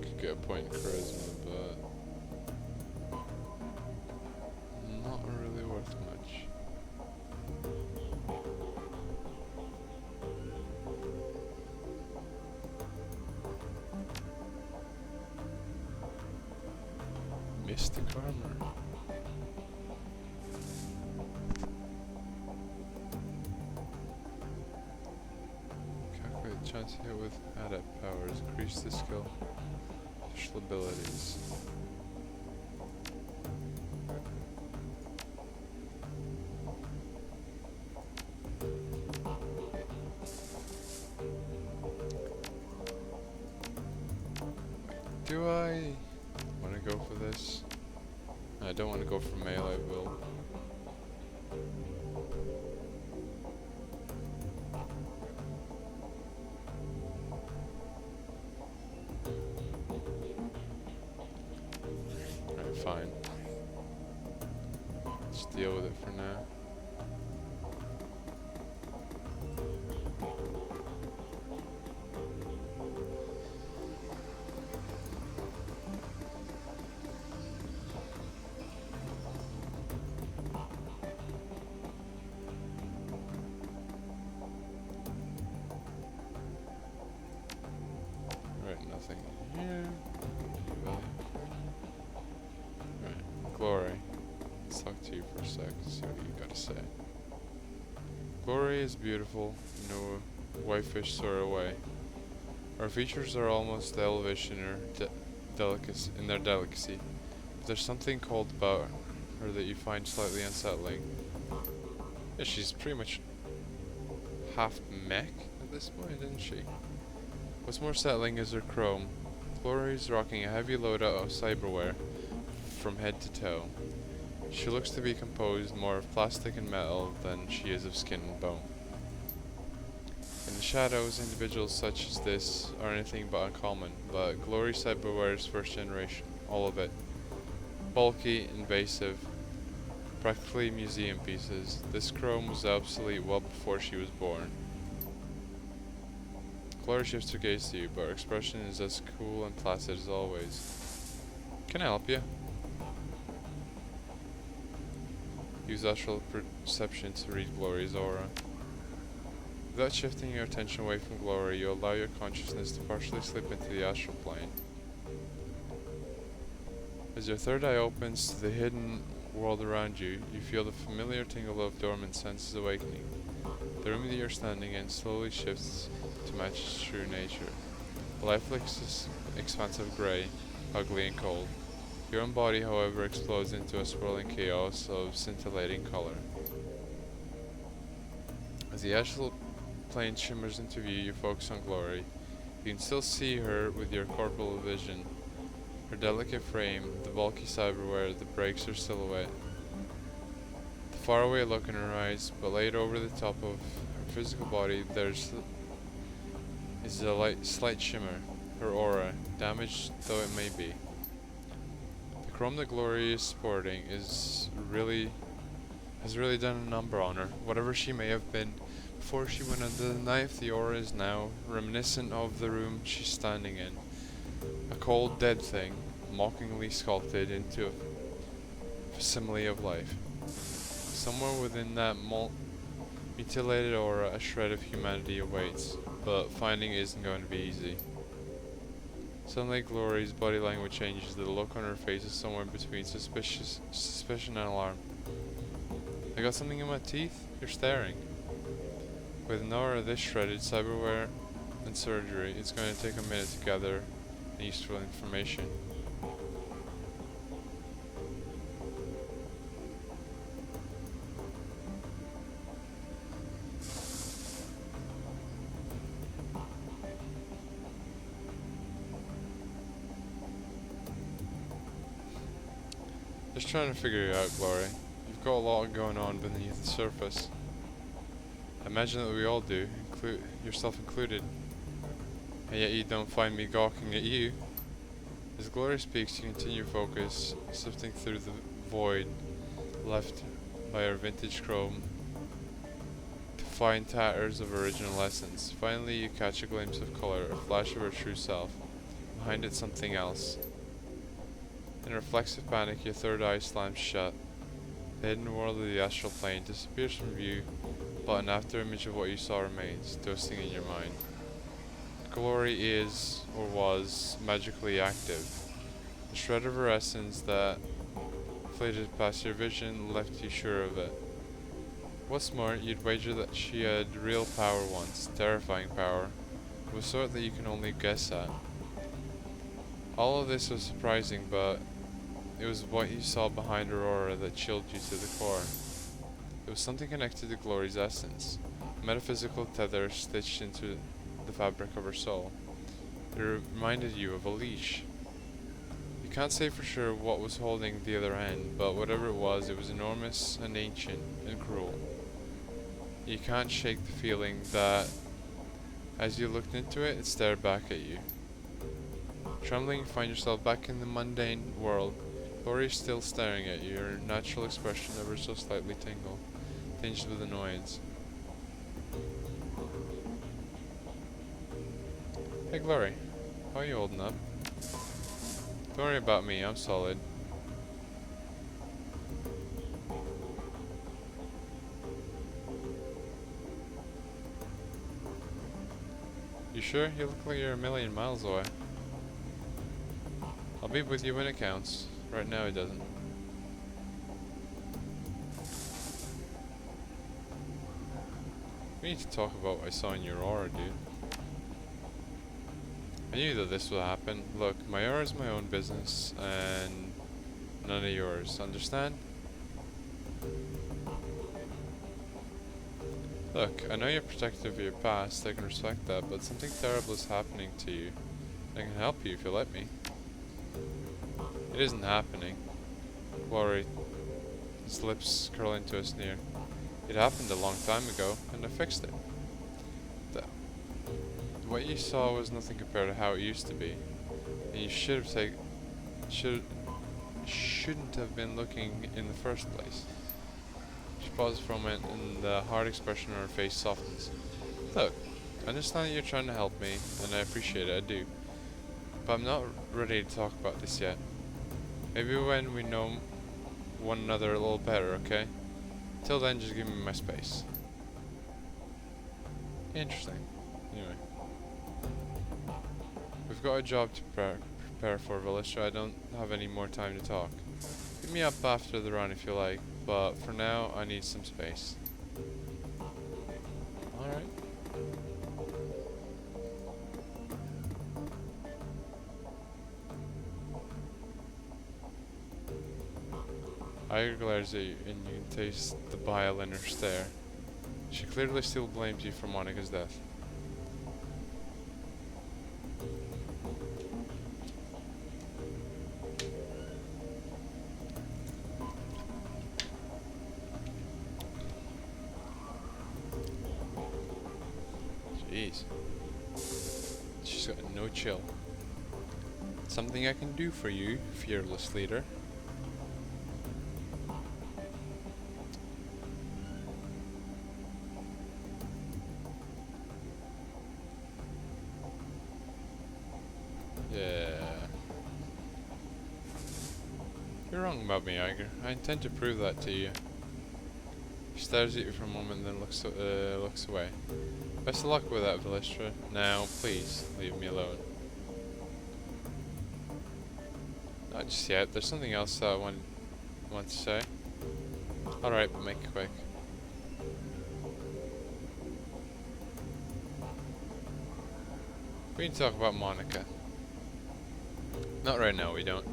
Could get a point in charisma, but not really worth much. Mystic armor. Calculate the chance to hit with adept powers. Increase the skill. Special abilities. Do I want to go for this? I don't want to go for melee build. Alright, fine. Let's deal with it for now. Right, nothing here. Right, Glory. Let's talk to you for a sec, see what you gotta say. Glory is beautiful in a waifish sort of way. Her features are almost elvish in her their delicacy, but there's something cold about her that you find slightly unsettling. Yeah, she's pretty much half mech at this point, isn't she? What's more settling is her chrome. Glory's rocking a heavy loadout of cyberware from head to toe. She looks to be composed more of plastic and metal than she is of skin and bone. In the shadows, individuals such as this are anything but uncommon, but Glory cyberware is first generation, all of it. Bulky, invasive, practically museum pieces. This chrome was obsolete well before she was born. Glory shifts her gaze to you, but her expression is as cool and placid as always. Can I help you? Use astral perception to read Glory's aura. Without shifting your attention away from Glory, you allow your consciousness to partially slip into the astral plane. As your third eye opens to the hidden world around you, you feel the familiar tingle of dormant senses awakening. The room that you're standing in slowly shifts to match its true nature. A lifeless expanse of grey, ugly and cold. Your own body, however, explodes into a swirling chaos of scintillating color. As the astral plane shimmers into view, you focus on Glory. You can still see her with your corporal vision. Her delicate frame, the bulky cyberware that breaks her silhouette. faraway look in her eyes, but laid over the top of her physical body is a slight shimmer, her aura, damaged though it may be. The chrome that Glory is sporting has really done a number on her. Whatever she may have been before she went under the knife, the aura is now reminiscent of the room she's standing in. A cold, dead thing, mockingly sculpted into a facsimile of life. Somewhere within that mutilated aura, a shred of humanity awaits, but finding it isn't going to be easy. Suddenly, Glory's body language changes. The look on her face is somewhere between suspicion and alarm. I got something in my teeth? You're staring. With an aura this shredded, cyberware and surgery, it's going to take a minute to gather useful information. Just trying to figure you out, Glory. You've got a lot going on beneath the surface. I imagine that we all do, yourself included. And yet you don't find me gawking at you. As Glory speaks, you continue focus, sifting through the void left by her vintage chrome to find tatters of original essence. Finally, you catch a glimpse of color, a flash of her true self. Behind it, something else. In reflexive panic, your third eye slams shut. The hidden world of the astral plane disappears from view, but an after-image of what you saw remains, dosing in your mind. Glory is, or was, magically active. The shred of her essence that flitted past your vision left you sure of it. What's more, you'd wager that she had real power once, terrifying power, of a sort that you can only guess at. All of this was surprising, but it was what you saw behind her aura that chilled you to the core. It was something connected to Glory's essence, a metaphysical tether stitched into the fabric of her soul. It reminded you of a leash. You can't say for sure what was holding the other end, but whatever it was enormous and ancient and cruel. You can't shake the feeling that, as you looked into it, it stared back at you. Trembling, you find yourself back in the mundane world. Glory is still staring at you, her natural expression ever so slightly tinged with annoyance. Hey Glory, how are you holding up? Don't worry about me, I'm solid. You sure? You look like you're a million miles away. I'll be with you when it counts. Right now it doesn't. We need to talk about what I saw in your aura, dude. I knew that this would happen. Look, my aura is my own business, and none of yours. Understand? Look, I know you're protective of your past, I can respect that, but something terrible is happening to you. I can help you if you let me. It isn't happening. Glory, his lips curl into a sneer. It happened a long time ago, and I fixed it. What you saw was nothing compared to how it used to be, and you shouldn't have been looking in the first place. She pauses for a moment, and the hard expression on her face softens. Look, I understand that you're trying to help me, and I appreciate it, I do. But I'm not ready to talk about this yet. Maybe when we know one another a little better, okay? Till then, just give me my space. Interesting. Anyway. We've got a job to prepare for, Velisha. I don't have any more time to talk. Hit me up after the run if you like, but for now, I need some space. Alright. Iger glares at you, and you can taste the bile in her stare. She clearly still blames you for Monica's death. Jeez. She's got no chill. Something I can do for you, fearless leader. Yeah. You're wrong about me, Iger. I intend to prove that to you. She stares at you for a moment, then looks away. Best of luck with that, Velistra. Now, please, leave me alone. Not just yet. There's something else I want to say. Alright, but make it quick. We need to talk about Monica. Not right now, we don't.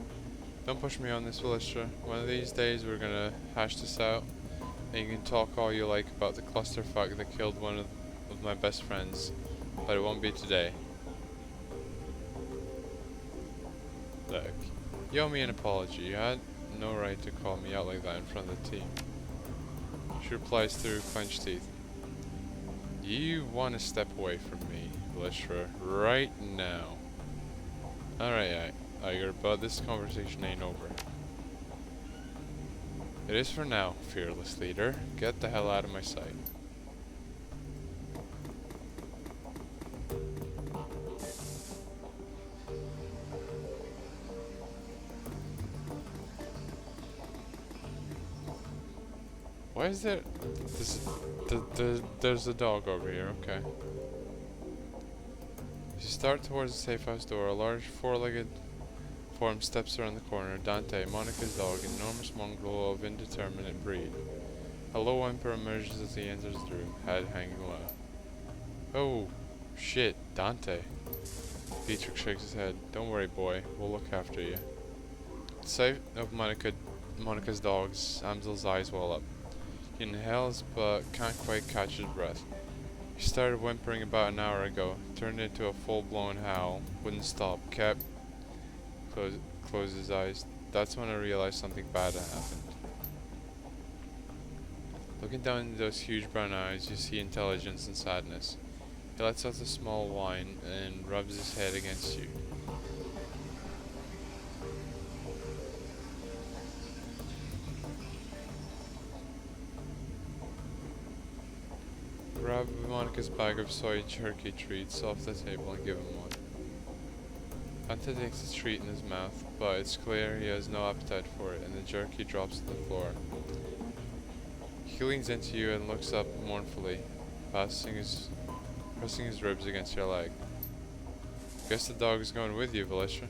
Don't push me on this, Velistra. One of these days we're gonna hash this out, and you can talk all you like about the clusterfuck that killed one of my best friends, but it won't be today. Look, you owe me an apology. You had no right to call me out like that in front of the team. She replies through clenched teeth. You want to step away from me, Velistra, right now. Alright, Iger, but this conversation ain't over. It is for now, fearless leader. Get the hell out of my sight. Why is there... There's a dog over here, okay. As you start towards the safe house door, a large four-legged form steps around the corner. Dante, Monica's dog, an enormous mongrel of indeterminate breed. A low whimper emerges as he enters the room, head hanging low. Oh, shit, Dante. Dietrich shakes his head. Don't worry, boy. We'll look after you. At the sight of Monica's dogs, Amzel's eyes well up. He inhales, but can't quite catch his breath. He started whimpering about an hour ago, turned into a full-blown howl, wouldn't stop, kept... Closed his eyes. That's when I realized something bad had happened. Looking down into those huge brown eyes, you see intelligence and sadness. He lets out a small whine and rubs his head against you. Grab Monica's bag of soy jerky treats off the table and give him one. Dante takes the treat in his mouth, but it's clear he has no appetite for it, and the jerky drops to the floor. He leans into you and looks up mournfully, pressing his ribs against your leg. Guess the dog is going with you, Velistra.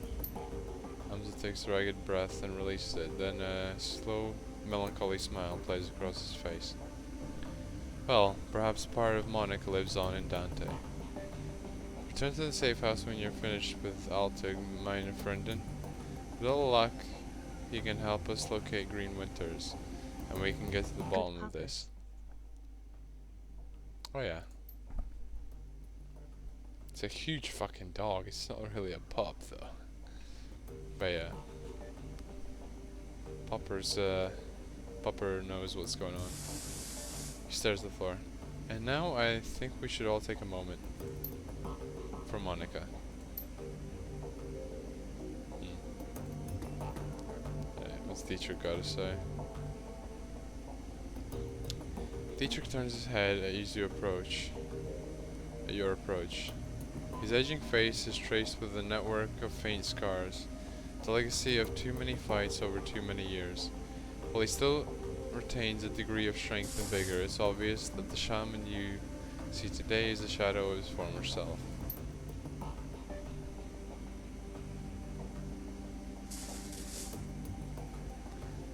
Hamza takes a ragged breath and releases it, then a slow, melancholy smile plays across his face. Well, perhaps part of Monica lives on in Dante. Return to the safe house when you're finished with Altug, mine Frienden. With a little luck, he can help us locate Green Winters, and we can get to the bottom of this. Oh yeah. It's a huge fucking dog, it's not really a pup though. But yeah. Popper knows what's going on. He stares at the floor. And now I think we should all take a moment. For Monica. What's Dietrich gotta say? Dietrich turns his head as you approach. At your approach. His aging face is traced with a network of faint scars, the legacy of too many fights over too many years. While he still retains a degree of strength and vigor, it's obvious that the shaman you see today is a shadow of his former self.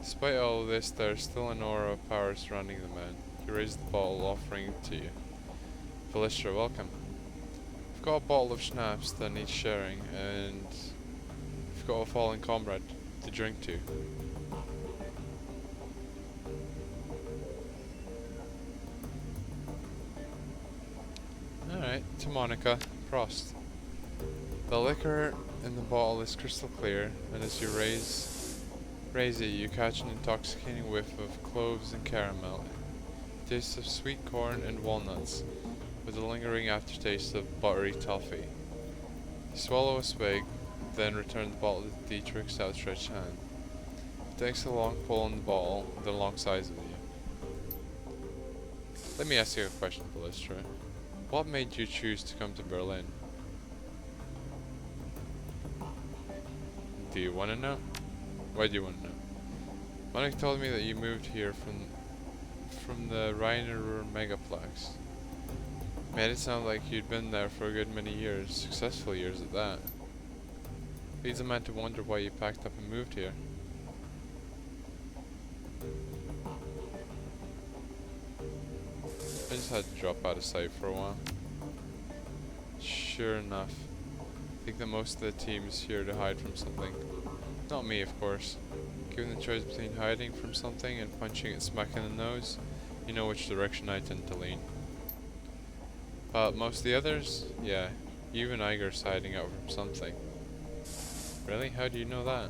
Despite all of this, there's still an aura of power surrounding the man. He raises the bottle, offering it to you. Velistra, welcome. I've got a bottle of schnapps that needs sharing, and I've got a fallen comrade to drink to. Alright, to Monica. Prost. The liquor in the bottle is crystal clear, and as you raise it, you catch an intoxicating whiff of cloves and caramel. Taste of sweet corn and walnuts. with a lingering aftertaste of buttery toffee. You swallow a swig, then return the bottle to Dietrich's outstretched hand. He takes a long pull on the bottle, then alongside of you. Let me ask you a question, Ballistra. What made you choose to come to Berlin? Do you want to know? Why do you want to know? Monica told me that you moved here from the Rainer Megaplex. Made it sound like you'd been there for a good many years, successful years at that. Leads a man to wonder why you packed up and moved here. I just had to drop out of sight for a while. Sure enough, I think that most of the team is here to hide from something. Not me, of course. Given the choice between hiding from something and punching it smack in the nose, you know which direction I tend to lean. But most of the others, yeah, even Iger's hiding out from something. Really? How do you know that?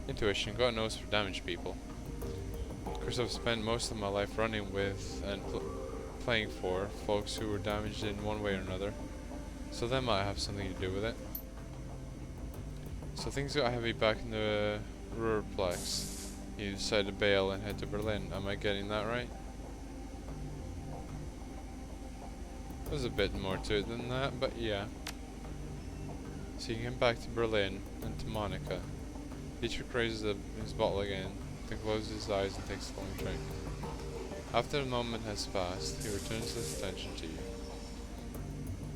Intuition, got a nose for damaged people. Of course, I've spent most of my life running with and playing for folks who were damaged in one way or another, so that might have something to do with it. So things got heavy back in the Ruhrplex. You decided to bail and head to Berlin. Am I getting that right? There's a bit more to it than that, but yeah. So you came back to Berlin and to Monica. Dietrich raises his bottle again, then closes his eyes and takes a long drink. After a moment has passed, he returns his attention to you.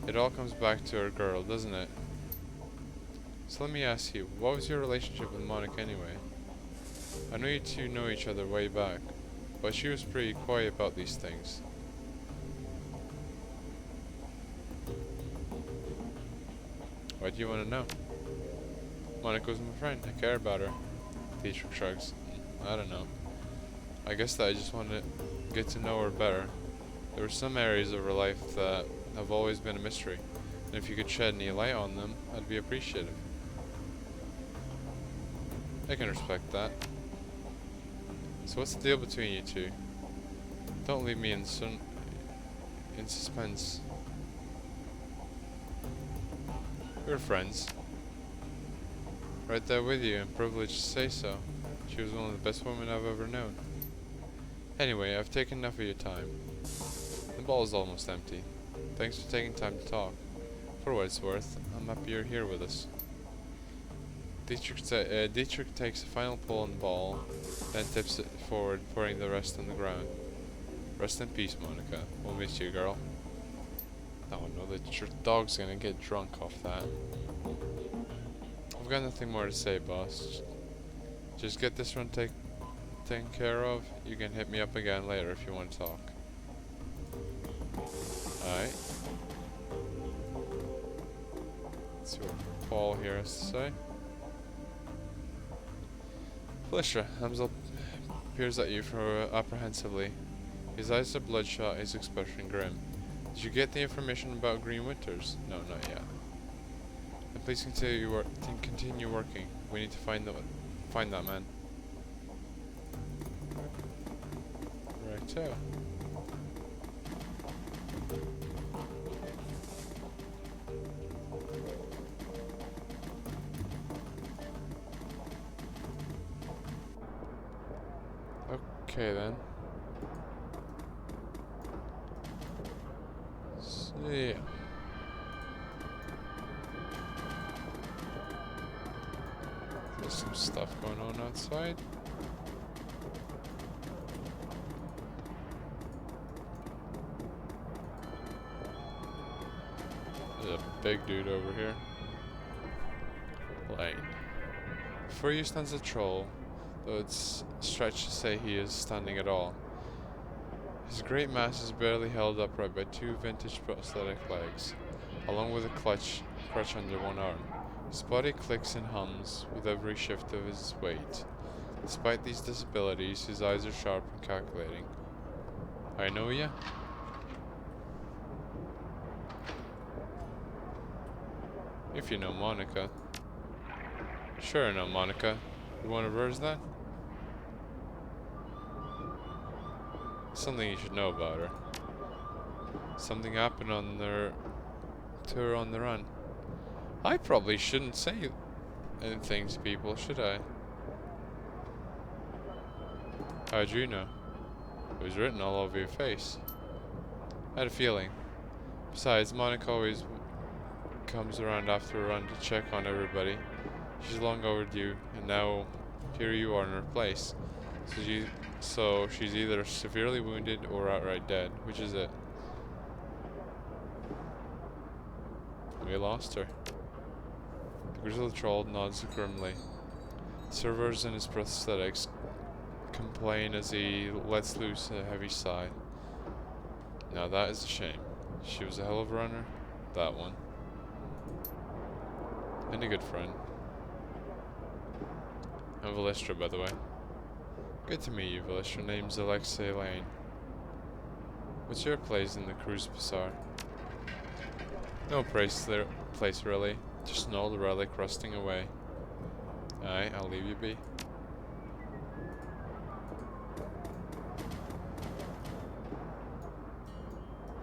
It all comes back to our girl, doesn't it? So let me ask you, what was your relationship with Monica anyway? I know you two know each other way back, but she was pretty quiet about these things. Why do you want to know? Monica was my friend, I care about her. Dietrich shrugs. I don't know. I guess that I just wanted to get to know her better. There were some areas of her life that have always been a mystery, and if you could shed any light on them, I'd be appreciative. I can respect that. So what's the deal between you two? Don't leave me in suspense. We're friends. Right there with you, and privileged to say so. She was one of the best women I've ever known. Anyway, I've taken enough of your time. The ball is almost empty. Thanks for taking time to talk. For what it's worth, I'm happy you're here with us. Dietrich takes a final pull on the ball, then tips it forward, pouring the rest on the ground. Rest in peace, Monica. We'll miss you, girl. Oh no, the dog's gonna get drunk off that. I've got nothing more to say, boss. Just get this one taken care of. You can hit me up again later if you want to talk. Alright. Let's see what Paul here has to say. Felicia, Hamzel peers at you apprehensively. His eyes are bloodshot, his expression grim. Did you get the information about Green Winters? No, not yet. Then please continue working. We need to find that man. Righto. Okay then. So yeah. There's some stuff going on outside. There's a big dude over here. Lane. Before you stands a troll, though it's stretched to say he is standing at all. His great mass is barely held upright by two vintage prosthetic legs, along with a crutch under one arm. His body clicks and hums with every shift of his weight. Despite these disabilities, his eyes are sharp and calculating. I know ya? If you know Monica. Sure I know Monica. You one of hers then? Something you should know about her. Something happened on their tour on the run. I probably shouldn't say anything to people, should I? How'd you know? It was written all over your face. I had a feeling. Besides, Monica always comes around after a run to check on everybody. She's long overdue, and now here you are in her place. So she's either severely wounded or outright dead. Which is it? We lost her. The grizzled troll nods grimly. Servers in his prosthetics complain as he lets loose a heavy sigh. Now that is a shame. She was a hell of a runner, that one. And a good friend. I'm Velistra, by the way. Good to meet you, Velistra. Name's Alexei Lane. What's your place in the cruise bazaar? No place really. Just an old relic rusting away. Aye, I'll leave you be.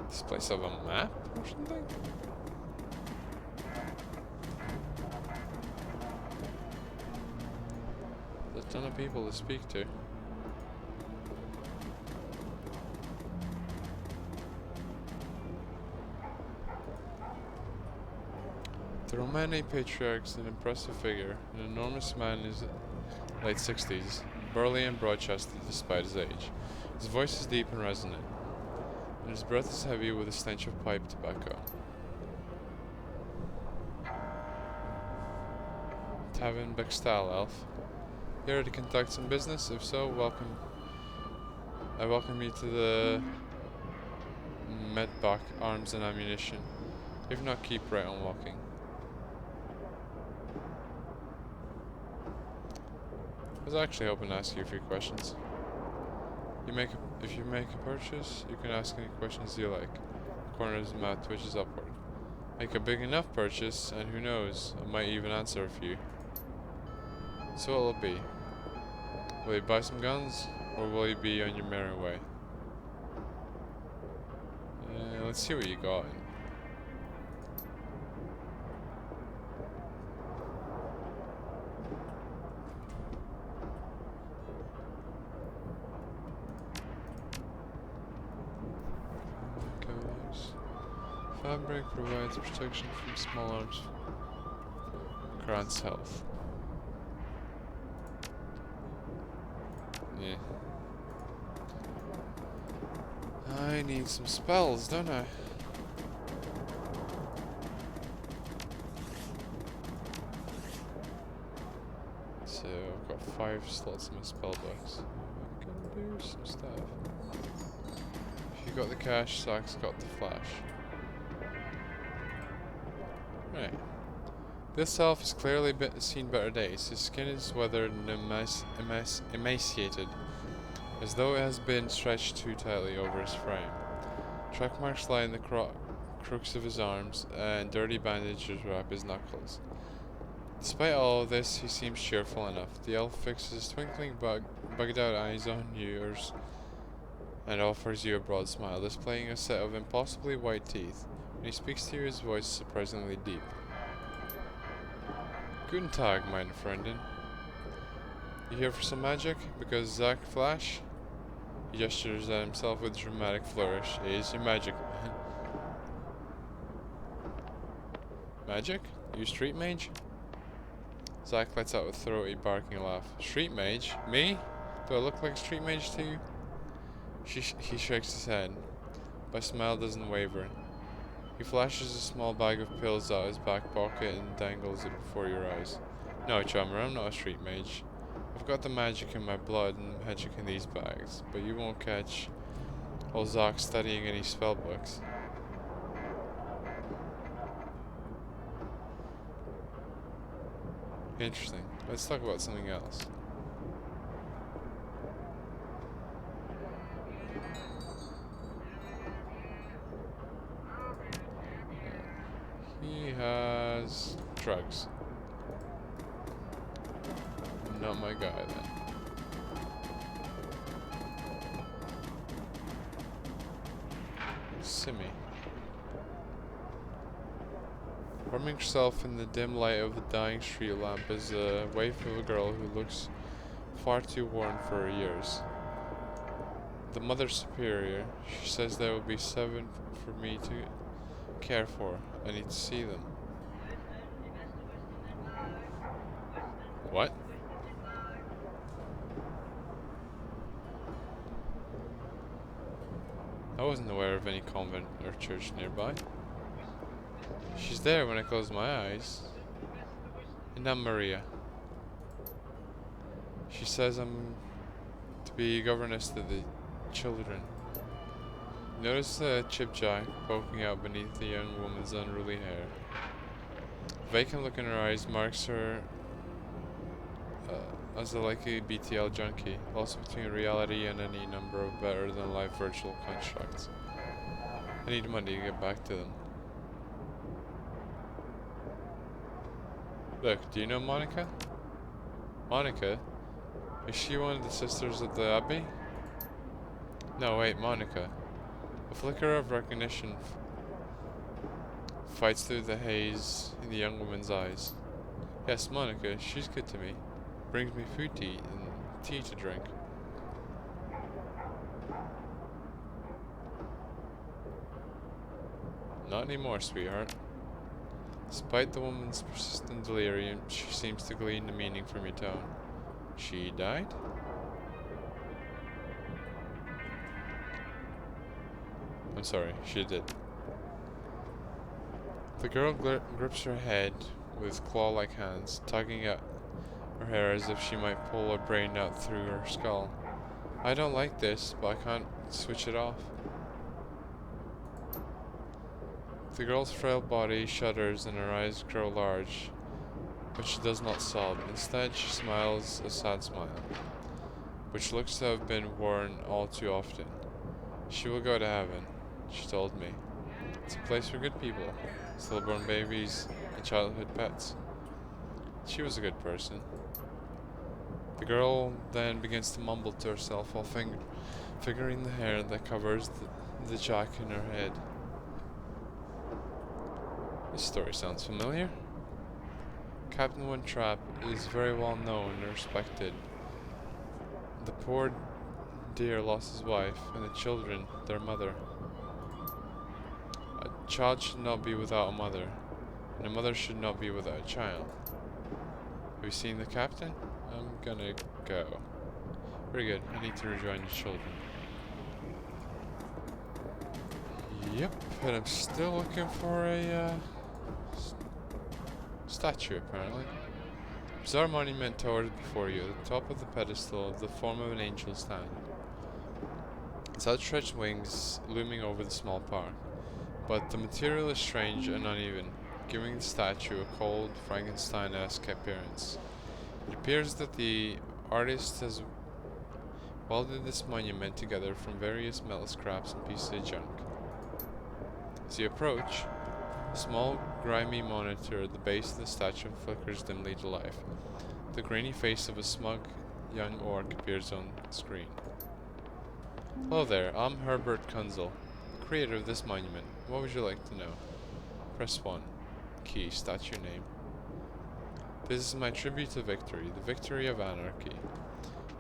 This place have a map or something? There's a ton of people to speak to. The Romani patriarch is an impressive figure, an enormous man in his late 60s, burly and broad-chested despite his age. His voice is deep and resonant, and his breath is heavy with a stench of pipe tobacco. Tavin Bextal, elf. Here to conduct some business? If so, welcome. I welcome you to the Medbach Arms and Ammunition. If not, keep right on walking. I was actually hoping to ask you a few questions. If you make a purchase, you can ask any questions you like. The corner of his mouth twitches upward. Make a big enough purchase, and who knows, I might even answer a few. So what will it be? Will you buy some guns, or will you be on your merry way? Let's see what you got. Fabric provides protection from small arms. Grants health. Yeah. I need some spells, don't I? So I've got 5 slots in my spell box. I can do some stuff. If you got the cash, Zach's got the flash. Right. This elf has clearly seen better days. His skin is weathered and emaciated, as though it has been stretched too tightly over his frame. Track marks line the crooks of his arms, and dirty bandages wrap his knuckles. Despite all of this, he seems cheerful enough. The elf fixes his twinkling, bugged-out eyes on yours and offers you a broad smile, displaying a set of impossibly white teeth. When he speaks to you, his voice is surprisingly deep. Guten Tag, mein Freundin. You here for some magic? Because Zach Flash? He gestures at himself with a dramatic flourish. Is your magic? Magic? You street mage? Zach lets out a throaty, barking laugh. Street mage? Me? Do I look like a street mage to you? He shakes his head, but his smile doesn't waver. He flashes a small bag of pills out of his back pocket and dangles it before your eyes. No, chummer, I'm not a street mage. I've got the magic in my blood and magic in these bags, but you won't catch old Zach studying any spellbooks. Interesting. Let's talk about something else. He has drugs. Not my guy then. Simi. Warming herself in the dim light of the dying street lamp is a waif of a girl who looks far too worn for her years. The Mother Superior, she says there will be 7 for me to care for. I need to see them. What? I wasn't aware of any convent or church nearby. She's there when I close my eyes. And I'm Maria. She says I'm to be governess to the children. Notice the chipjack poking out beneath the young woman's unruly hair. Vacant look in her eyes marks her as a likely BTL junkie, lost between reality and any number of better-than-life virtual constructs. I need money to get back to them. Look, do you know Monica? Monica? Is she one of the sisters of the Abbey? No, wait, Monica. A flicker of recognition fights through the haze in the young woman's eyes. Yes, Monica, she's good to me. Brings me food to eat and tea to drink. Not anymore, sweetheart. Despite the woman's persistent delirium, she seems to glean the meaning from your tone. She died? I'm sorry, she did. The girl grips her head with claw-like hands, tugging at her hair as if she might pull her brain out through her skull. I don't like this, but I can't switch it off. The girl's frail body shudders and her eyes grow large, but she does not sob. Instead, she smiles a sad smile, which looks to have been worn all too often. She will go to heaven, she told me. It's a place for good people, stillborn babies, and childhood pets. She was a good person. The girl then begins to mumble to herself while fingering the hair that covers the jack in her head. This story sounds familiar. Captain Winthrop is very well known and respected. The poor dear lost his wife, and the children their mother. A child should not be without a mother, and a mother should not be without a child. Have you seen the captain? I'm gonna go. Very good, I need to rejoin the children. Yep, and I'm still looking for a statue, apparently. Bizarre monument towers before you. At the top of the pedestal, the form of an angel stand. Its outstretched wings looming over the small park. But the material is strange and uneven, giving the statue a cold, Frankenstein-esque appearance. It appears that the artist has welded this monument together from various metal scraps and pieces of junk. As you approach, a small, grimy monitor at the base of the statue flickers dimly to life. The grainy face of a smug young orc appears on the screen. Hello there, I'm Herbert Kunzel, creator of this monument. What would you like to know? Press 1. Key, statue name. This is my tribute to victory, the victory of anarchy.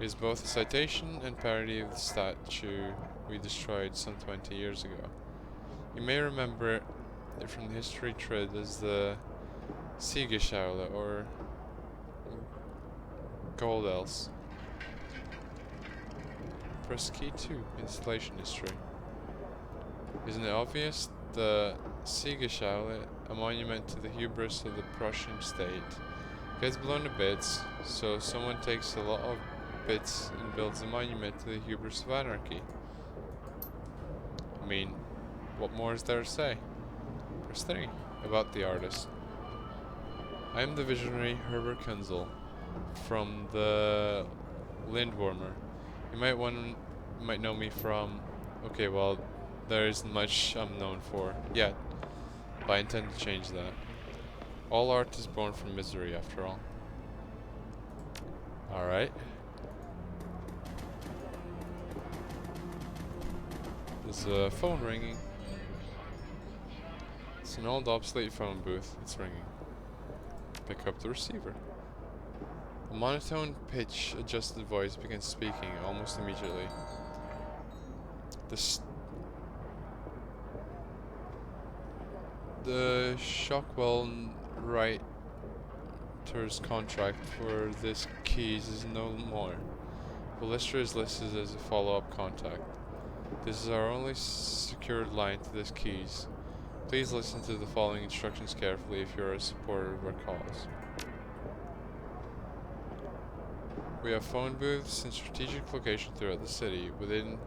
It is both a citation and parody of the statue we destroyed some 20 years ago. You may remember it from the history thread as the Siegessäule or Gold Else. Press key 2, installation history. Isn't it obvious? The Siegessäule, a monument to the hubris of the Prussian state, gets blown to bits, so someone takes a lot of bits and builds a monument to the hubris of anarchy. I mean, what more is there to say? Press 3, about the artist. I am the visionary Herbert Kunzel from the Lindwormer. You might know me from... Okay, well, there isn't much I'm known for yet, but I intend to change that. All art is born from misery, after all. Alright. There's a phone ringing. It's an old obsolete phone booth. It's ringing. Pick up the receiver. A monotone pitch adjusted voice begins speaking almost immediately. The Shockwell writer's contract for this keys is no more. Ballistra is listed as a follow-up contact. This is our only secured line to this keys. Please listen to the following instructions carefully if you are a supporter of our cause. We have phone booths in strategic locations throughout the city. Within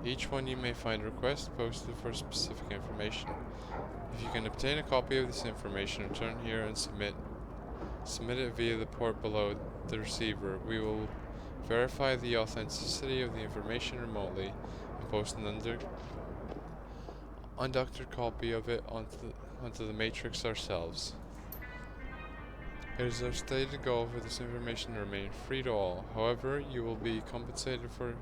each one you may find requests posted for specific information. If you can obtain a copy of this information, return here and submit it via the port below the receiver. We will verify the authenticity of the information remotely and post an undoctored copy of it onto the matrix ourselves. It is our stated goal for this information to remain free to all. However, you will be compensated for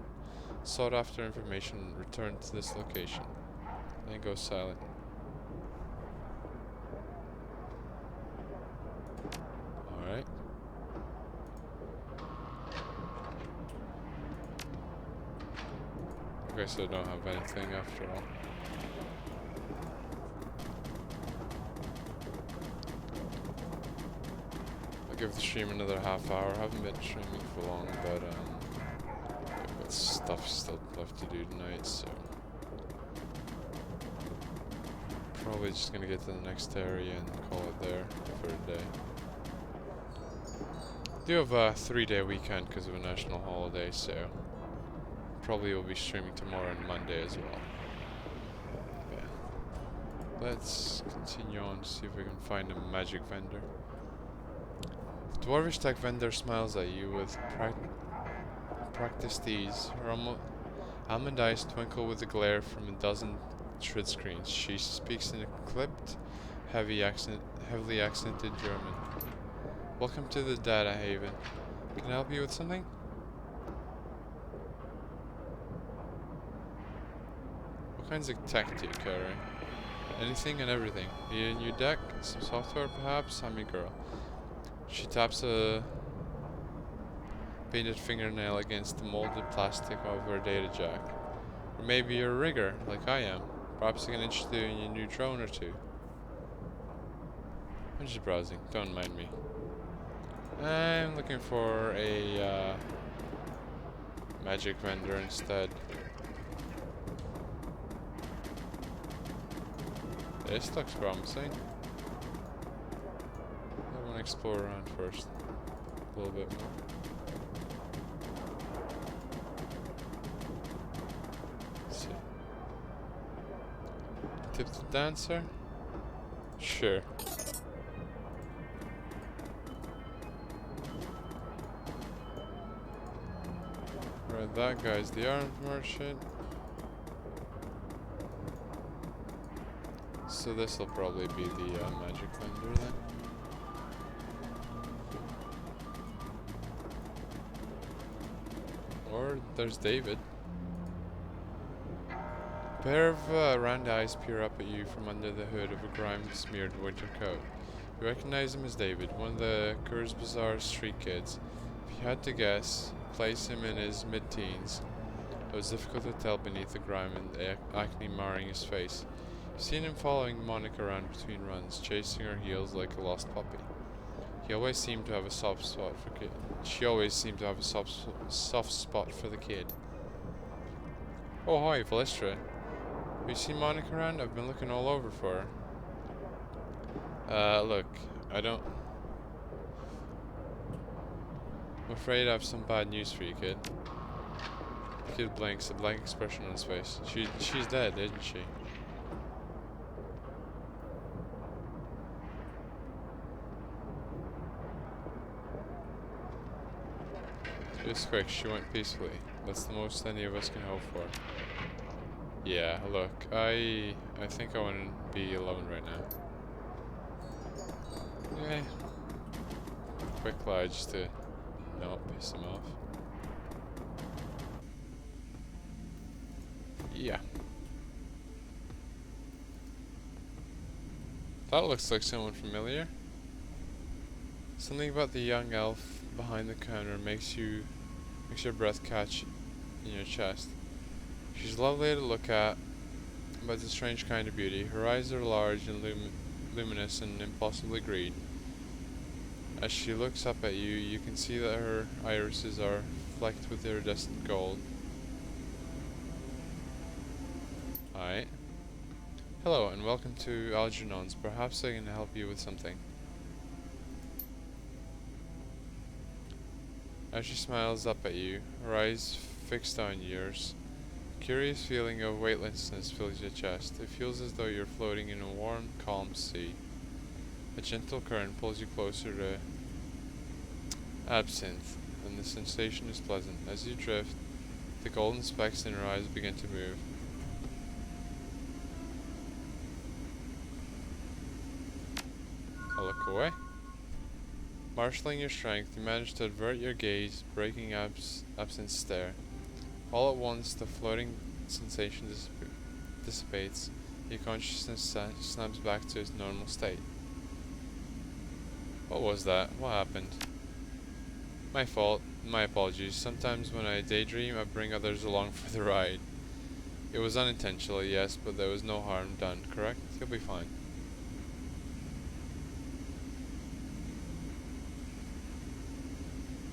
sought after information returned to this location. Then it goes silent. Alright. Okay, so I don't have anything after all. I'll give the stream another half hour. I haven't been streaming for long, but I've got stuff still left to do tonight, so probably just gonna get to the next area and call it there for a day. I do have a 3-day weekend because of a national holiday, so probably will be streaming tomorrow and Monday as well. Yeah. Let's continue on to see if we can find a magic vendor. The dwarvish tech vendor smiles at you with practiced ease. Her almond eyes twinkle with the glare from a dozen shrid screens. She speaks in a clipped, heavily accented German. Welcome to the Data Haven. Can I help you with something? What kinds of tech do you carry? Anything and everything. Need a new deck? Some software perhaps? I'm your girl. She taps a painted fingernail against the molded plastic of her data jack. Or maybe you're a rigger, like I am. Perhaps I can interest you in a new drone or two. I'm just browsing, don't mind me. I'm looking for a magic vendor instead. This looks promising. I want to explore around first. A little bit more. Let's see. Tip the dancer? Sure. Right, that guy's the arms merchant. So this will probably be the magic vendor then. Or there's David. A pair of round eyes peer up at you from under the hood of a grime-smeared winter coat. You recognize him as David, one of the Kurz Bazaar street kids. If you had to guess, place him in his mid-teens. It was difficult to tell beneath the grime and the acne marring his face. You've seen him following Monica around between runs, chasing her heels like a lost puppy. He always seemed to have a soft spot for kid. She always seemed to have a soft spot for the kid. Oh hi, Valestra. Have you seen Monica around? I've been looking all over for her. Look, I don't... I'm afraid I have some bad news for you, kid. The kid blinks, a blank expression on his face. She's dead, isn't she? Just quick, she went peacefully. That's the most any of us can hope for. Yeah, look, I think I want to be alone right now. Okay. Quick lie just to not piss him off. Yeah. That looks like someone familiar. Something about the young elf behind the counter makes your breath catch in your chest. She's lovely to look at, but a strange kind of beauty. Her eyes are large and luminous and impossibly green. As she looks up at you, you can see that her irises are flecked with iridescent gold. Alright. Hello, and welcome to Algernon's. Perhaps I can help you with something. As she smiles up at you, her eyes fixed on yours, a curious feeling of weightlessness fills your chest. It feels as though you're floating in a warm, calm sea. A gentle current pulls you closer to absinthe, and the sensation is pleasant. As you drift, the golden specks in her eyes begin to move. I'll look away. Marshalling your strength, you manage to avert your gaze, breaking absinthe's stare. All at once, the floating sensation dissipates. Your consciousness snaps back to its normal state. What was that? What happened? My fault. My apologies. Sometimes when I daydream, I bring others along for the ride. It was unintentional, yes, but there was no harm done, correct? You'll be fine.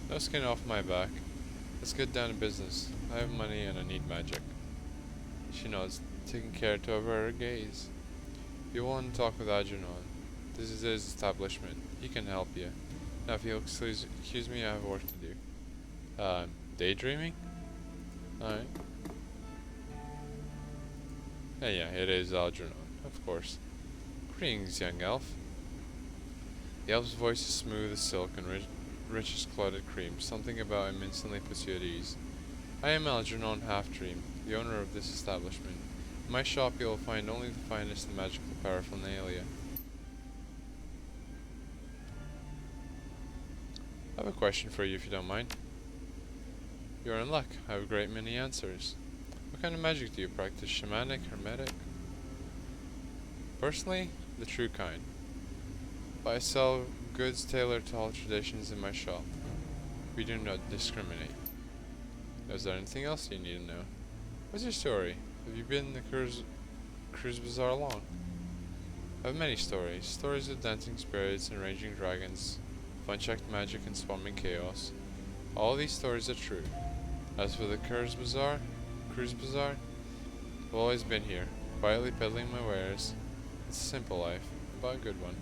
No skin off my back. Let's get down to business. I have money and I need magic. She nods, taking care to avert her gaze. You want to talk with Algernon. This is his establishment. He can help you. Now if you'll excuse me, I have work to do. Daydreaming? Alright. Yeah, it is Algernon, of course. Greetings, young elf. The elf's voice is smooth as silk and rich as clotted cream. Something about him instantly puts you at ease. I am Algernon Halfdream, the owner of this establishment. In my shop you will find only the finest magical paraphernalia. I have a question for you if you don't mind. You're in luck. I have a great many answers. What kind of magic do you practice? Shamanic, hermetic? Personally, the true kind. But I sell goods tailored to all traditions in my shop. We do not discriminate. Is there anything else you need to know? What's your story? Have you been in the cruise bazaar long? I have many stories. Stories of dancing spirits and raging dragons, fun-checked magic and swarming chaos. All these stories are true. As for the cruise bazaar, I've always been here, quietly peddling my wares. It's a simple life, but a good one.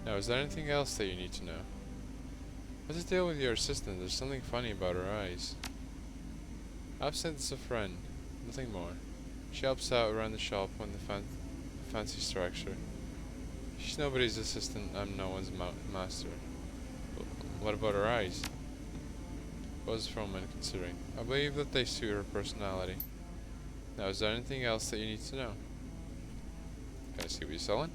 Now, is there anything else that you need to know? What's the deal with your assistant? There's something funny about her eyes. Absinthe is a friend, nothing more. She helps out around the shop when the fancy strikes her. She's nobody's assistant, I'm no one's master. What about her eyes? Was for a moment considering. I believe that they suit her personality. Now, is there anything else that you need to know? Can I see what you're selling?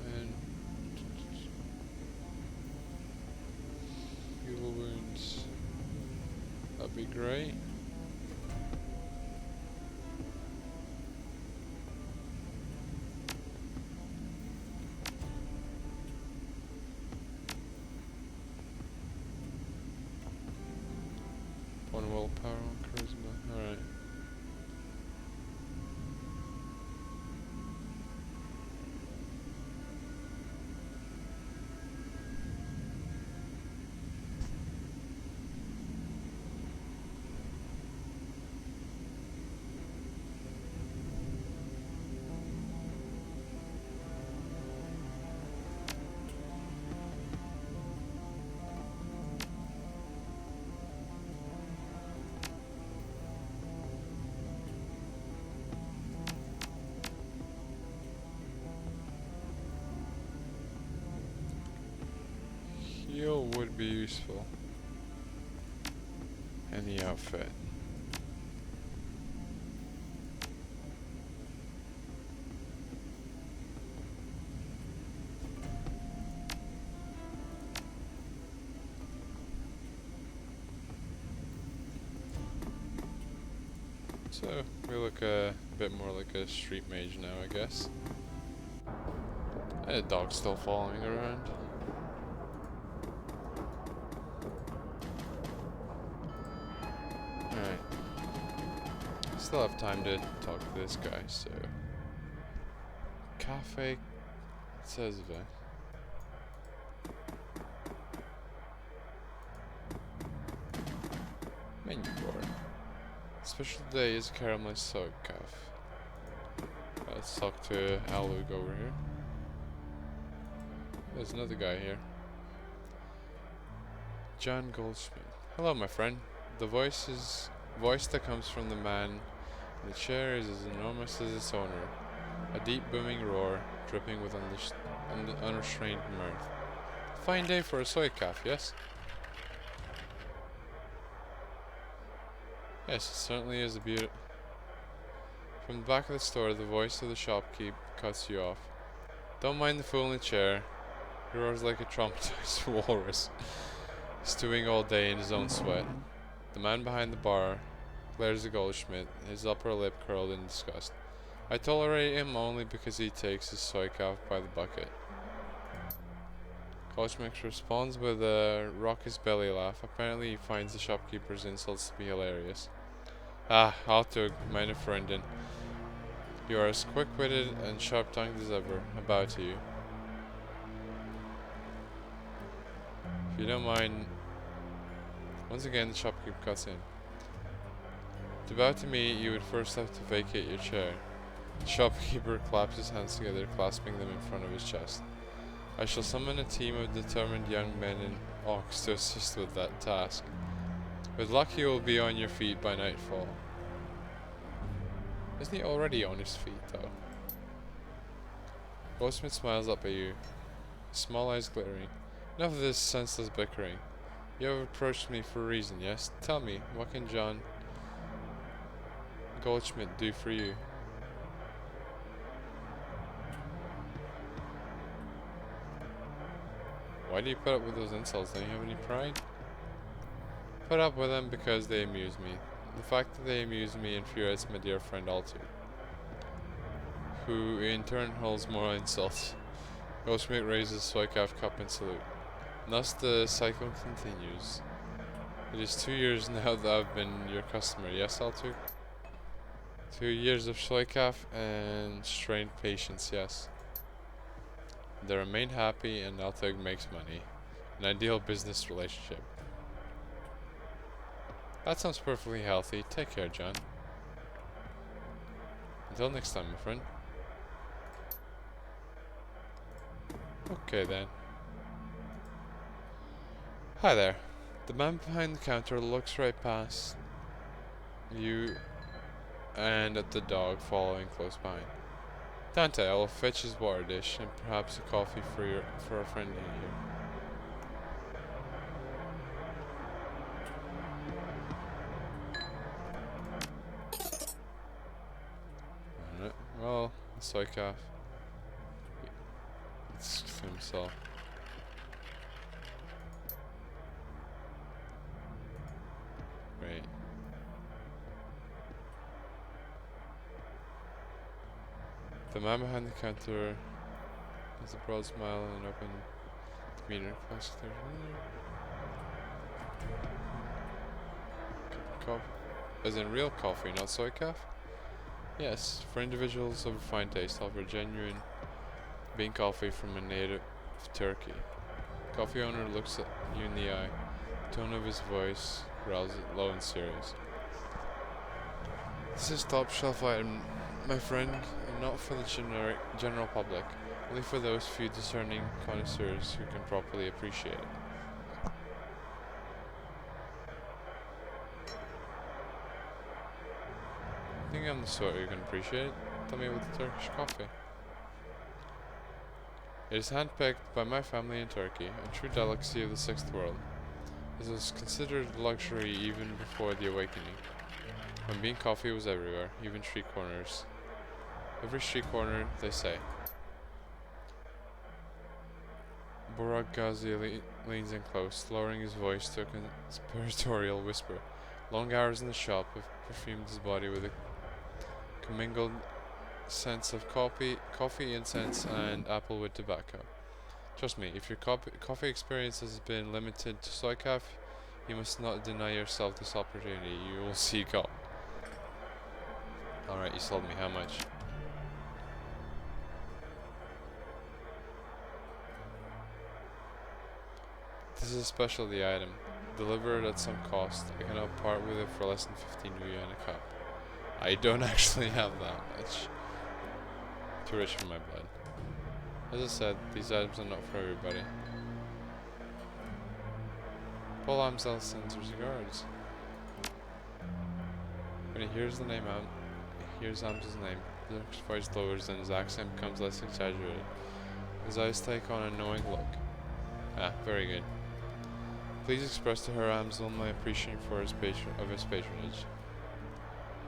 And heal wounds. That'd be great. One willpower, one charisma. Alright. Heal would be useful. And the outfit. So, we look a bit more like a street mage now, I guess. And a dog's still following around. Alright. Still have time to talk to this guy, so... Cafe... It says that. Menu board. Special day is caramelized soy calf. Let's talk to Alug over here. There's another guy here. John Goldsmith. Hello, my friend. The voice that comes from the man in the chair is as enormous as its owner. A deep booming roar, dripping with unrestrained mirth. Fine day for a soy calf, yes? Yes, it certainly is a beauty. From the back of the store, the voice of the shopkeep cuts you off. Don't mind the fool in the chair. He roars like a traumatized walrus, stewing all day in his own sweat. The man behind the bar glares at Goldschmidt, his upper lip curled in disgust. I tolerate him only because he takes his soy calf by the bucket. Goldschmidt responds with a raucous belly laugh. Apparently he finds the shopkeeper's insults to be hilarious. Ah, Altug, meine Freundin. You are as quick-witted and sharp-tongued as ever. I bow to you. If you don't mind... Once again, the shopkeeper cuts in. To bow to me, you would first have to vacate your chair. The shopkeeper claps his hands together, clasping them in front of his chest. I shall summon a team of determined young men in Ox to assist with that task. With luck, you will be on your feet by nightfall. Isn't he already on his feet, though? Goldsmith smiles up at you, his small eyes glittering. Enough of this senseless bickering. You have approached me for a reason, yes? Tell me, what can John Goldschmidt do for you? Why do you put up with those insults? Don't you have any pride? Put up with them because they amuse me. The fact that they amuse me infuriates my dear friend Altu, who in turn hurls more insults. Goldschmidt raises soy calf cup in salute. Thus the cycle continues. It is 2 years now that I've been your customer, yes, Altu? 2 years of soy calf and strained patience, yes. They remain happy and Altug makes money. An ideal business relationship. That sounds perfectly healthy. Take care, John. Until next time, my friend. Okay then. Hi there. The man behind the counter looks right past you and at the dog following close behind. Dante, I will fetch his water dish and perhaps a coffee for a friend here. Alright, well, the soy calf. It's for himself. Great. The man behind the counter has a broad smile and an open demeanor. Coffee. As in real coffee, not soy calf? Yes, for individuals of refined taste, offer genuine bean coffee from a native Turkey. Coffee owner looks at you in the eye. The tone of his voice growls low and serious. This is top shelf item, my friend, and not for the general public. Only for those few discerning connoisseurs who can properly appreciate it. I think I'm the sort who can appreciate it. Tell me about the Turkish coffee. It is handpicked by my family in Turkey, a true delicacy of the sixth world. It was considered luxury even before the awakening, when bean coffee was everywhere, even street corners. Every street corner, they say. Burak Ghazi leans in close, lowering his voice to a conspiratorial whisper. Long hours in the shop have perfumed his body with a commingled scents of coffee, incense, and applewood tobacco. Trust me, if your coffee experience has been limited to soy calf, you must not deny yourself this opportunity. You will see God. Alright, you sold me. How much? This is a specialty item. Delivered at some cost. I cannot part with it for less than 15 yuan a cup. I don't actually have that much. Too rich for my blood. As I said, these items are not for everybody. Paul Amsel sends his regards. When he hears the name hears Amsel's name, his voice lowers and his accent becomes less exaggerated. His eyes take on a knowing look. Ah, very good. Please express to her Amsel my appreciation for his patronage.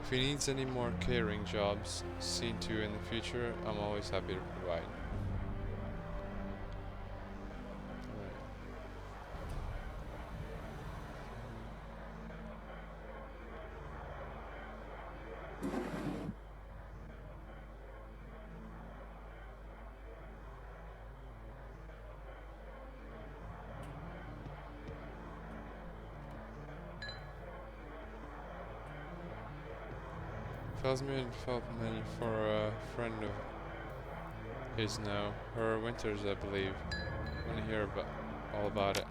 If he needs any more catering jobs seen to in the future, I'm always happy to provide. Felsman felt many for a friend of his now. Her winters, I believe. Want to hear all about it?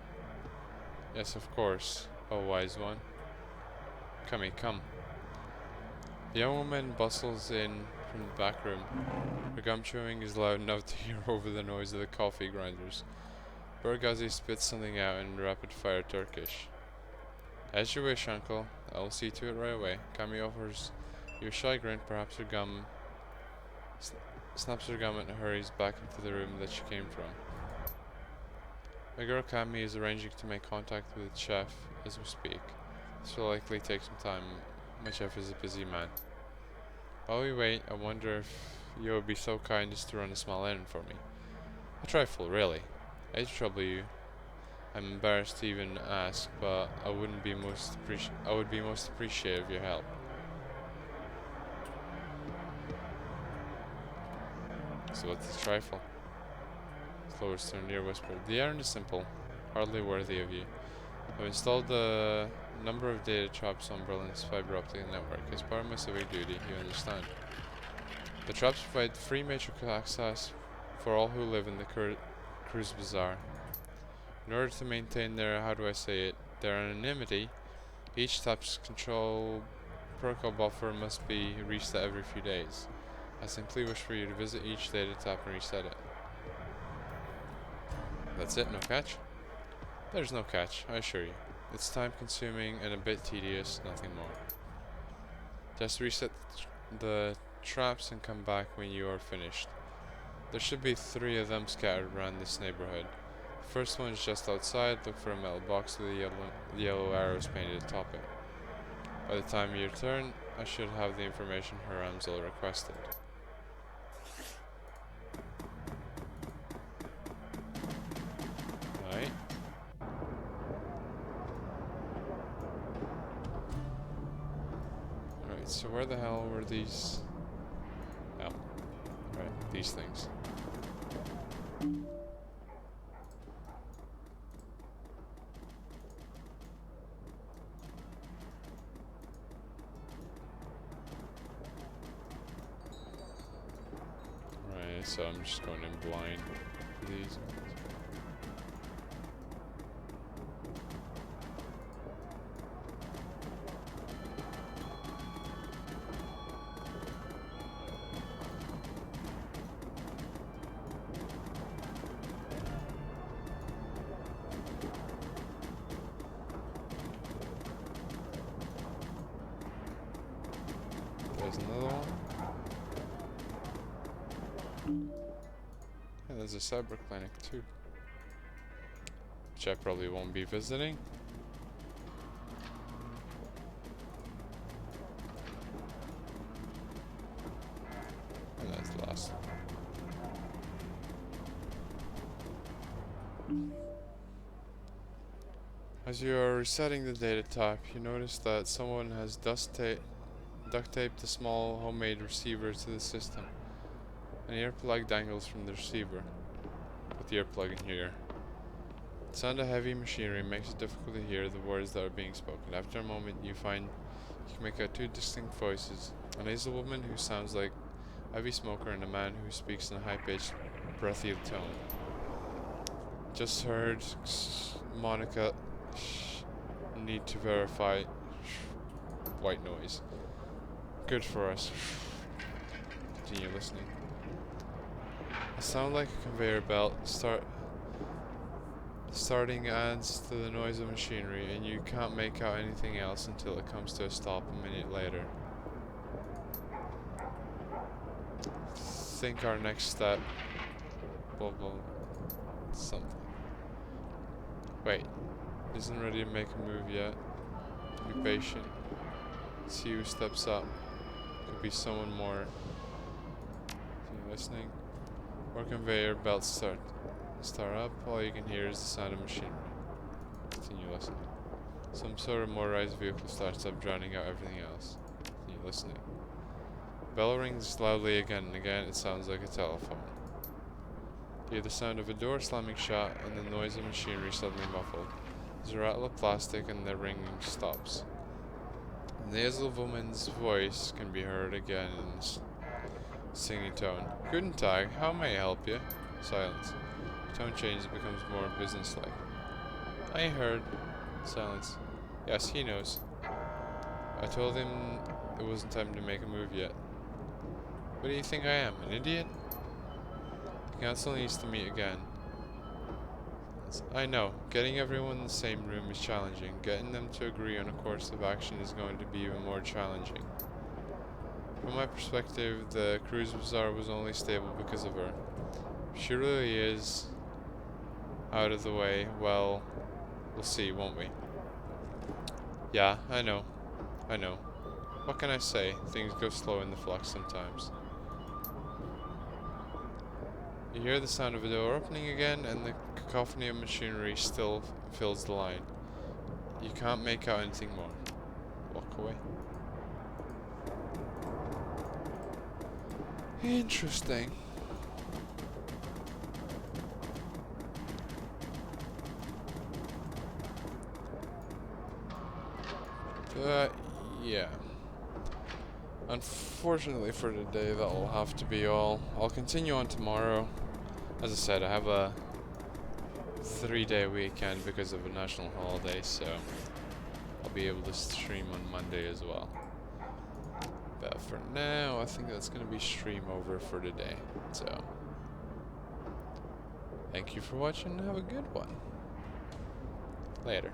Yes, of course. Oh, wise one. Come. The young woman bustles in from the back room. Her gum chewing is loud enough to hear over the noise of the coffee grinders. Burgazi spits something out in rapid-fire Turkish. As you wish, uncle. I will see to it right away. Kami offers you a shy grin. Perhaps her gum snaps her gum and hurries back into the room that she came from. My girl Kami is arranging to make contact with the chef as we speak. This will likely take some time. My chef is a busy man. While we wait, I wonder if you would be so kind as to run a small errand for me. A trifle, really. I hate to trouble you. I'm embarrassed to even ask, but I would be most appreciative of your help. So what's the trifle? Close to near whispered. The errand is simple, hardly worthy of you. I've installed a number of data traps on Berlin's fiber optic network. As part of my civic duty, you understand. The traps provide free matrix access for all who live in the Cruise Bazaar. In order to maintain their, their anonymity, each tap's control protocol buffer must be reset every few days. I simply wish for you to visit each data tap and reset it. That's it, no catch? There's no catch, I assure you. It's time consuming and a bit tedious, nothing more. Just reset the traps and come back when you are finished. There should be 3 of them scattered around this neighborhood. The first one is just outside. Look for a metal box with the yellow arrows painted atop it. By the time you return, I should have the information her Amsel requested. Right. Alright, so where the hell were these? Oh. Right, these things. Right, so I'm just going in blind for these. There's another one. Yeah, there's a cyber clinic too, which I probably won't be visiting. And that's the last one. As you are resetting the data type, you notice that someone has duct taped a small homemade receiver to the system. An earplug dangles from the receiver. Put the earplug in here. The sound of heavy machinery makes it difficult to hear the words that are being spoken. After a moment, you find you can make out two distinct voices. A nasal woman who sounds like a heavy smoker and a man who speaks in a high-pitched, breathy tone. Just heard Monica need to verify white noise. Good for us. Continue listening. A sound like a conveyor belt starting adds to the noise of machinery, and you can't make out anything else until it comes to a stop a minute later. Think our next step. Blah blah. Something. Wait. Isn't ready to make a move yet. Be patient. See who steps up. Could be someone more. Continue listening. More conveyor belts start up. All you can hear is the sound of machinery. Continue listening. Some sort of motorized vehicle starts up, drowning out everything else. Continue listening. Bell rings loudly again and again. It sounds like a telephone. You hear the sound of a door slamming shut and the noise of machinery suddenly muffled. There's a rattle of plastic and the ringing stops. The nasal woman's voice can be heard again in singing tone. Guten Tag, how may I help you? Silence. Tone changes, becomes more businesslike. I heard. Silence. Yes, he knows. I told him it wasn't time to make a move yet. What do you think I am, an idiot? The council needs to meet again. I know. Getting everyone in the same room is challenging. Getting them to agree on a course of action is going to be even more challenging. From my perspective, the cruise bazaar was only stable because of her. If she really is out of the way, well, we'll see, won't we? Yeah, I know. What can I say? Things go slow in the flux sometimes. You hear the sound of a door opening again, and the cacophony of machinery still fills the line. You can't make out anything more. Walk away. Interesting. Yeah. Unfortunately for today, that'll have to be all. I'll continue on tomorrow. As I said, I have a 3-day weekend because of a national holiday, so I'll be able to stream on Monday as well. But for now, I think that's going to be stream over for today. So, thank you for watching and have a good one. Later.